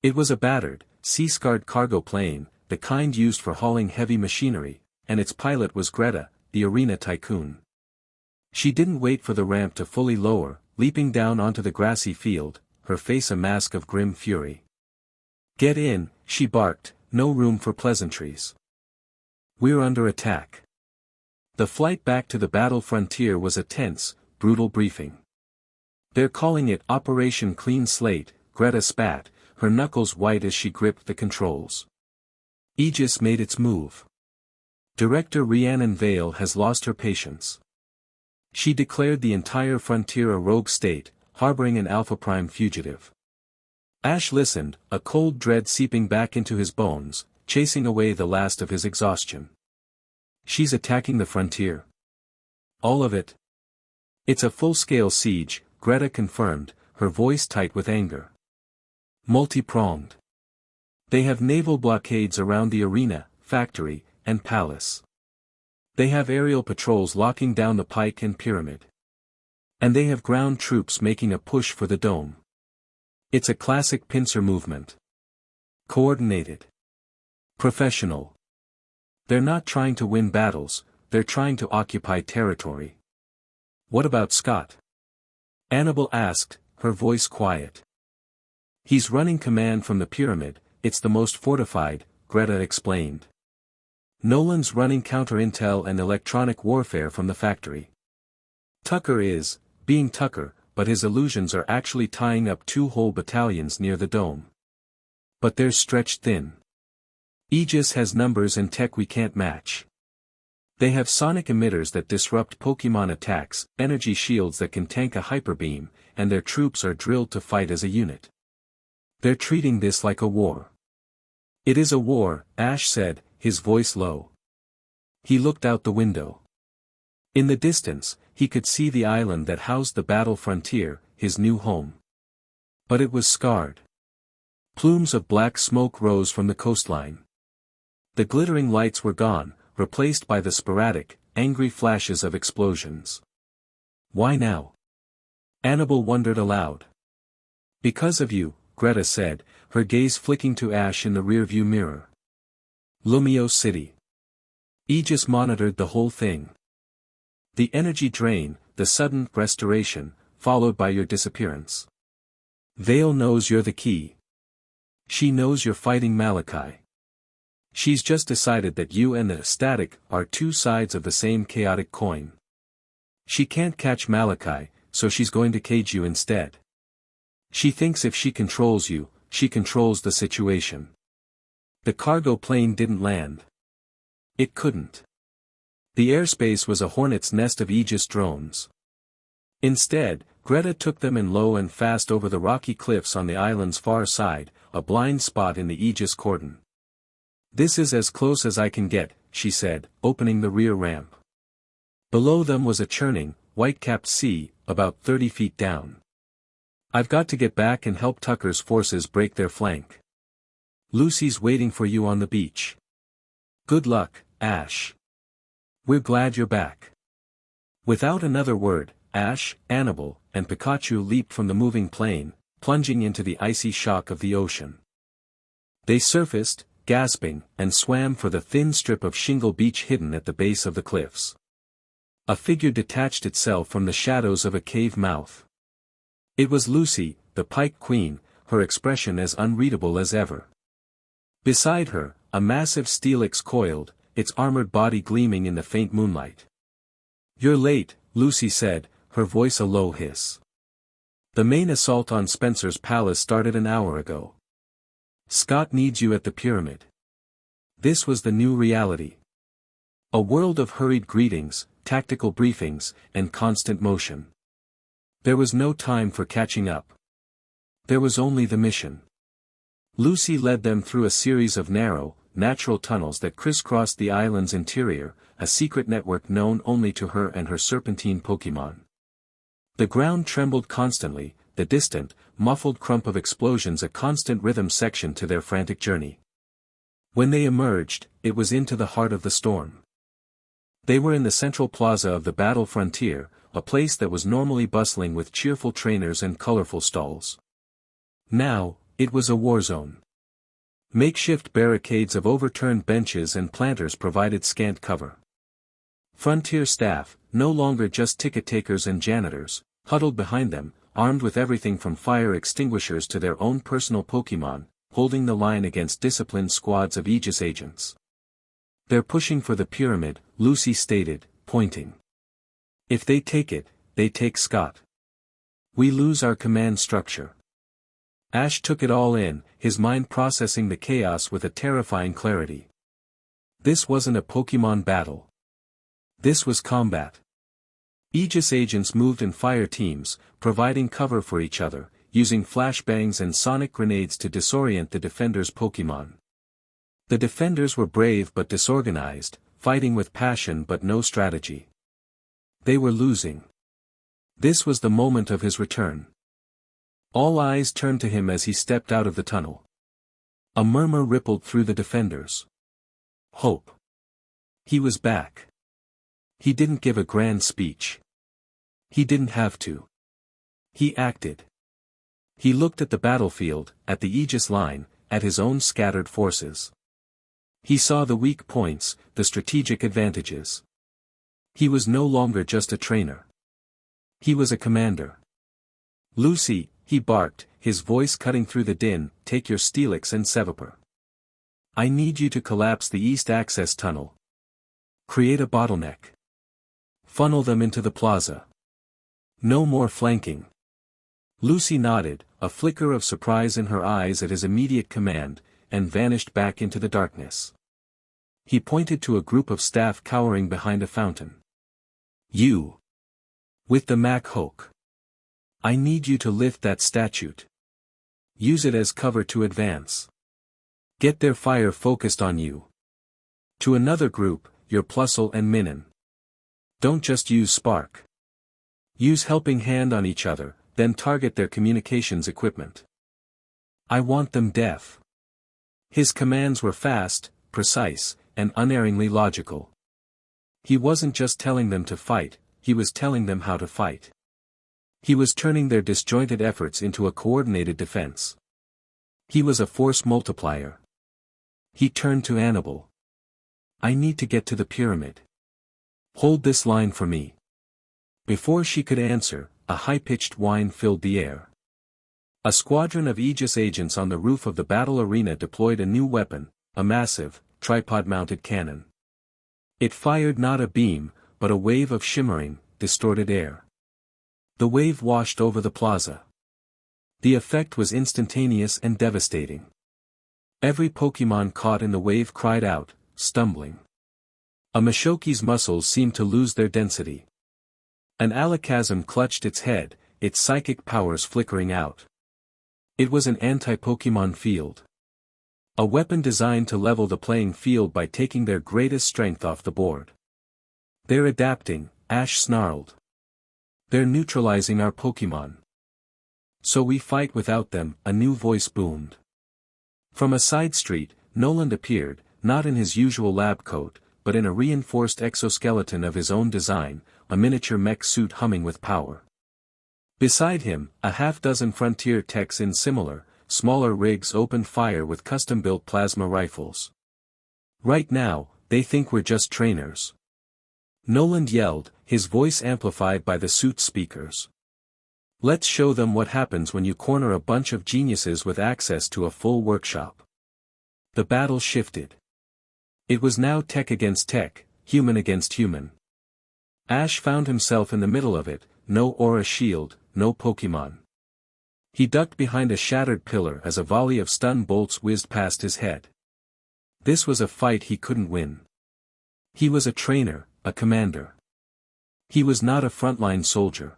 It was a battered, sea-scarred cargo plane, the kind used for hauling heavy machinery, and its pilot was Greta, the arena tycoon. She didn't wait for the ramp to fully lower, leaping down onto the grassy field, her face a mask of grim fury. "Get in," she barked, "no room for pleasantries. We're under attack." The flight back to the battle frontier was a tense, brutal briefing. "They're calling it Operation Clean Slate," Greta spat, her knuckles white as she gripped the controls. Aegis made its move. Director Rhiannon Vale has lost her patience. She declared the entire frontier a rogue state, harboring an Alpha Prime fugitive. Ash listened, a cold dread seeping back into his bones, chasing away the last of his exhaustion. She's attacking the frontier. All of it? It's a full-scale siege, Greta confirmed, her voice tight with anger. Multi-pronged. They have naval blockades around the arena, factory, and palace. They have aerial patrols locking down the pike and pyramid. And they have ground troops making a push for the dome. It's a classic pincer movement. Coordinated. Professional. They're not trying to win battles, they're trying to occupy territory. What about Scott? Annabel asked, her voice quiet. He's running command from the pyramid, it's the most fortified, Greta explained. Nolan's running counter-intel and electronic warfare from the factory. Tucker is, being Tucker, but his illusions are actually tying up 2 whole battalions near the dome. But they're stretched thin. Aegis has numbers and tech we can't match. They have sonic emitters that disrupt Pokemon attacks, energy shields that can tank a hyper beam, and their troops are drilled to fight as a unit. They're treating this like a war. It is a war, Ash said, his voice low. He looked out the window. In the distance, he could see the island that housed the battle frontier, his new home. But it was scarred. Plumes of black smoke rose from the coastline. The glittering lights were gone, replaced by the sporadic, angry flashes of explosions. Why now? Annabel wondered aloud. Because of you, Greta said, her gaze flicking to Ash in the rearview mirror. Lumio City. Aegis monitored the whole thing. The energy drain, the sudden restoration, followed by your disappearance. Vale knows you're the key. She knows you're fighting Malachi. She's just decided that you and the static are 2 sides of the same chaotic coin. She can't catch Malachi, so she's going to cage you instead. She thinks if she controls you, she controls the situation. The cargo plane didn't land. It couldn't. The airspace was a hornet's nest of Aegis drones. Instead, Greta took them in low and fast over the rocky cliffs on the island's far side, a blind spot in the Aegis cordon. This is as close as I can get, she said, opening the rear ramp. Below them was a churning, white-capped sea, about 30 feet down. I've got to get back and help Tucker's forces break their flank. Lucy's waiting for you on the beach. Good luck, Ash. We're glad you're back. Without another word, Ash, Annabel, and Pikachu leaped from the moving plane, plunging into the icy shock of the ocean. They surfaced, gasping, and swam for the thin strip of shingle beach hidden at the base of the cliffs. A figure detached itself from the shadows of a cave mouth. It was Lucy, the Pike Queen, her expression as unreadable as ever. Beside her, a massive Steelix coiled, its armored body gleaming in the faint moonlight. You're late, Lucy said, her voice a low hiss. The main assault on Spencer's palace started an hour ago. Scott needs you at the pyramid. This was the new reality. A world of hurried greetings, tactical briefings, and constant motion. There was no time for catching up. There was only the mission. Lucy led them through a series of narrow, natural tunnels that crisscrossed the island's interior, a secret network known only to her and her serpentine Pokemon. The ground trembled constantly, the distant, muffled crump of explosions a constant rhythm section to their frantic journey. When they emerged, it was into the heart of the storm. They were in the central plaza of the battle frontier, a place that was normally bustling with cheerful trainers and colorful stalls. Now, it was a war zone. Makeshift barricades of overturned benches and planters provided scant cover. Frontier staff, no longer just ticket takers and janitors, huddled behind them, armed with everything from fire extinguishers to their own personal Pokemon, holding the line against disciplined squads of Aegis agents. They're pushing for the pyramid, Lucy stated, pointing. If they take it, they take Scott. We lose our command structure. Ash took it all in, his mind processing the chaos with a terrifying clarity. This wasn't a Pokemon battle. This was combat. Aegis agents moved in fire teams, providing cover for each other, using flashbangs and sonic grenades to disorient the defenders' Pokemon. The defenders were brave but disorganized, fighting with passion but no strategy. They were losing. This was the moment of his return. All eyes turned to him as he stepped out of the tunnel. A murmur rippled through the defenders. Hope. He was back. He didn't give a grand speech. He didn't have to. He acted. He looked at the battlefield, at the Aegis line, at his own scattered forces. He saw the weak points, the strategic advantages. He was no longer just a trainer. He was a commander. Lucy, he barked, his voice cutting through the din, take your Steelix and Sevapur. I need you to collapse the east access tunnel. Create a bottleneck. Funnel them into the plaza. No more flanking. Lucy nodded, a flicker of surprise in her eyes at his immediate command, and vanished back into the darkness. He pointed to a group of staff cowering behind a fountain. You. With the Mac Hoke. I need you to lift that statute. Use it as cover to advance. Get their fire focused on you. To another group, your Plusle and Minnan. Don't just use Spark. Use Helping Hand on each other, then target their communications equipment. I want them deaf. His commands were fast, precise, and unerringly logical. He wasn't just telling them to fight, he was telling them how to fight. He was turning their disjointed efforts into a coordinated defense. He was a force multiplier. He turned to Annabelle. I need to get to the pyramid. Hold this line for me. Before she could answer, a high-pitched whine filled the air. A squadron of Aegis agents on the roof of the battle arena deployed a new weapon, a massive, tripod-mounted cannon. It fired not a beam, but a wave of shimmering, distorted air. The wave washed over the plaza. The effect was instantaneous and devastating. Every Pokémon caught in the wave cried out, stumbling. A Mashoki's muscles seemed to lose their density. An Alakazam clutched its head, its psychic powers flickering out. It was an anti-Pokémon field. A weapon designed to level the playing field by taking their greatest strength off the board. They're adapting, Ash snarled. They're neutralizing our Pokémon. So we fight without them, a new voice boomed. From a side street, Noland appeared, not in his usual lab coat, but in a reinforced exoskeleton of his own design, a miniature mech suit humming with power. Beside him, a half-dozen frontier techs in similar, smaller rigs opened fire with custom-built plasma rifles. Right now, they think we're just trainers. Noland yelled, his voice amplified by the suit's speakers. Let's show them what happens when you corner a bunch of geniuses with access to a full workshop. The battle shifted. It was now tech against tech, human against human. Ash found himself in the middle of it, no aura shield, no Pokémon. He ducked behind a shattered pillar as a volley of stun bolts whizzed past his head. This was a fight he couldn't win. He was a trainer, a commander. He was not a frontline soldier.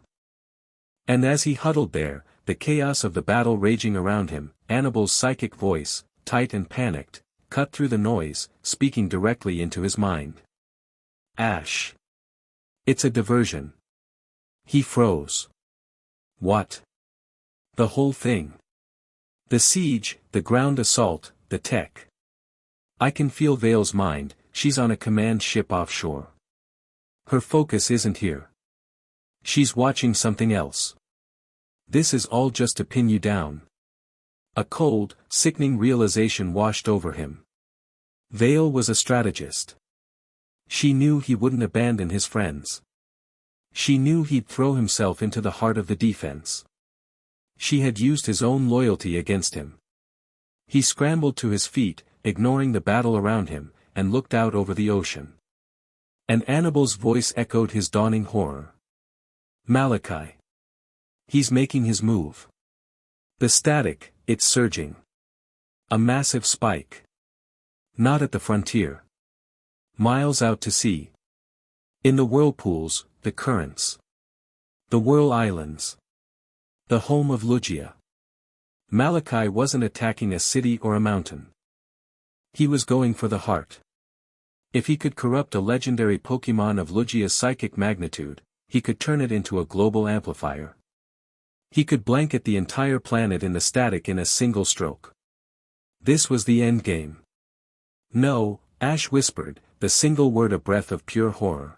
And as he huddled there, the chaos of the battle raging around him, Annabelle's psychic voice, tight and panicked, cut through the noise, speaking directly into his mind. Ash. It's a diversion. He froze. What? The whole thing. The siege, the ground assault, the tech. I can feel Vale's mind, she's on a command ship offshore. Her focus isn't here. She's watching something else. This is all just to pin you down. A cold, sickening realization washed over him. Vale was a strategist. She knew he wouldn't abandon his friends. She knew he'd throw himself into the heart of the defense. She had used his own loyalty against him. He scrambled to his feet, ignoring the battle around him, and looked out over the ocean. And Annabelle's voice echoed his dawning horror. Malachi. He's making his move. The static, it's surging. A massive spike. Not at the frontier. Miles out to sea. In the whirlpools, the currents. The Whirl Islands. The home of Lugia. Malachi wasn't attacking a city or a mountain. He was going for the heart. If he could corrupt a legendary Pokémon of Lugia's psychic magnitude, he could turn it into a global amplifier. He could blanket the entire planet in the static in a single stroke. This was the endgame. No, Ash whispered, the single word a breath of pure horror.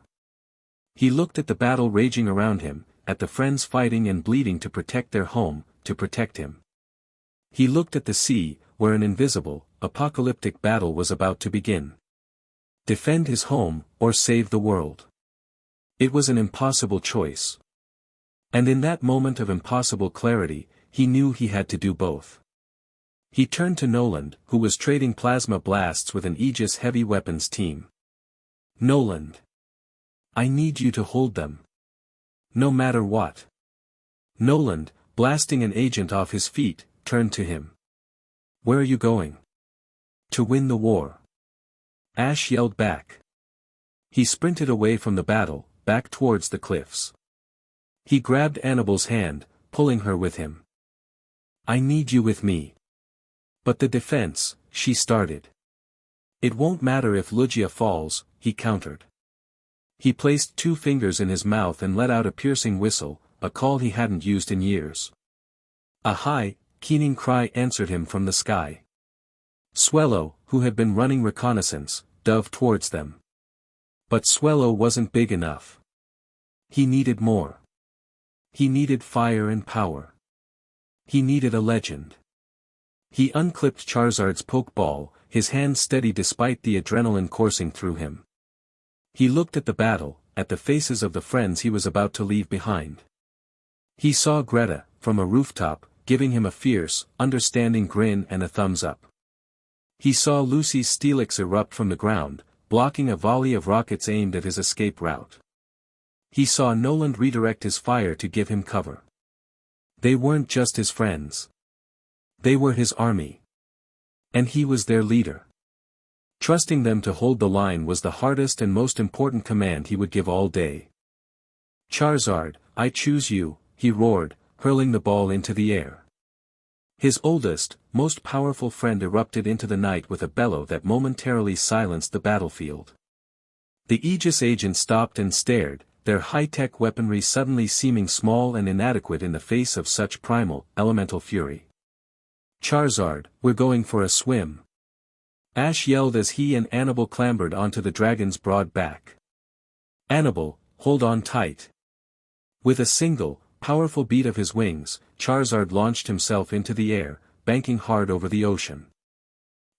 He looked at the battle raging around him, at the friends fighting and bleeding to protect their home, to protect him. He looked at the sea, where an invisible, apocalyptic battle was about to begin. Defend his home, or save the world. It was an impossible choice. And in that moment of impossible clarity, he knew he had to do both. He turned to Noland, who was trading plasma blasts with an Aegis heavy weapons team. Noland. I need you to hold them. No matter what. Noland, blasting an agent off his feet, turned to him. Where are you going? To win the war. Ash yelled back. He sprinted away from the battle, back towards the cliffs. He grabbed Annabelle's hand, pulling her with him. I need you with me. But the defense, she started. It won't matter if Lugia falls, he countered. He placed 2 fingers in his mouth and let out a piercing whistle, a call he hadn't used in years. A high, keening cry answered him from the sky. Swellow, who had been running reconnaissance, dove towards them. But Swellow wasn't big enough. He needed more. He needed fire and power. He needed a legend. He unclipped Charizard's pokeball, his hand steady despite the adrenaline coursing through him. He looked at the battle, at the faces of the friends he was about to leave behind. He saw Greta, from a rooftop, giving him a fierce, understanding grin and a thumbs up. He saw Lucy's Steelix erupt from the ground, blocking a volley of rockets aimed at his escape route. He saw Noland redirect his fire to give him cover. They weren't just his friends. They were his army. And he was their leader. Trusting them to hold the line was the hardest and most important command he would give all day. Charizard, I choose you, he roared, hurling the ball into the air. His oldest, most powerful friend erupted into the night with a bellow that momentarily silenced the battlefield. The Aegis agents stopped and stared, their high-tech weaponry suddenly seeming small and inadequate in the face of such primal, elemental fury. Charizard, we're going for a swim. Ash yelled as he and Annabelle clambered onto the dragon's broad back. Annabelle, hold on tight. With a single, powerful beat of his wings, Charizard launched himself into the air, banking hard over the ocean.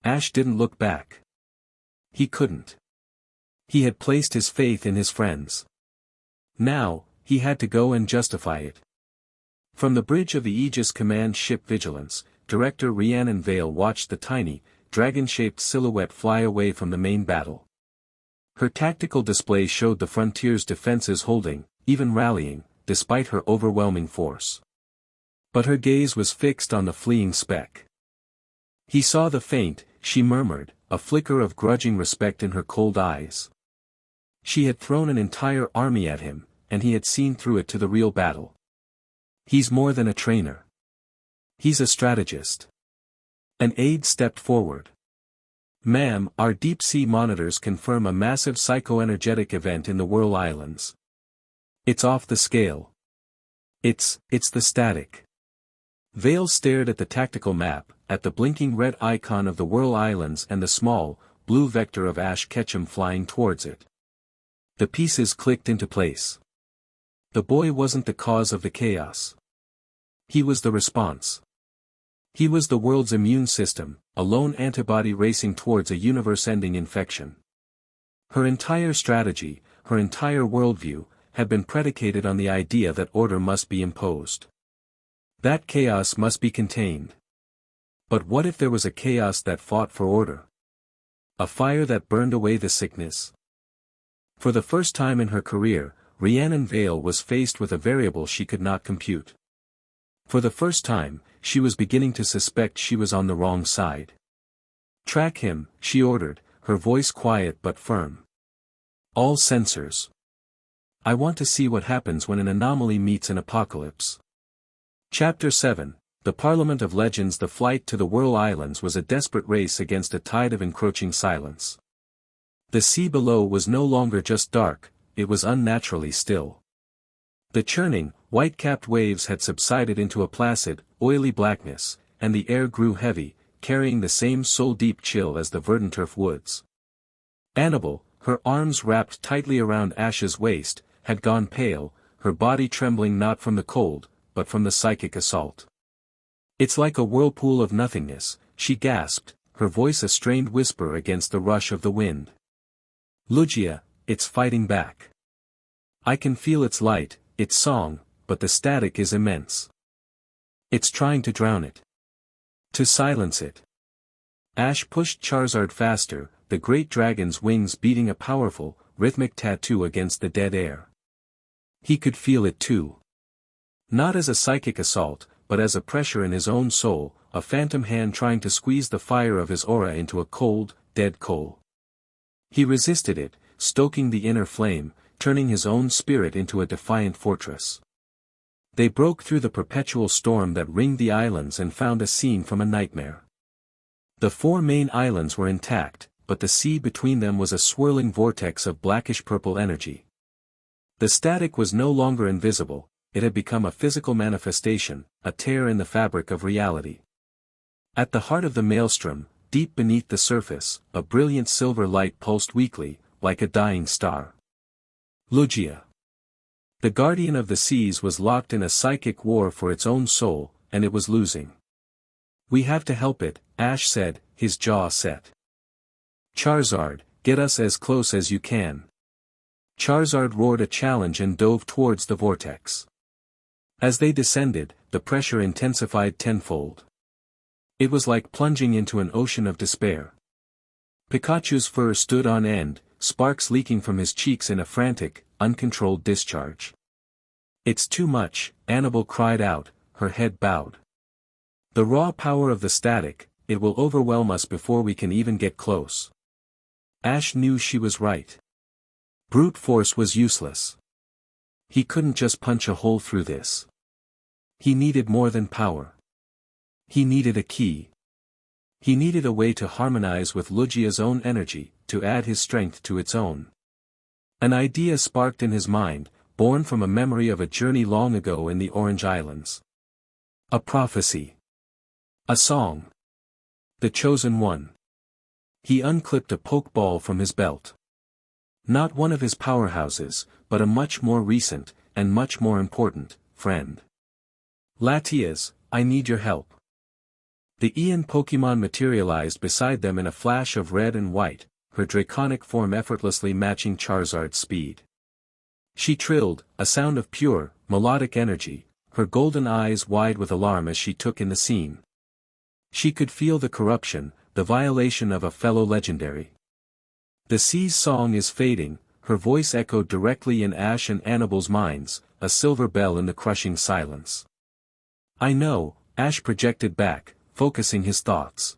Ash didn't look back. He couldn't. He had placed his faith in his friends. Now, he had to go and justify it. From the bridge of the Aegis Command Ship Vigilance, Director Rhiannon Vale watched the tiny, dragon-shaped silhouette fly away from the main battle. Her tactical display showed the frontier's defenses holding, even rallying, despite her overwhelming force. But her gaze was fixed on the fleeing speck. He saw the feint, she murmured, a flicker of grudging respect in her cold eyes. She had thrown an entire army at him, and he had seen through it to the real battle. He's more than a trainer. He's a strategist. An aide stepped forward. Ma'am, our deep-sea monitors confirm a massive psychoenergetic event in the Whirl Islands. It's off the scale. It's the static. Vale stared at the tactical map, at the blinking red icon of the Whirl Islands and the small, blue vector of Ash Ketchum flying towards it. The pieces clicked into place. The boy wasn't the cause of the chaos. He was the response. He was the world's immune system, a lone antibody racing towards a universe-ending infection. Her entire strategy, her entire worldview, had been predicated on the idea that order must be imposed. That chaos must be contained. But what if there was a chaos that fought for order? A fire that burned away the sickness? For the first time in her career, Rhiannon Vale was faced with a variable she could not compute. For the first time, she was beginning to suspect she was on the wrong side. Track him, she ordered, her voice quiet but firm. All sensors. I want to see what happens when an anomaly meets an apocalypse. Chapter 7, The Parliament of Legends. The flight to the Whirl Islands was a desperate race against a tide of encroaching silence. The sea below was no longer just dark, it was unnaturally still. The churning, White-capped waves had subsided into a placid, oily blackness, and the air grew heavy, carrying the same soul-deep chill as the verdant turf woods. Annabel, her arms wrapped tightly around Ash's waist, had gone pale, her body trembling not from the cold, but from the psychic assault. "It's like a whirlpool of nothingness," she gasped, her voice a strained whisper against the rush of the wind. "Lugia, it's fighting back. I can feel its light, its song, but the static is immense. It's trying to drown it. To silence it." Ash pushed Charizard faster, the great dragon's wings beating a powerful, rhythmic tattoo against the dead air. He could feel it too. Not as a psychic assault, but as a pressure in his own soul, a phantom hand trying to squeeze the fire of his aura into a cold, dead coal. He resisted it, stoking the inner flame, turning his own spirit into a defiant fortress. They broke through the perpetual storm that ringed the islands and found a scene from a nightmare. The 4 main islands were intact, but the sea between them was a swirling vortex of blackish-purple energy. The static was no longer invisible, it had become a physical manifestation, a tear in the fabric of reality. At the heart of the maelstrom, deep beneath the surface, a brilliant silver light pulsed weakly, like a dying star. Lugia. The guardian of the seas was locked in a psychic war for its own soul, and it was losing. "We have to help it," Ash said, his jaw set. "Charizard, get us as close as you can." Charizard roared a challenge and dove towards the vortex. As they descended, the pressure intensified tenfold. It was like plunging into an ocean of despair. Pikachu's fur stood on end, sparks leaking from his cheeks in a frantic, uncontrolled discharge. "It's too much," Annabel cried out, her head bowed. "The raw power of the static, it will overwhelm us before we can even get close." Ash knew she was right. Brute force was useless. He couldn't just punch a hole through this. He needed more than power. He needed a key. He needed a way to harmonize with Lugia's own energy, to add his strength to its own. An idea sparked in his mind, born from a memory of a journey long ago in the Orange Islands. A prophecy. A song. The chosen one. He unclipped a pokeball from his belt. Not one of his powerhouses, but a much more recent, and much more important, friend. "Latias, I need your help." The Ian Pokemon materialized beside them in a flash of red and white, her draconic form effortlessly matching Charizard's speed. She trilled, a sound of pure, melodic energy, her golden eyes wide with alarm as she took in the scene. She could feel the corruption, the violation of a fellow legendary. "The sea's song is fading," her voice echoed directly in Ash and Annabel's minds, a silver bell in the crushing silence. "I know," Ash projected back, focusing his thoughts.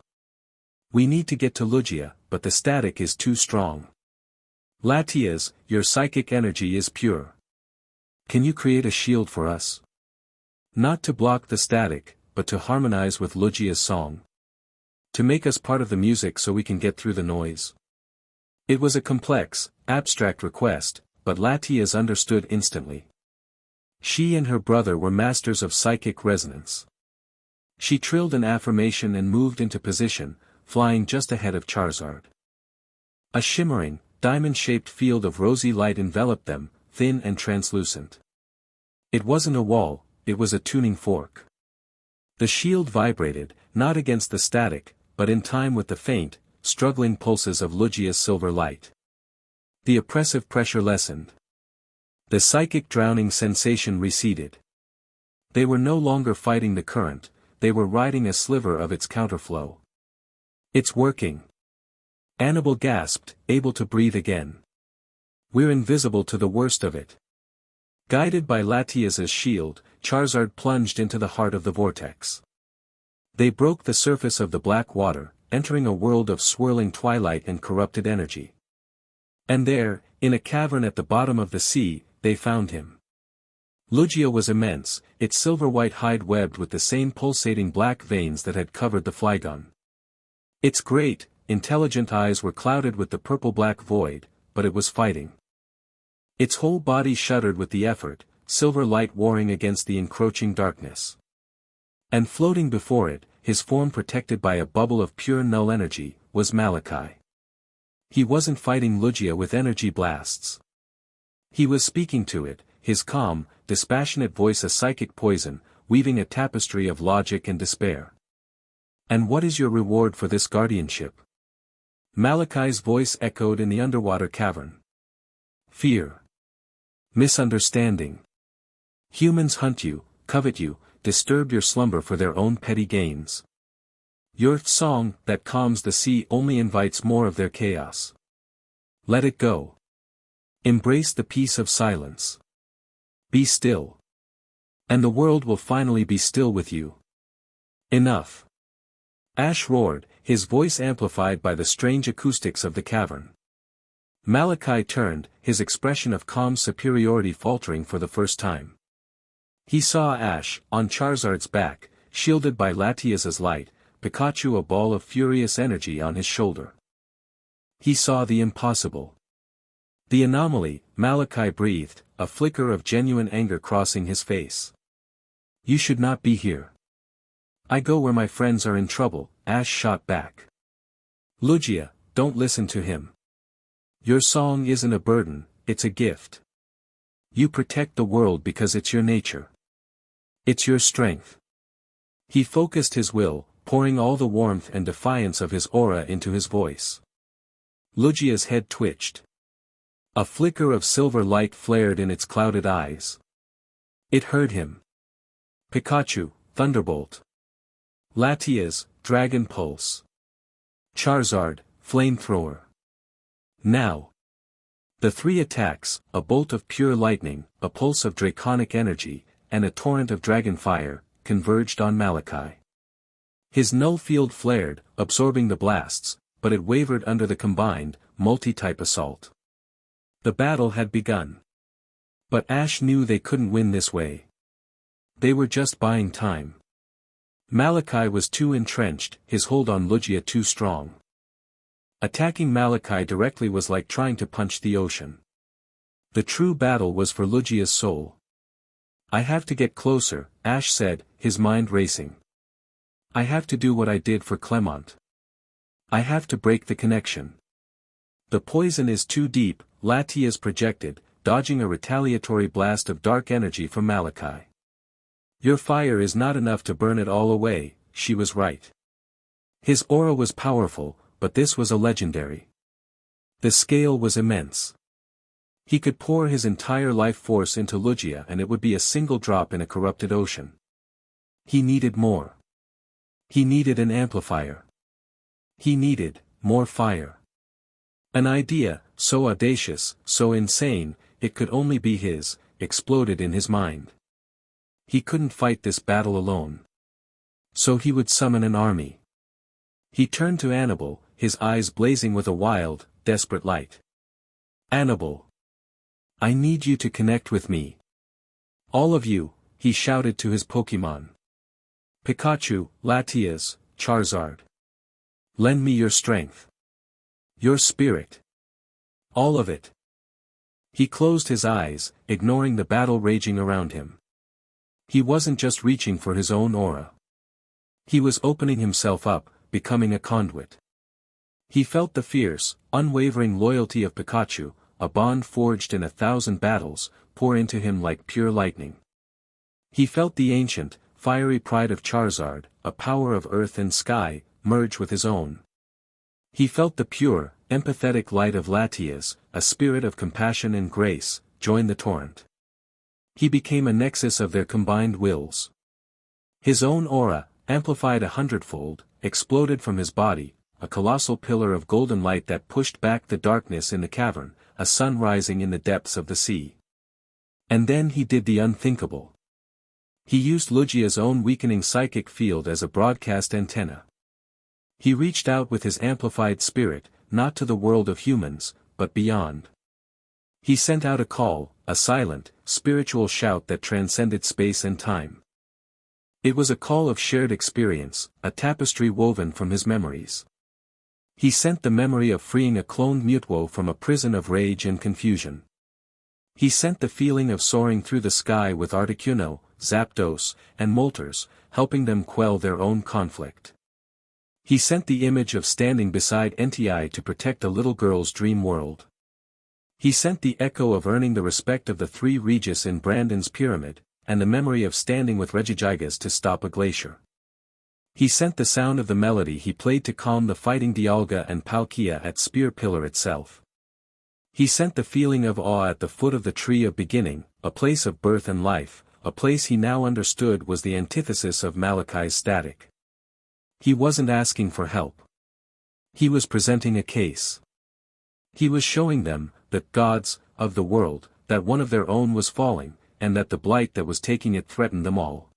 "We need to get to Lugia, but the static is too strong. Latias, your psychic energy is pure. Can you create a shield for us? Not to block the static, but to harmonize with Lugia's song. To make us part of the music so we can get through the noise." It was a complex, abstract request, but Latias understood instantly. She and her brother were masters of psychic resonance. She trilled an affirmation and moved into position, flying just ahead of Charizard. A shimmering, diamond-shaped field of rosy light enveloped them, thin and translucent. It wasn't a wall, it was a tuning fork. The shield vibrated, not against the static, but in time with the faint, struggling pulses of Lugia's silver light. The oppressive pressure lessened. The psychic drowning sensation receded. They were no longer fighting the current, they were riding a sliver of its counterflow. "It's working." Annabel gasped, able to breathe again. "We're invisible to the worst of it." Guided by Latias's shield, Charizard plunged into the heart of the vortex. They broke the surface of the black water, entering a world of swirling twilight and corrupted energy. And there, in a cavern at the bottom of the sea, they found him. Lugia was immense, its silver-white hide webbed with the same pulsating black veins that had covered the Flygon. Its great, intelligent eyes were clouded with the purple-black void, but it was fighting. Its whole body shuddered with the effort, silver light warring against the encroaching darkness. And floating before it, his form protected by a bubble of pure null energy, was Malachi. He wasn't fighting Lugia with energy blasts. He was speaking to it, his calm, dispassionate voice a psychic poison, weaving a tapestry of logic and despair. "And what is your reward for this guardianship?" Malachi's voice echoed in the underwater cavern. "Fear. Misunderstanding. Humans hunt you, covet you, disturb your slumber for their own petty gains. Your song, that calms the sea, only invites more of their chaos. Let it go. Embrace the peace of silence. Be still. And the world will finally be still with you. Enough." Ash roared, his voice amplified by the strange acoustics of the cavern. Malachi turned, his expression of calm superiority faltering for the first time. He saw Ash, on Charizard's back, shielded by Latias's light, Pikachu a ball of furious energy on his shoulder. He saw the impossible. The anomaly, Malachi breathed, a flicker of genuine anger crossing his face. "You should not be here." "I go where my friends are in trouble," Ash shot back. "Lugia, don't listen to him. Your song isn't a burden, it's a gift. You protect the world because it's your nature. It's your strength." He focused his will, pouring all the warmth and defiance of his aura into his voice. Lugia's head twitched. A flicker of silver light flared in its clouded eyes. It heard him. Pikachu, Thunderbolt. Latias, Dragon Pulse. Charizard, Flamethrower. Now. The three attacks, a bolt of pure lightning, a pulse of draconic energy, and a torrent of dragon fire, converged on Malachi. His null field flared, absorbing the blasts, but it wavered under the combined, multi-type assault. The battle had begun. But Ash knew they couldn't win this way. They were just buying time. Malachi was too entrenched, his hold on Lugia too strong. Attacking Malachi directly was like trying to punch the ocean. The true battle was for Lugia's soul. "I have to get closer," Ash said, his mind racing. "I have to do what I did for Clement. I have to break the connection. The poison is too deep," Latias projected, dodging a retaliatory blast of dark energy from Malachi. "Your fire is not enough to burn it all away," she was right. His aura was powerful, but this was a legendary. The scale was immense. He could pour his entire life force into Lugia and it would be a single drop in a corrupted ocean. He needed more. He needed an amplifier. He needed more fire. An idea, so audacious, so insane, it could only be his, exploded in his mind. He couldn't fight this battle alone. So he would summon an army. He turned to Annabelle, his eyes blazing with a wild, desperate light. "Annabelle. I need you to connect with me. All of you," he shouted to his Pokémon. "Pikachu, Latias, Charizard. Lend me your strength. Your spirit. All of it." He closed his eyes, ignoring the battle raging around him. He wasn't just reaching for his own aura. He was opening himself up, becoming a conduit. He felt the fierce, unwavering loyalty of Pikachu, a bond forged in 1,000 battles, pour into him like pure lightning. He felt the ancient, fiery pride of Charizard, a power of earth and sky, merge with his own. He felt the pure, empathetic light of Latias, a spirit of compassion and grace, join the torrent. He became a nexus of their combined wills. His own aura, amplified 100-fold, exploded from his body, a colossal pillar of golden light that pushed back the darkness in the cavern, a sun rising in the depths of the sea. And then he did the unthinkable. He used Lugia's own weakening psychic field as a broadcast antenna. He reached out with his amplified spirit, not to the world of humans, but beyond. He sent out a call, a silent, spiritual shout that transcended space and time. It was a call of shared experience, a tapestry woven from his memories. He sent the memory of freeing a cloned Mutwo from a prison of rage and confusion. He sent the feeling of soaring through the sky with Articuno, Zapdos, and Moltres, helping them quell their own conflict. He sent the image of standing beside Nti to protect a little girl's dream world. He sent the echo of earning the respect of the three Regis in Brandon's pyramid, and the memory of standing with Regigigas to stop a glacier. He sent the sound of the melody he played to calm the fighting Dialga and Palkia at Spear Pillar itself. He sent the feeling of awe at the foot of the Tree of Beginning, a place of birth and life, a place he now understood was the antithesis of Malachi's static. He wasn't asking for help. He was presenting a case. He was showing them, that gods, of the world, that one of their own was falling, and that the blight that was taking it threatened them all.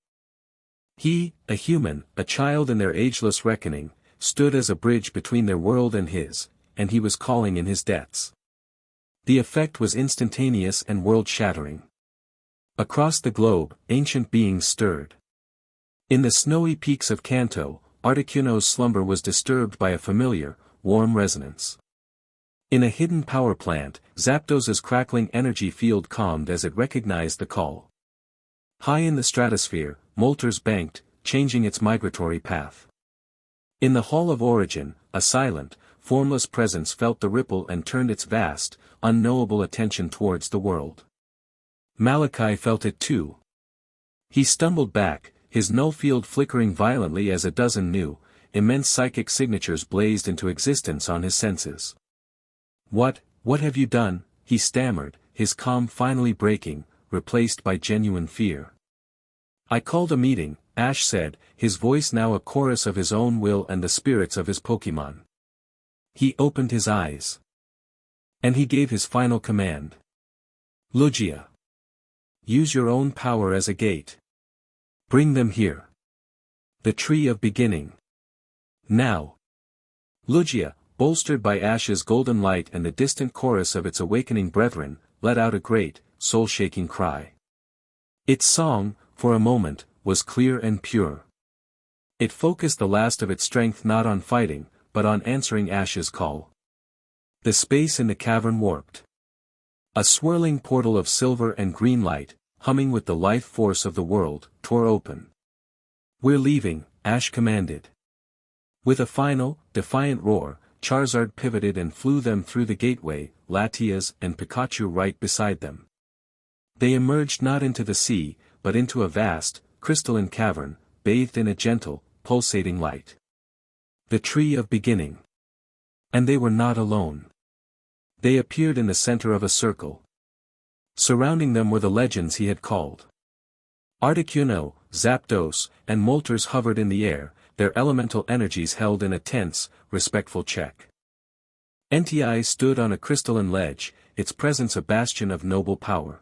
He, a human, a child in their ageless reckoning, stood as a bridge between their world and his, and he was calling in his debts. The effect was instantaneous and world-shattering. Across the globe, ancient beings stirred. In the snowy peaks of Kanto, Articuno's slumber was disturbed by a familiar, warm resonance. In a hidden power plant, Zapdos's crackling energy field calmed as it recognized the call. High in the stratosphere, Moltres banked, changing its migratory path. In the Hall of Origin, a silent, formless presence felt the ripple and turned its vast, unknowable attention towards the world. Malachi felt it too. He stumbled back, his null field flickering violently as a dozen new, immense psychic signatures blazed into existence on his senses. What have you done?" he stammered, his calm finally breaking, replaced by genuine fear. "I called a meeting," Ash said, his voice now a chorus of his own will and the spirits of his Pokémon. He opened his eyes. And he gave his final command. "Lugia. Use your own power as a gate. Bring them here. The Tree of Beginning. Now." Lugia, bolstered by Ash's golden light and the distant chorus of its awakening brethren, let out a great, soul-shaking cry. Its song, for a moment, was clear and pure. It focused the last of its strength not on fighting, but on answering Ash's call. The space in the cavern warped. A swirling portal of silver and green light, humming with the life force of the world, tore open. "We're leaving," Ash commanded. With a final, defiant roar, Charizard pivoted and flew them through the gateway, Latias and Pikachu right beside them. They emerged not into the sea, but into a vast, crystalline cavern, bathed in a gentle, pulsating light. The Tree of Beginning. And they were not alone. They appeared in the center of a circle. Surrounding them were the legends he had called. Articuno, Zapdos, and Moltres hovered in the air, their elemental energies held in a tense, respectful check. Nti stood on a crystalline ledge, its presence a bastion of noble power.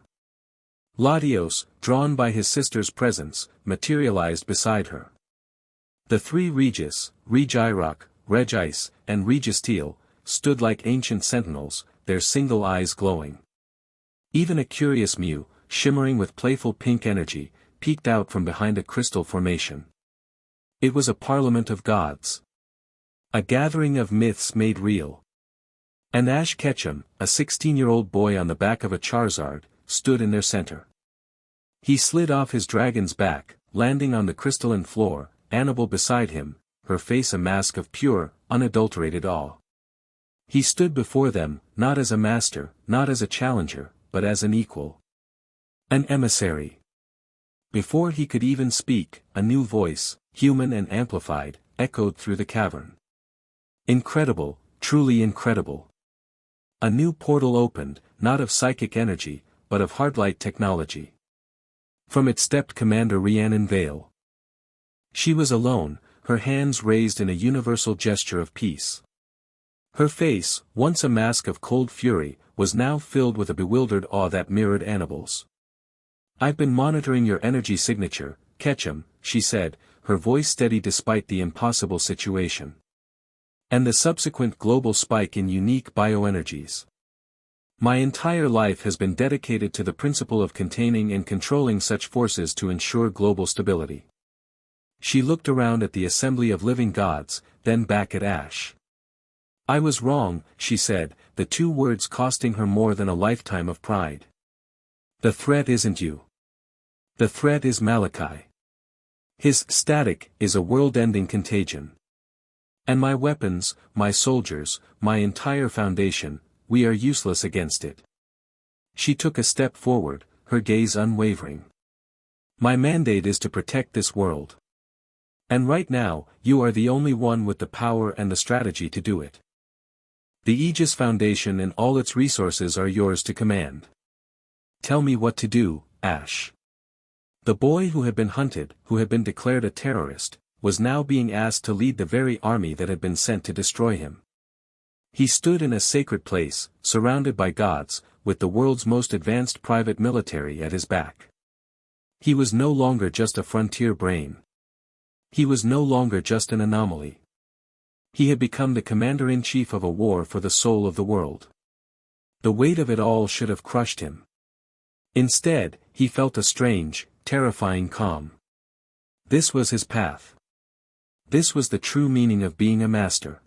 Latios, drawn by his sister's presence, materialized beside her. The three Regis, Regirock, Regice, and Registeel, stood like ancient sentinels, their single eyes glowing. Even a curious Mew, shimmering with playful pink energy, peeked out from behind a crystal formation. It was a parliament of gods. A gathering of myths made real. And Ash Ketchum, a 16-year-old boy on the back of a Charizard, stood in their center. He slid off his dragon's back, landing on the crystalline floor, Annabelle beside him, her face a mask of pure, unadulterated awe. He stood before them, not as a master, not as a challenger, but as an equal. An emissary. Before he could even speak, a new voice, human and amplified, echoed through the cavern. Incredible, truly incredible. A new portal opened, not of psychic energy, but of hardlight technology. From it stepped Commander Rhiannon Vale. She was alone, her hands raised in a universal gesture of peace. Her face, once a mask of cold fury, was now filled with a bewildered awe that mirrored Annabelle's. "I've been monitoring your energy signature, Ketchum," she said, her voice steady despite the impossible situation. "And the subsequent global spike in unique bioenergies. My entire life has been dedicated to the principle of containing and controlling such forces to ensure global stability." She looked around at the assembly of living gods, then back at Ash. "I was wrong," she said, the two words costing her more than a lifetime of pride. The threat isn't you. The threat is Malachi. His static is a world-ending contagion. And my weapons, my soldiers, my entire foundation, we are useless against it. She took a step forward, her gaze unwavering. My mandate is to protect this world. And right now, you are the only one with the power and the strategy to do it. The Aegis Foundation and all its resources are yours to command. Tell me what to do, Ash. The boy who had been hunted, who had been declared a terrorist, was now being asked to lead the very army that had been sent to destroy him. He stood in a sacred place, surrounded by gods, with the world's most advanced private military at his back. He was no longer just a frontier brain. He was no longer just an anomaly. He had become the commander-in-chief of a war for the soul of the world. The weight of it all should have crushed him. Instead, he felt a strange, terrifying calm. This was his path. This was the true meaning of being a master.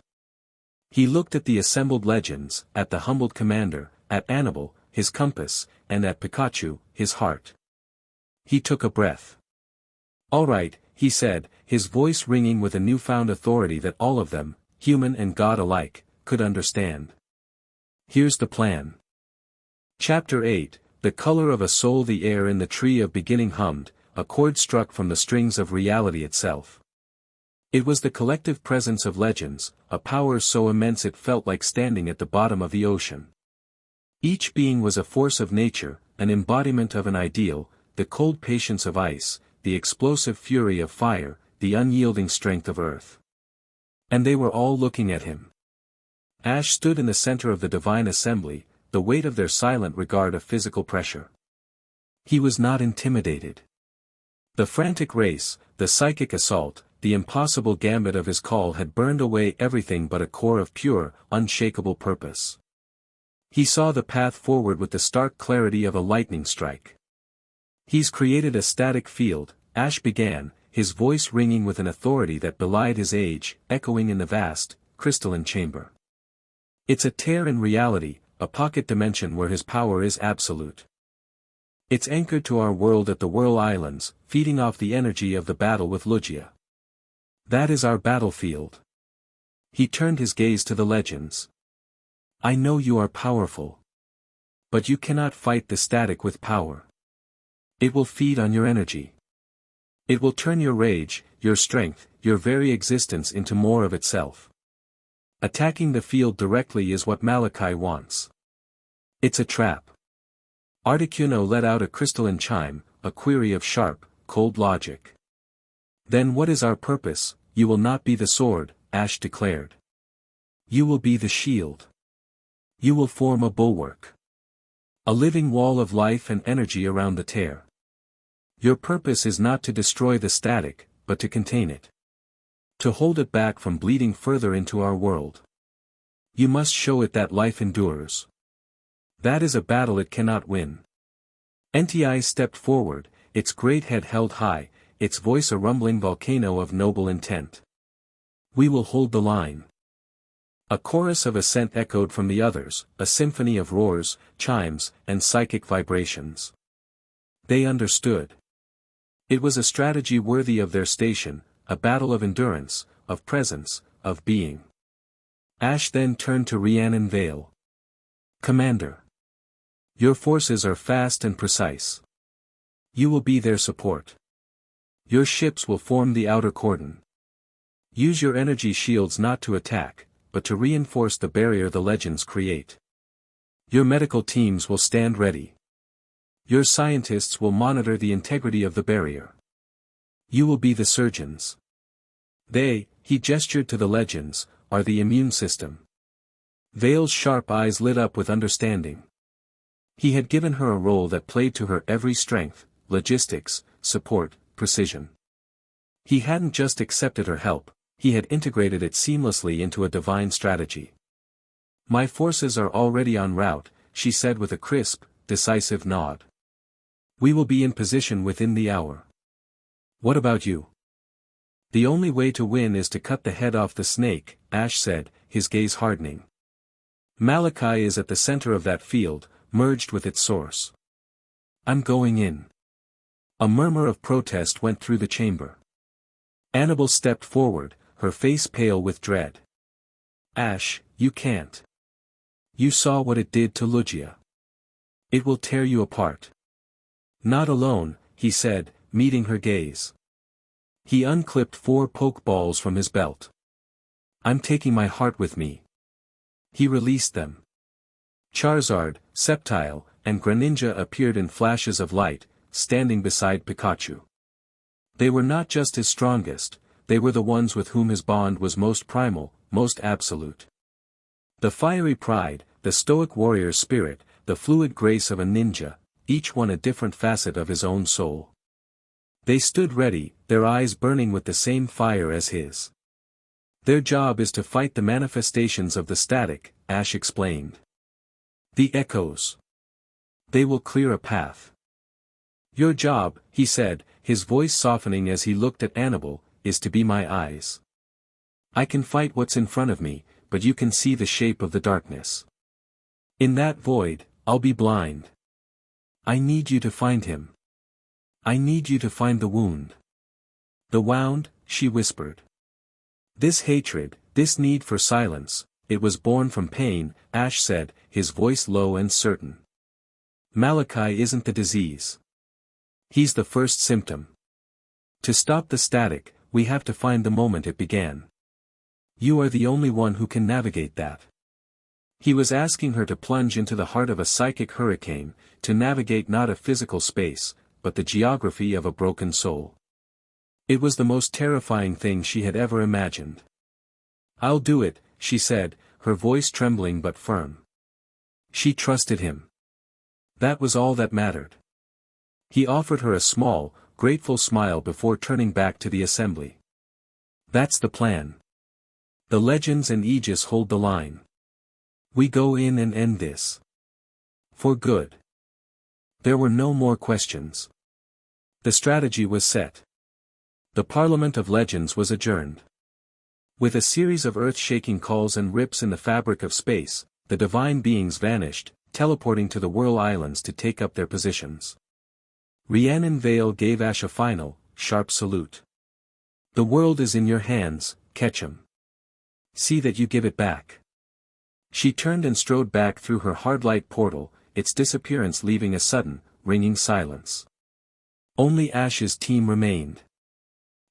He looked at the assembled legends, at the humbled commander, at Annabelle, his compass, and at Pikachu, his heart. He took a breath. "All right," he said, his voice ringing with a newfound authority that all of them, human and god alike, could understand. "Here's the plan." Chapter 8, The color of a soul. The air in the tree of beginning hummed, a chord struck from the strings of reality itself. It was the collective presence of legends, a power so immense it felt like standing at the bottom of the ocean. Each being was a force of nature, an embodiment of an ideal, the cold patience of ice, the explosive fury of fire, the unyielding strength of earth. And they were all looking at him. Ash stood in the center of the divine assembly, the weight of their silent regard a physical pressure. He was not intimidated. The frantic race, the psychic assault, the impossible gambit of his call had burned away everything but a core of pure, unshakable purpose. He saw the path forward with the stark clarity of a lightning strike. "He's created a static field," Ash began, his voice ringing with an authority that belied his age, echoing in the vast, crystalline chamber. "It's a tear in reality, a pocket dimension where his power is absolute. It's anchored to our world at the Whirl Islands, feeding off the energy of the battle with Lugia. That is our battlefield." He turned his gaze to the legends. "I know you are powerful. But you cannot fight the static with power. It will feed on your energy. It will turn your rage, your strength, your very existence into more of itself. Attacking the field directly is what Malachi wants. It's a trap." Articuno let out a crystalline chime, a query of sharp, cold logic. "Then what is our purpose? You will not be the sword," Ash declared. "You will be the shield. You will form a bulwark. A living wall of life and energy around the tear. Your purpose is not to destroy the static, but to contain it. To hold it back from bleeding further into our world. You must show it that life endures. That is a battle it cannot win." NTI stepped forward, its great head held high, its voice a rumbling volcano of noble intent. "We will hold the line." A chorus of assent echoed from the others, a symphony of roars, chimes, and psychic vibrations. They understood. It was a strategy worthy of their station, a battle of endurance, of presence, of being. Ash then turned to Rhiannon Vale. "Commander. Your forces are fast and precise. You will be their support. Your ships will form the outer cordon. Use your energy shields not to attack, but to reinforce the barrier the legends create. Your medical teams will stand ready. Your scientists will monitor the integrity of the barrier. You will be the surgeons. They," he gestured to the legends, "are the immune system." Vale's sharp eyes lit up with understanding. He had given her a role that played to her every strength, logistics, support, precision. He hadn't just accepted her help, he had integrated it seamlessly into a divine strategy. "My forces are already en route," she said with a crisp, decisive nod. "We will be in position within the hour." "What about you?" "The only way to win is to cut the head off the snake," Ash said, his gaze hardening. "Malachi is at the center of that field, merged with its source. I'm going in. A murmur of protest went through the chamber. Annabel stepped forward, her face pale with dread. Ash, you can't. You saw what it did to Lugia. It will tear you apart. Not alone, he said, meeting her gaze. He unclipped 4 pokeballs from his belt. I'm taking my heart with me. He released them. Charizard, Sceptile, and Greninja appeared in flashes of light, standing beside Pikachu. They were not just his strongest, they were the ones with whom his bond was most primal, most absolute. The fiery pride, the stoic warrior spirit, the fluid grace of a ninja, each one a different facet of his own soul. They stood ready, their eyes burning with the same fire as his. Their job is to fight the manifestations of the static, Ash explained. The echoes. They will clear a path. Your job, he said, his voice softening as he looked at Annabel, is to be my eyes. I can fight what's in front of me, but you can see the shape of the darkness. In that void, I'll be blind. I need you to find him. I need you to find the wound. The wound, she whispered. This hatred, this need for silence, it was born from pain, Ash said, his voice low and certain. Malachi isn't the disease. He's the first symptom. To stop the static, we have to find the moment it began. You are the only one who can navigate that. He was asking her to plunge into the heart of a psychic hurricane, to navigate not a physical space, but the geography of a broken soul. It was the most terrifying thing she had ever imagined. I'll do it, she said, her voice trembling but firm. She trusted him. That was all that mattered. He offered her a small, grateful smile before turning back to the assembly. That's the plan. The legends and Aegis hold the line. We go in and end this. For good. There were no more questions. The strategy was set. The Parliament of Legends was adjourned. With a series of earth-shaking calls and rips in the fabric of space, the divine beings vanished, teleporting to the Whirl Islands to take up their positions. Rhiannon Vale gave Ash a final, sharp salute. The world is in your hands, Ketchum. See that you give it back. She turned and strode back through her hard light portal, its disappearance leaving a sudden, ringing silence. Only Ash's team remained.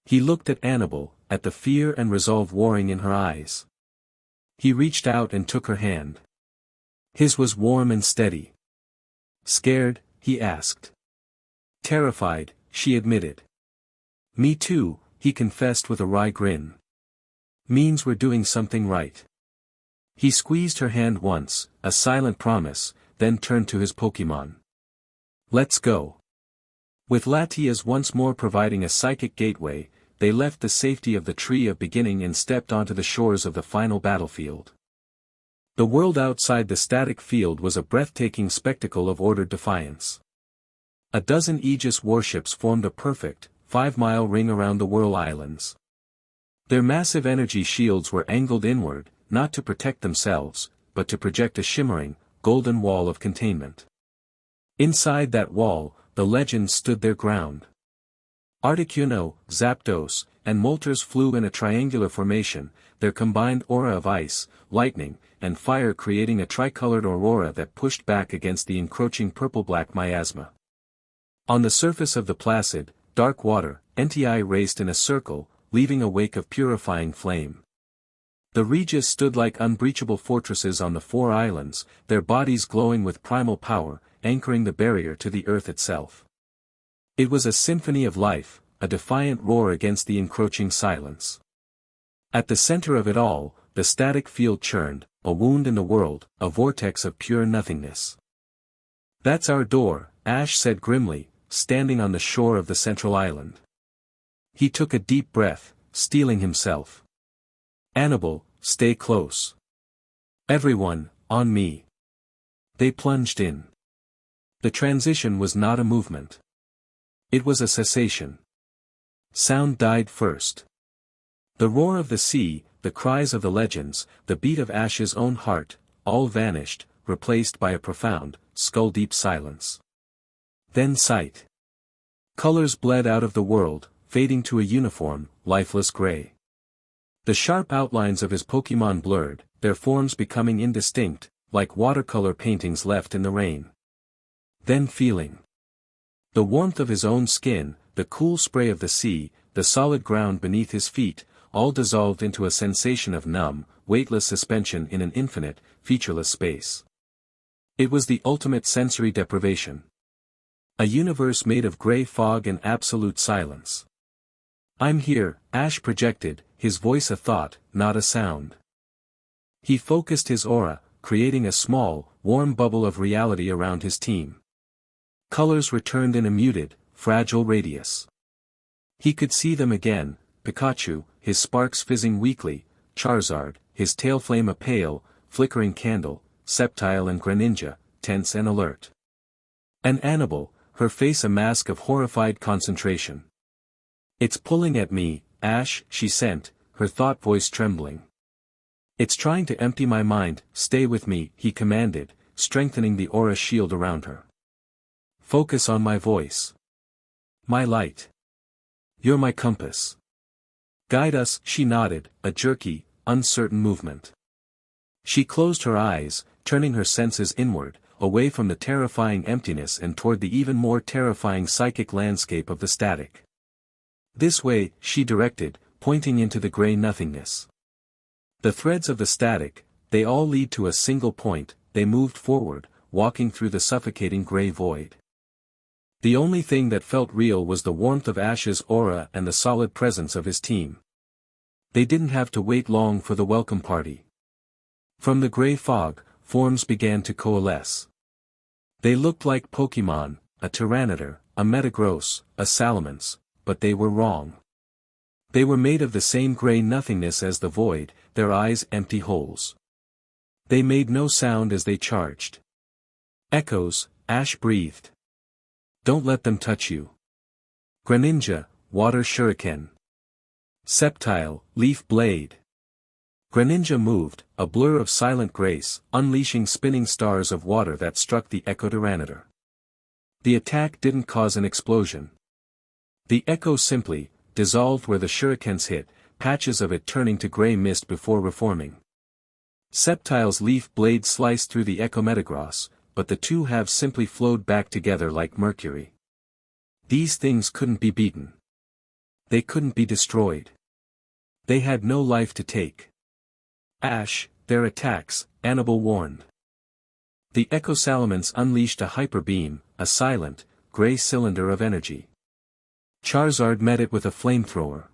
He looked at Annabel, at the fear and resolve warring in her eyes. He reached out and took her hand. His was warm and steady. Scared, he asked. Terrified, she admitted. Me too, he confessed with a wry grin. Means we're doing something right. He squeezed her hand once, a silent promise, then turned to his Pokémon. Let's go. With Latias once more providing a psychic gateway, they left the safety of the Tree of Beginning and stepped onto the shores of the final battlefield. The world outside the static field was a breathtaking spectacle of ordered defiance. A dozen Aegis warships formed a perfect, 5-mile ring around the Whirl Islands. Their massive energy shields were angled inward, not to protect themselves, but to project a shimmering, golden wall of containment. Inside that wall, the legends stood their ground. Articuno, Zapdos, and Moltres flew in a triangular formation, their combined aura of ice, lightning, and fire creating a tricolored aurora that pushed back against the encroaching purple-black miasma. On the surface of the placid, dark water, Entei raced in a circle, leaving a wake of purifying flame. The Regis stood like unbreachable fortresses on the 4 islands, their bodies glowing with primal power, anchoring the barrier to the earth itself. It was a symphony of life, a defiant roar against the encroaching silence. At the center of it all, the static field churned, a wound in the world, a vortex of pure nothingness. That's our door, Ash said grimly, standing on the shore of the central island. He took a deep breath, steeling himself. Annabel, stay close. Everyone, on me. They plunged in. The transition was not a movement. It was a cessation. Sound died first. The roar of the sea, the cries of the legends, the beat of Ash's own heart, all vanished, replaced by a profound, skull-deep silence. Then sight. Colors bled out of the world, fading to a uniform, lifeless gray. The sharp outlines of his Pokémon blurred, their forms becoming indistinct, like watercolor paintings left in the rain. Then feeling. The warmth of his own skin, the cool spray of the sea, the solid ground beneath his feet, all dissolved into a sensation of numb, weightless suspension in an infinite, featureless space. It was the ultimate sensory deprivation. A universe made of gray fog and absolute silence. "I'm here," Ash projected, his voice a thought, not a sound. He focused his aura, creating a small, warm bubble of reality around his team. Colors returned in a muted, fragile radius. He could see them again: Pikachu, his sparks fizzing weakly; Charizard, his tail flame a pale, flickering candle; Sceptile and Greninja, tense and alert. And Annabelle, her face a mask of horrified concentration. "It's pulling at me, Ash," she sent, her thought voice trembling. "It's trying to empty my mind. Stay with me," he commanded, strengthening the aura shield around her. "Focus on my voice. My light. You're my compass. Guide us." She nodded, a jerky, uncertain movement. She closed her eyes, turning her senses inward, away from the terrifying emptiness and toward the even more terrifying psychic landscape of the static. "This way," she directed, pointing into the gray nothingness. The threads of the static, they all lead to a single point. They moved forward, walking through the suffocating gray void. The only thing that felt real was the warmth of Ash's aura and the solid presence of his team. They didn't have to wait long for the welcome party. From the gray fog, forms began to coalesce. They looked like Pokémon, a Tyranitar, a Metagross, a Salamence, but they were wrong. They were made of the same gray nothingness as the void, their eyes empty holes. They made no sound as they charged. "Echoes," Ash breathed. "Don't let them touch you." Greninja, water shuriken. Sceptile, leaf blade. Greninja moved, a blur of silent grace, unleashing spinning stars of water that struck the Echo Tyranitar. The attack didn't cause an explosion. The echo simply dissolved where the shurikens hit, patches of it turning to gray mist before reforming. Sceptile's leaf blade sliced through the Echo Metagross, but the two halves simply flowed back together like mercury. These things couldn't be beaten. They couldn't be destroyed. They had no life to take. "Ash, their attacks," Annabelle warned. The Echo Salamence unleashed a hyper beam, a silent, gray cylinder of energy. Charizard met it with a flamethrower.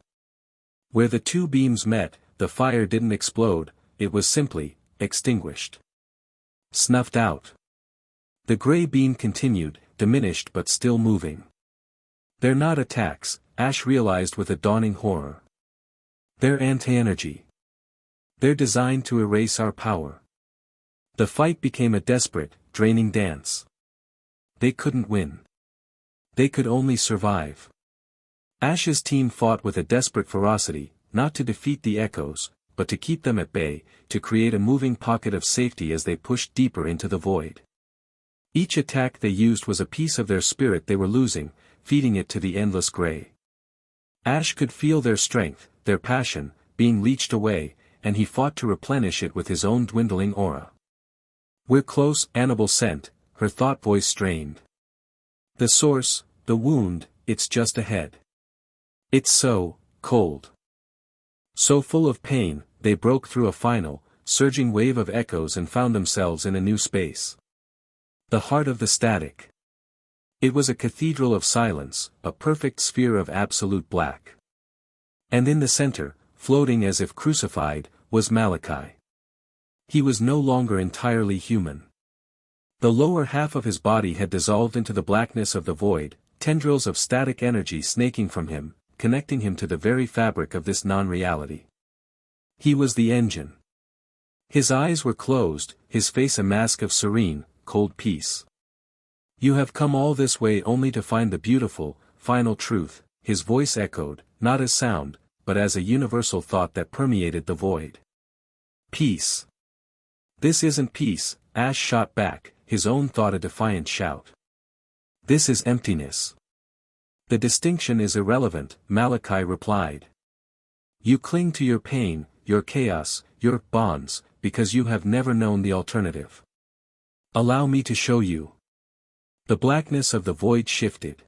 Where the two beams met, the fire didn't explode, it was simply extinguished. Snuffed out. The gray beam continued, diminished but still moving. "They're not attacks," Ash realized with a dawning horror. "They're anti-energy. They're designed to erase our power." The fight became a desperate, draining dance. They couldn't win. They could only survive. Ash's team fought with a desperate ferocity, not to defeat the echoes, but to keep them at bay, to create a moving pocket of safety as they pushed deeper into the void. Each attack they used was a piece of their spirit they were losing, feeding it to the endless gray. Ash could feel their strength, their passion, being leached away, and he fought to replenish it with his own dwindling aura. "We're close," Annabelle sent, her thought voice strained. "The source, the wound, it's just ahead. It's so cold. So full of pain." They broke through a final, surging wave of echoes and found themselves in a new space. The heart of the static. It was a cathedral of silence, a perfect sphere of absolute black. And in the center, floating as if crucified, was Malachi. He was no longer entirely human. The lower half of his body had dissolved into the blackness of the void, tendrils of static energy snaking from him, connecting him to the very fabric of this non-reality. He was the engine. His eyes were closed, his face a mask of serene, cold peace. "You have come all this way only to find the beautiful, final truth," his voice echoed, not as sound, but as a universal thought that permeated the void. "Peace. This isn't peace," Ash shot back, his own thought a defiant shout. This is emptiness. The distinction is irrelevant, Malachi replied. You cling to your pain, your chaos, your bonds, because you have never known the alternative. Allow me to show you. The blackness of the void shifted.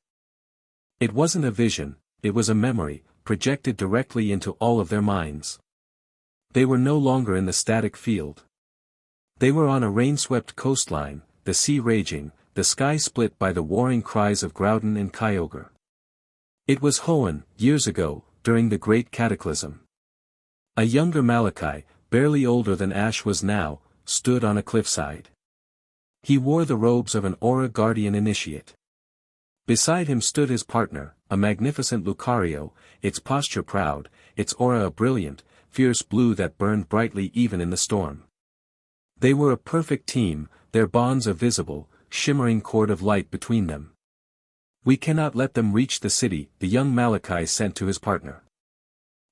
It wasn't a vision, it was a memory, projected directly into all of their minds. They were no longer in the static field. They were on a rain-swept coastline, the sea raging, the sky split by the warring cries of Groudon and Kyogre. It was Hoenn, years ago, during the Great Cataclysm. A younger Malachi, barely older than Ash was now, stood on a cliffside. He wore the robes of an Aura Guardian initiate. Beside him stood his partner, a magnificent Lucario, its posture proud, its aura a brilliant, fierce blue that burned brightly even in the storm. They were a perfect team, their bonds a visible, shimmering cord of light between them. We cannot let them reach the city, the young Malachi sent to his partner.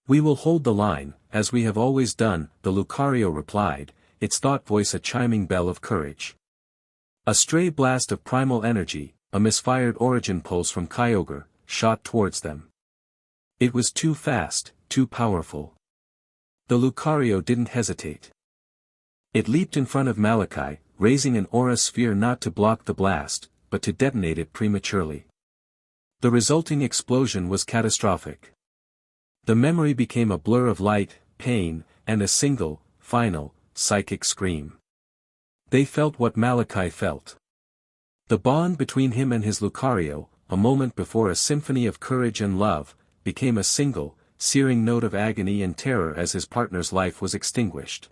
We will hold the line, as we have always done, the Lucario replied, its thought voice a chiming bell of courage. A stray blast of primal energy, a misfired origin pulse from Kyogre, shot towards them. It was too fast, too powerful. The Lucario didn't hesitate. It leaped in front of Malachi, raising an aura sphere not to block the blast, but to detonate it prematurely. The resulting explosion was catastrophic. The memory became a blur of light, pain, and a single, final, psychic scream. They felt what Malachi felt. The bond between him and his Lucario, a moment before a symphony of courage and love, became a single, searing note of agony and terror as his partner's life was extinguished.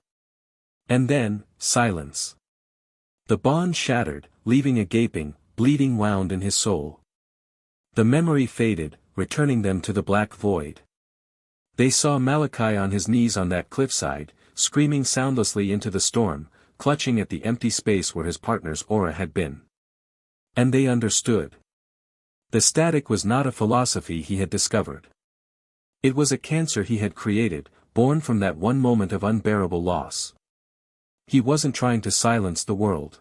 And then, silence. The bond shattered, leaving a gaping, bleeding wound in his soul. The memory faded, returning them to the black void. They saw Malachi on his knees on that cliffside, screaming soundlessly into the storm, clutching at the empty space where his partner's aura had been. And they understood. The static was not a philosophy he had discovered. It was a cancer he had created, born from that one moment of unbearable loss. He wasn't trying to silence the world.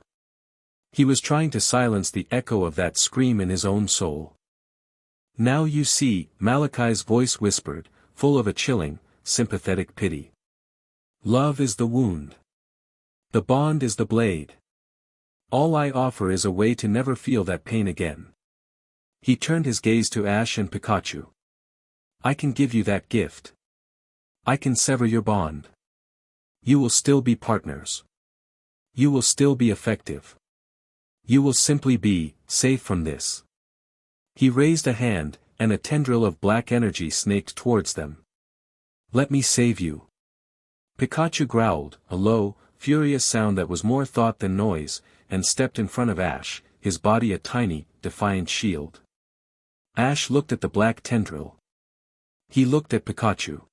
He was trying to silence the echo of that scream in his own soul. Now you see, Malachi's voice whispered, full of a chilling, sympathetic pity. Love is the wound. The bond is the blade. All I offer is a way to never feel that pain again. He turned his gaze to Ash and Pikachu. I can give you that gift. I can sever your bond. You will still be partners. You will still be effective. You will simply be, safe from this. He raised a hand, and a tendril of black energy snaked towards them. Let me save you. Pikachu growled, a low, furious sound that was more thought than noise, and stepped in front of Ash, his body a tiny, defiant shield. Ash looked at the black tendril. He looked at Pikachu.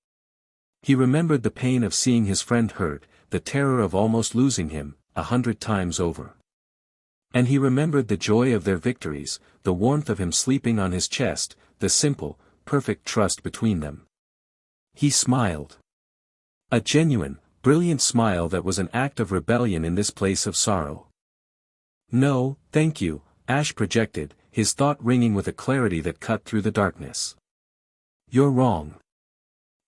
He remembered the pain of seeing his friend hurt, the terror of almost losing him, 100 times over. And he remembered the joy of their victories, the warmth of him sleeping on his chest, the simple, perfect trust between them. He smiled. A genuine, brilliant smile that was an act of rebellion in this place of sorrow. No, thank you, Ash projected, his thought ringing with a clarity that cut through the darkness. You're wrong.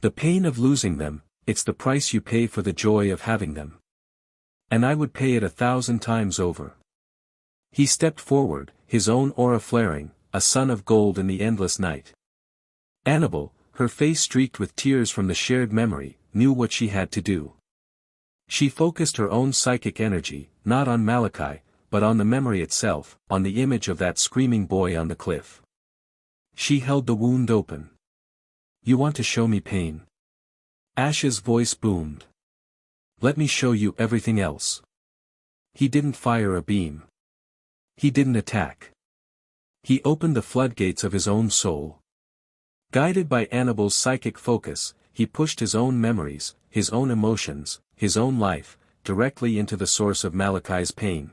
The pain of losing them, it's the price you pay for the joy of having them. And I would pay it 1,000 times over. He stepped forward, his own aura flaring, a sun of gold in the endless night. Annabelle, her face streaked with tears from the shared memory, knew what she had to do. She focused her own psychic energy, not on Malachi, but on the memory itself, on the image of that screaming boy on the cliff. She held the wound open. You want to show me pain? Ash's voice boomed. Let me show you everything else. He didn't fire a beam. He didn't attack. He opened the floodgates of his own soul. Guided by Annabelle's psychic focus, he pushed his own memories, his own emotions, his own life, directly into the source of Malachi's pain.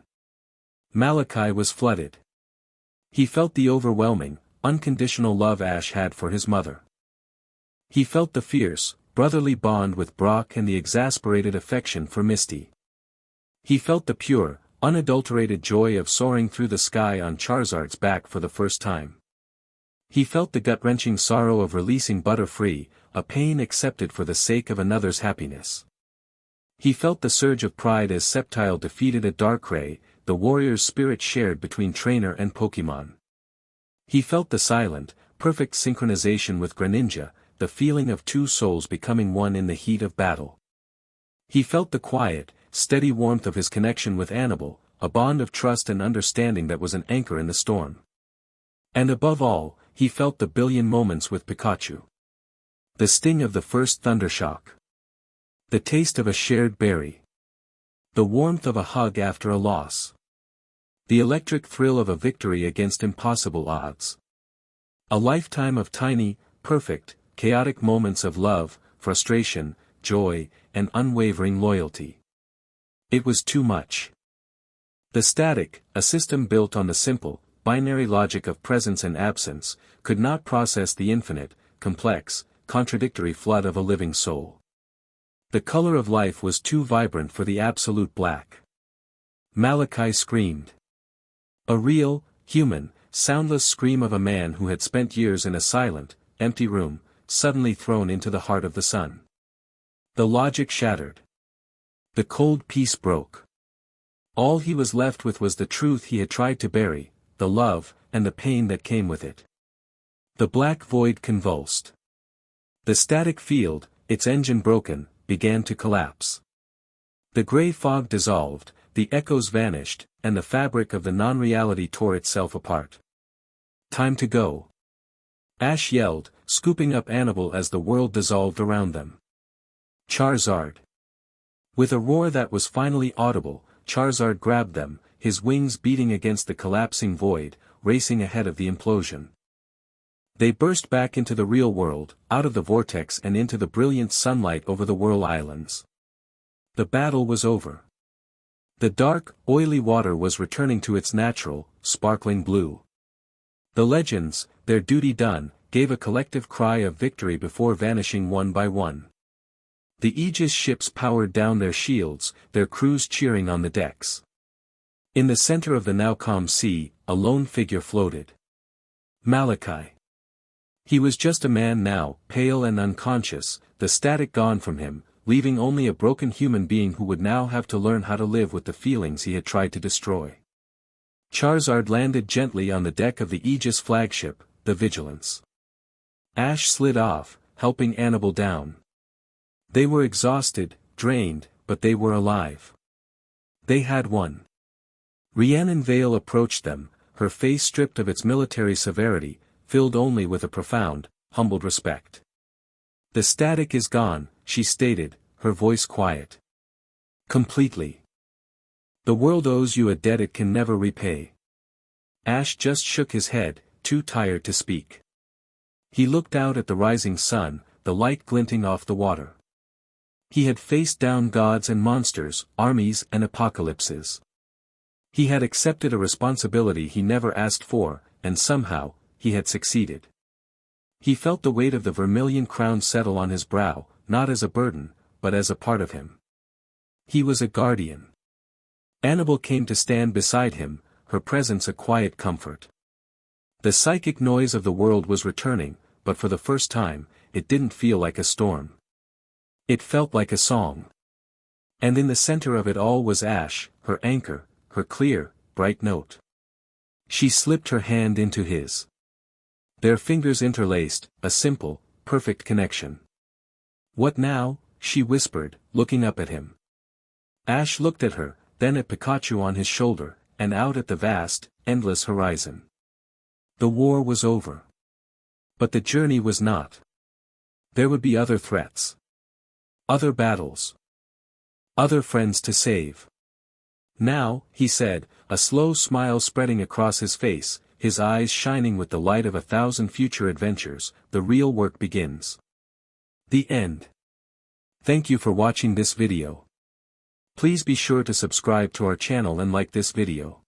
Malachi was flooded. He felt the overwhelming, unconditional love Ash had for his mother. He felt the fierce, brotherly bond with Brock and the exasperated affection for Misty. He felt the pure, unadulterated joy of soaring through the sky on Charizard's back for the first time. He felt the gut-wrenching sorrow of releasing Butterfree, a pain accepted for the sake of another's happiness. He felt the surge of pride as Sceptile defeated a Darkrai, the warrior's spirit shared between trainer and Pokémon. He felt the silent, perfect synchronization with Greninja, the feeling of two souls becoming one in the heat of battle. He felt the quiet, steady warmth of his connection with Annabelle, a bond of trust and understanding that was an anchor in the storm. And above all, he felt the billion moments with Pikachu. The sting of the first thundershock. The taste of a shared berry. The warmth of a hug after a loss. The electric thrill of a victory against impossible odds. A lifetime of tiny, perfect, chaotic moments of love, frustration, joy, and unwavering loyalty. It was too much. The static, a system built on the simple, binary logic of presence and absence, could not process the infinite, complex, contradictory flood of a living soul. The color of life was too vibrant for the absolute black. Malachi screamed. A real, human, soundless scream of a man who had spent years in a silent, empty room, suddenly thrown into the heart of the sun. The logic shattered. The cold peace broke. All he was left with was the truth he had tried to bury, the love, and the pain that came with it. The black void convulsed. The static field, its engine broken, began to collapse. The gray fog dissolved, the echoes vanished, and the fabric of the non-reality tore itself apart. Time to go. Ash yelled, scooping up Annabelle as the world dissolved around them. Charizard. With a roar that was finally audible, Charizard grabbed them, his wings beating against the collapsing void, racing ahead of the implosion. They burst back into the real world, out of the vortex and into the brilliant sunlight over the Whirl Islands. The battle was over. The dark, oily water was returning to its natural, sparkling blue. The legends, their duty done, gave a collective cry of victory before vanishing one by one. The Aegis ships powered down their shields, their crews cheering on the decks. In the center of the now calm sea, a lone figure floated. Malachi. He was just a man now, pale and unconscious, the static gone from him, leaving only a broken human being who would now have to learn how to live with the feelings he had tried to destroy. Charizard landed gently on the deck of the Aegis flagship, the Vigilance. Ash slid off, helping Annabelle down. They were exhausted, drained, but they were alive. They had won. Rhiannon Vale approached them, her face stripped of its military severity, filled only with a profound, humbled respect. The static is gone, she stated, her voice quiet. Completely. The world owes you a debt it can never repay. Ash just shook his head, too tired to speak. He looked out at the rising sun, the light glinting off the water. He had faced down gods and monsters, armies and apocalypses. He had accepted a responsibility he never asked for, and somehow, he had succeeded. He felt the weight of the vermilion crown settle on his brow, not as a burden, but as a part of him. He was a guardian. Annabelle came to stand beside him, her presence a quiet comfort. The psychic noise of the world was returning, but for the first time, it didn't feel like a storm. It felt like a song. And in the center of it all was Ash, her anchor, her clear, bright note. She slipped her hand into his. Their fingers interlaced, a simple, perfect connection. "What now?" she whispered, looking up at him. Ash looked at her, then at Pikachu on his shoulder, and out at the vast, endless horizon. The war was over. But the journey was not. There would be other threats. Other battles. Other friends to save. "Now," he said, a slow smile spreading across his face, his eyes shining with the light of 1,000 future adventures, "the real work begins." The end. Thank you for watching this video. Please be sure to subscribe to our channel and like this video.